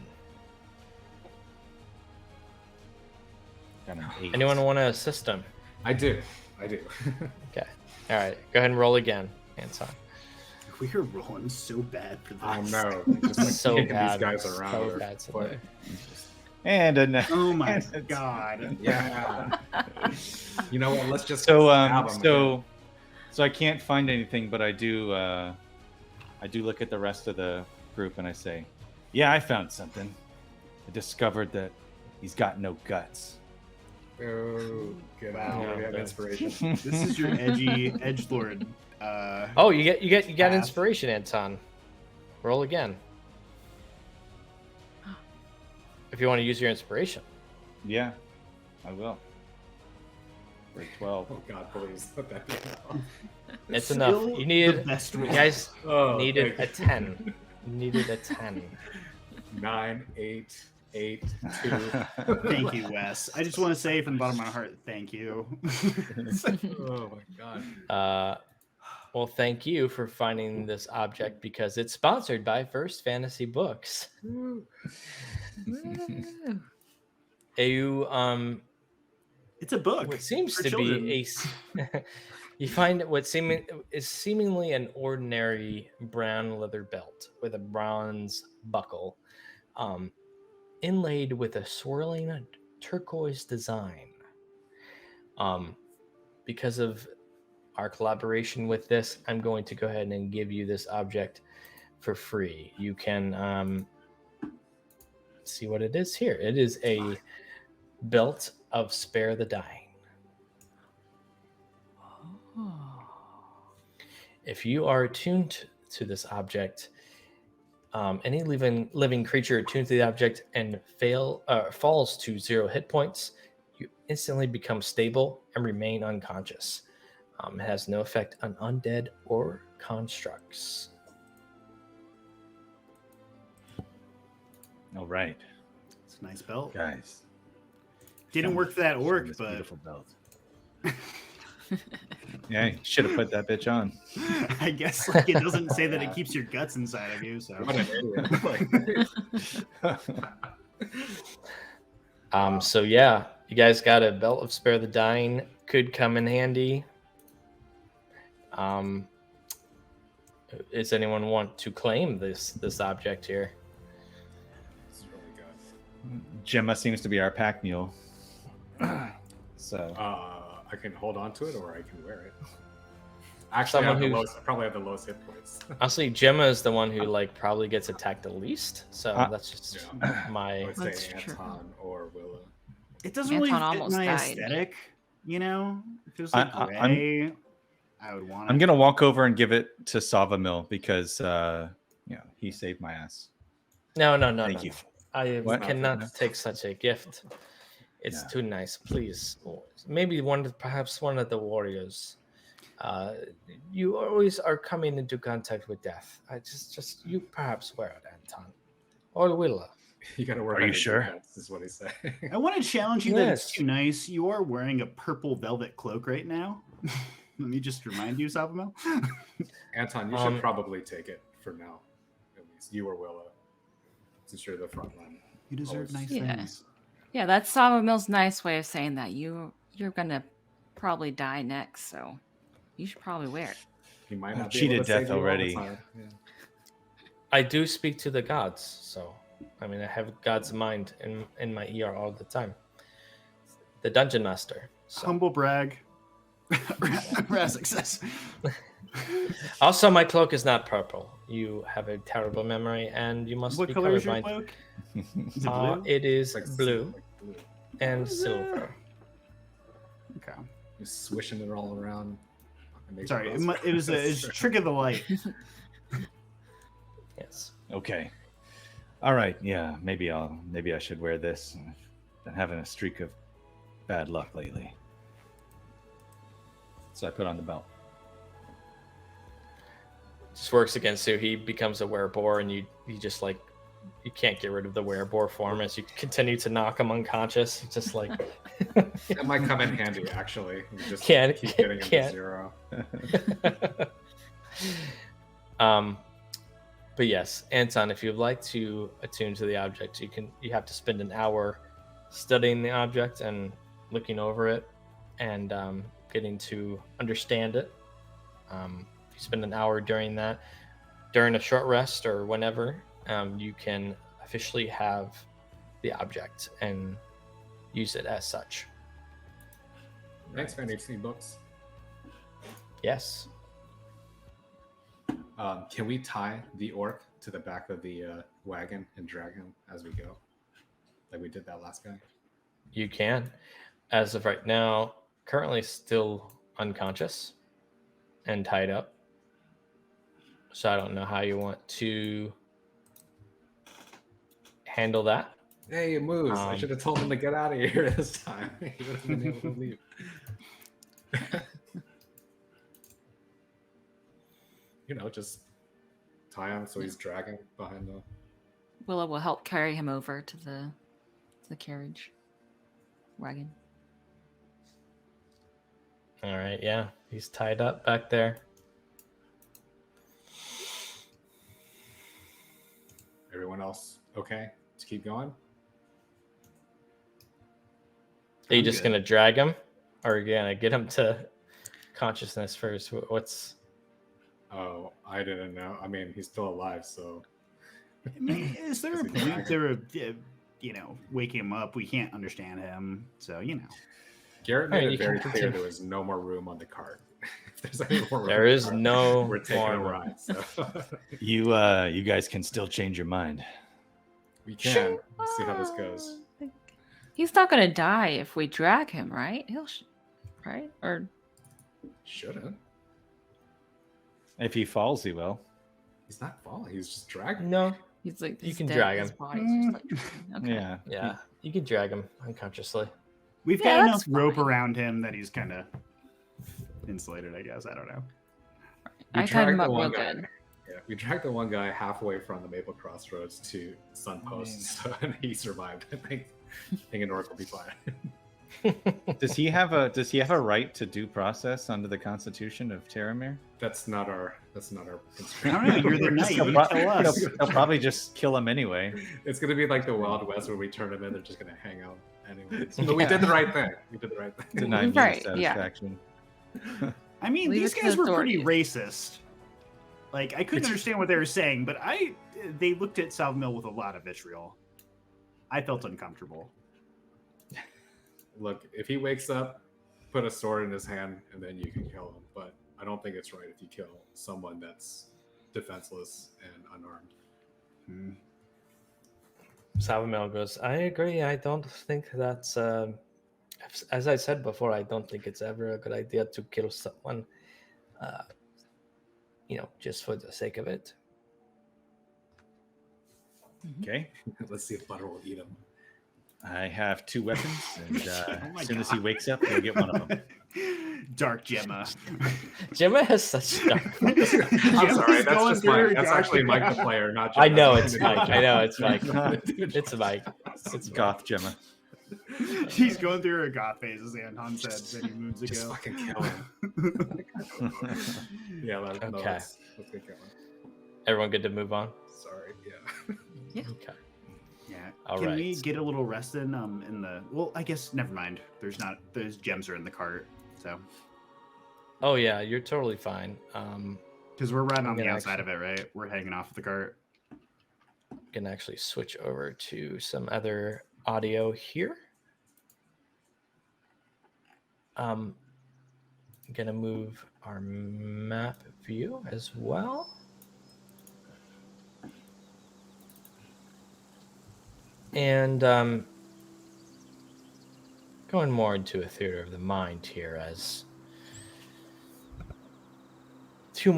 F: Got an 8.
A: Anyone want to assist him?
B: I do.
A: Okay. All right. Go ahead and roll again, Anton.
D: We are rolling so bad for this.
B: I know. Just like
A: So
B: kicking
A: bad.
B: these guys around.
A: So
B: or
A: bad
B: what-
A: today.
F: And a
D: Oh my god.
B: Yeah. You know what? Let's just
F: so
B: stab 'em
F: so I can't find anything, but I do look at the rest of the group and I say, "Yeah, I found something. I discovered that he's got no guts."
B: again. Oh, good.
D: Wow.
B: Wow. We have inspiration.
D: This is your edgy edgelord.
A: Oh, you got
D: Pass.
A: inspiration, Anton. Roll again. If you want to use your inspiration.
F: Yeah, I will. For 12.
B: Oh God, please let that be.
A: It's
D: Still
A: enough. You
D: the
A: needed,
D: best
A: you
D: roll.
A: guys
B: Oh,
A: needed a
B: thank
A: 10. You needed a 10.
B: 9, 8, 8, 2.
D: Thank you, Wes. I just want to say from the bottom of my heart, thank you.
B: Oh my God.
A: Well, thank you for finding this object because it's sponsored by First Fantasy Books. You
D: It's a book.
A: what seems
D: for
A: to
D: children.
A: be you find what is seemingly an ordinary brown leather belt with a bronze buckle, inlaid with a swirling turquoise design. Because of our collaboration with this, I'm going to go ahead and give you this object for free. You can see what it is here. It is a belt of Spare the Dying. If you are attuned to this object, any living creature attuned to the object and falls to 0 hit points, you instantly become stable and remain unconscious. It has no effect on undead or constructs.
F: All right,
D: It's a nice belt.
F: guys.
D: Didn't work for that
F: Show
D: orc,
F: this
D: but
F: beautiful belt. Yeah, you should have put that bitch on.
D: I guess like it doesn't say that it keeps your guts inside of you. So
B: What an idiot.
A: So yeah, you guys got a belt of Spare the Dying. Could come in handy. Does anyone want to claim this object here?
B: It's really good.
F: Gemma seems to be our pack mule. So
B: I can hold on to it, or I can wear it. Actually,
A: Someone
B: I probably have the lowest hit points.
A: Honestly, Gemma is the one who probably gets attacked the least. So that's just
B: I
A: my.
B: would
C: That's
B: say
C: true.
B: Anton or Willa.
D: it doesn't really
C: Anton
D: fit
C: almost
D: my
C: died.
D: aesthetic. You know, if it was like
F: I'm-
D: gray, I would want it.
F: I'm gonna walk over and give it to Savamil because he saved my ass.
A: No.
F: Thank you.
A: I
F: What?
A: cannot take such a gift. It's
F: Yeah.
A: too nice. Please, maybe perhaps one of the warriors. You always are coming into contact with death. I just you perhaps wear it, Anton, or Willa.
B: You gotta work
F: Are
B: on
F: you
B: your
F: sure?
B: defense, is what he's saying.
D: I want to challenge you that it's
A: Yes.
D: too nice. You are wearing a purple velvet cloak right now. Let me just remind you, Savamil.
B: Anton, you should probably take it for now, at least. You or Willa, since you're the front line.
D: You deserve nice
C: Yeah.
D: things.
C: Yeah, that's Savamil's nice way of saying that you're gonna probably die next, so you should probably wear it.
B: He might
F: I've
B: not be
F: cheated
B: able to save
F: death
B: you all the
F: already.
B: time. Yeah.
A: I do speak to the gods, so I mean I have God's mind in my ear all the time. The dungeon master. So.
D: Humble brag. Rare success.
A: Also, my cloak is not purple. You have a terrible memory, and you must
D: What
A: be
D: color is your
A: colorblind.
D: cloak? Is it blue?
A: It is
B: It's like
A: blue
B: blue.
A: and silver.
D: Okay.
B: Just swishing it all around. It makes
D: Sorry,
B: it
D: it was a trick of the light.
A: Yes.
F: Okay. All right. Yeah. Maybe I should wear this. I've been having a streak of bad luck lately. So I put on the belt.
A: Just works against you. He becomes a werebore, and you just you can't get rid of the werebore form as you continue to knock him unconscious. It's just like
B: That might come in handy, actually. You just
A: Can't-
B: keep getting him
A: can't.
B: to 0.
A: But yes, Anton, if you'd like to attune to the object, you have to spend an hour studying the object and looking over it and getting to understand it. If you spend an hour during that, during a short rest or whenever, you can officially have the object and use it as such.
B: Thanks for any books.
A: Yes.
B: Can we tie the orc to the back of the wagon and drag him as we go? Like we did that last guy?
A: You can. As of right now, currently still unconscious and tied up. So I don't know how you want to handle that.
B: Hey, it moves. I should have told him to get out of here this time. He would have been able to leave. Just tie him so he's dragging behind the.
C: Willa will help carry him over to the carriage wagon.
A: All right, yeah. He's tied up back there.
B: Everyone else okay to keep going?
A: Are you
D: I'm
A: just
D: good.
A: gonna drag him, or are you gonna get him to consciousness first? What's
B: Oh, I didn't know. I mean, he's still alive, so
D: I mean, is there a
B: Is he
D: point
B: dragging?
D: to, waking him up? We can't understand him, so
B: Garrett
A: Alright,
B: made
A: you
B: it
A: can
B: very clear
A: continue.
B: there was no more room on the cart. If there's any more room
A: There
B: on the
A: is
B: cart,
A: no
B: we're taking
A: more
B: a
A: room.
B: ride. So
F: You guys can still change your mind.
B: we can see how this goes.
C: He's not gonna die if we drag him, right? Right? Or
B: Shouldn't.
F: If he falls, he will.
B: He's not falling. He's just dragging.
A: no?
C: he's like
A: You
C: he's
A: can
C: dead,
A: drag
C: his
A: him.
C: body's just like drifting. Okay.
F: Yeah.
A: Yeah, you can drag him unconsciously.
D: we've
C: Yeah,
D: got enough
C: that's
D: rope
C: fine.
D: around him that he's kind of insulated. I guess I don't know.
B: We
C: I tied him
B: dragged
C: up
B: the
C: real
B: one guy.
C: good.
B: Yeah, we dragged the one guy halfway from the Maple Crossroads to Sunpost, so, and he survived. I think an orc will be fine.
F: Does he have a right to due process under the Constitution of Terramir?
B: That's not our
D: I
B: constraint.
D: don't know. You're the knight. You tell us.
F: They'll probably just kill him anyway.
B: It's gonna be like the Wild West where we turn them in. They're just gonna hang out anyways. But we did the right thing. We did the right thing.
F: Deny me
C: Right, yeah.
F: satisfaction.
D: I mean,
C: Leave
D: these
C: it to
D: guys
C: the
D: were pretty
C: authorities.
D: racist. Like, I couldn't understand what they were saying, but they looked at Salvamil with a lot of vitriol. I felt uncomfortable.
B: Look, if he wakes up, put a sword in his hand, and then you can kill him. But I don't think it's right if you kill someone that's defenseless and unarmed.
D: Hmm.
A: Savamel goes, I agree. I don't think that's, as I said before, I don't think it's ever a good idea to kill someone, just for the sake of it.
F: Okay.
B: Let's see if Butter will eat him.
F: I have 2 weapons, and
D: Oh my
F: as soon as he
D: God.
F: wakes up, he'll get one of them.
D: Dark Gemma.
A: Gemma has such dark.
B: I'm sorry,
D: Gemma's
B: that's
D: going
B: just
D: through her
B: Mike. That's
D: dark
B: actually Mike the
D: Gemma.
B: player, not
A: I
B: Gemma.
A: know it's Mike. I know it's Mike. It's Mike.
F: It's
A: It's
F: goth Gemma.
D: She's going through her goth phase, as Anton said many moons
B: Just
D: ago.
B: fucking kill him. Yeah, no,
A: Okay.
B: let's get going.
A: Everyone good to move on?
B: Sorry, yeah.
A: Okay.
D: Yeah.
A: All
D: Can we
A: right.
D: get a little rest in the? Well, I guess never mind. Those gems are in the cart, so
A: Oh yeah, you're totally fine.
D: because we're right
A: I'm
D: on the
A: gonna
D: outside of it, right? We're hanging off the cart.
A: Can actually switch over to some other audio here. I'm gonna move our map view as well. And going more into a theater of the mind here as 2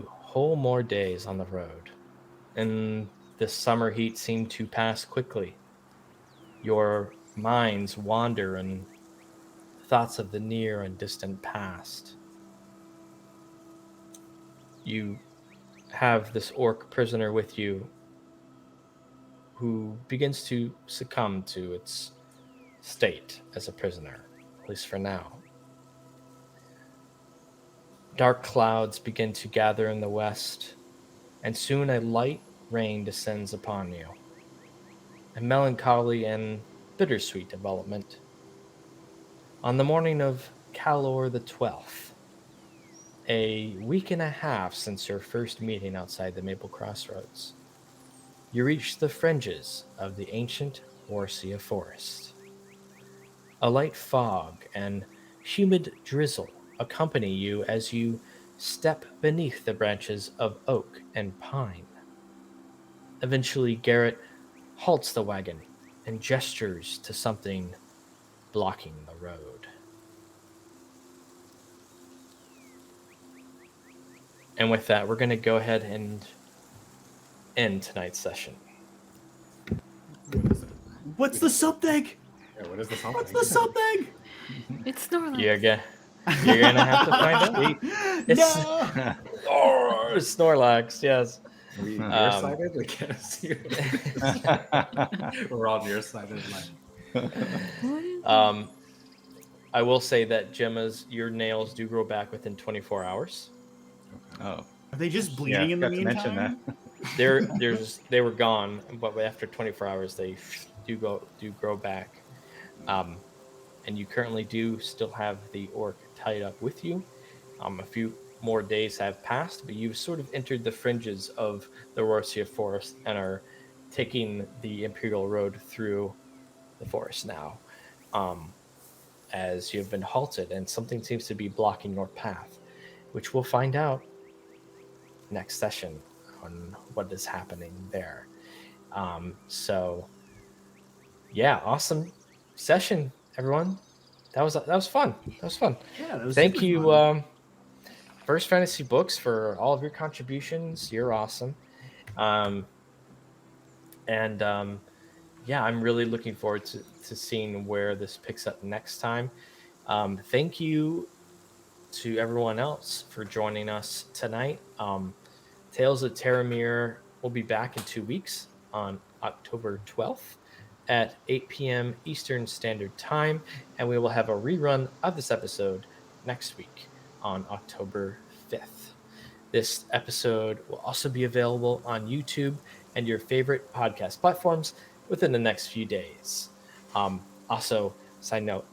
A: whole more days on the road. And the summer heat seemed to pass quickly. Your minds wander in thoughts of the near and distant past. You have this orc prisoner with you who begins to succumb to its state as a prisoner, at least for now. Dark clouds begin to gather in the west, and soon a light rain descends upon you. A melancholy and bittersweet development. On the morning of Calor the 12th, a week and a half since your first meeting outside the Maple Crossroads, you reach the fringes of the ancient Rhorsia Forest. A light fog and humid drizzle accompany you as you step beneath the branches of oak and pine. Eventually, Garrett halts the wagon and gestures to something blocking the road. And with that, we're going to go ahead and end tonight's session.
B: What is it?
D: What's the something?
B: Yeah, what is the something?
D: What's the something?
C: It's Snorlax.
A: You're gonna have to find out. It's
D: No.
A: oh, Snorlax, yes.
B: Are we
A: Um,
B: nearsighted? We can't see it. We're all nearsighted. Like,
C: What is
A: I will say that Gemma's, your nails do grow back within 24 hours.
F: Oh,
D: Are they just bleeding in the
F: forgot to mention
D: meantime?
A: They were gone, but after 24 hours, they do grow back. And you currently do still have the orc tied up with you. A few more days have passed, but you've sort of entered the fringes of the Rhorsia Forest and are taking the Imperial Road through the forest now. As you've been halted and something seems to be blocking your path, which we'll find out next session on what is happening there. So yeah, awesome session, everyone. That was fun. That was fun.
D: Yeah, that was
A: Thank
D: super
A: you,
D: fun.
A: First Fantasy Books, for all of your contributions. You're awesome. Yeah, I'm really looking forward to seeing where this picks up next time. Thank you to everyone else for joining us tonight. Tales of Terramir will be back in 2 weeks on October 12th at 8 p.m. Eastern Standard Time, and we will have a rerun of this episode next week on October 5th. This episode will also be available on YouTube and your favorite podcast platforms within the next few days. Also, side note,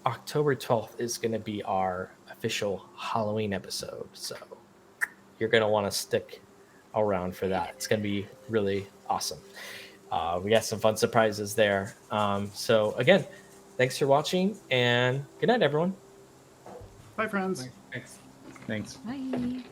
A: October 12th is going to be our official Halloween episode, so you're going to want to stick around for that. It's going to be really awesome. We got some fun surprises there. So again, thanks for watching, and good night, everyone.
D: Bye, friends.
B: Thanks.
F: Thanks.
C: Bye.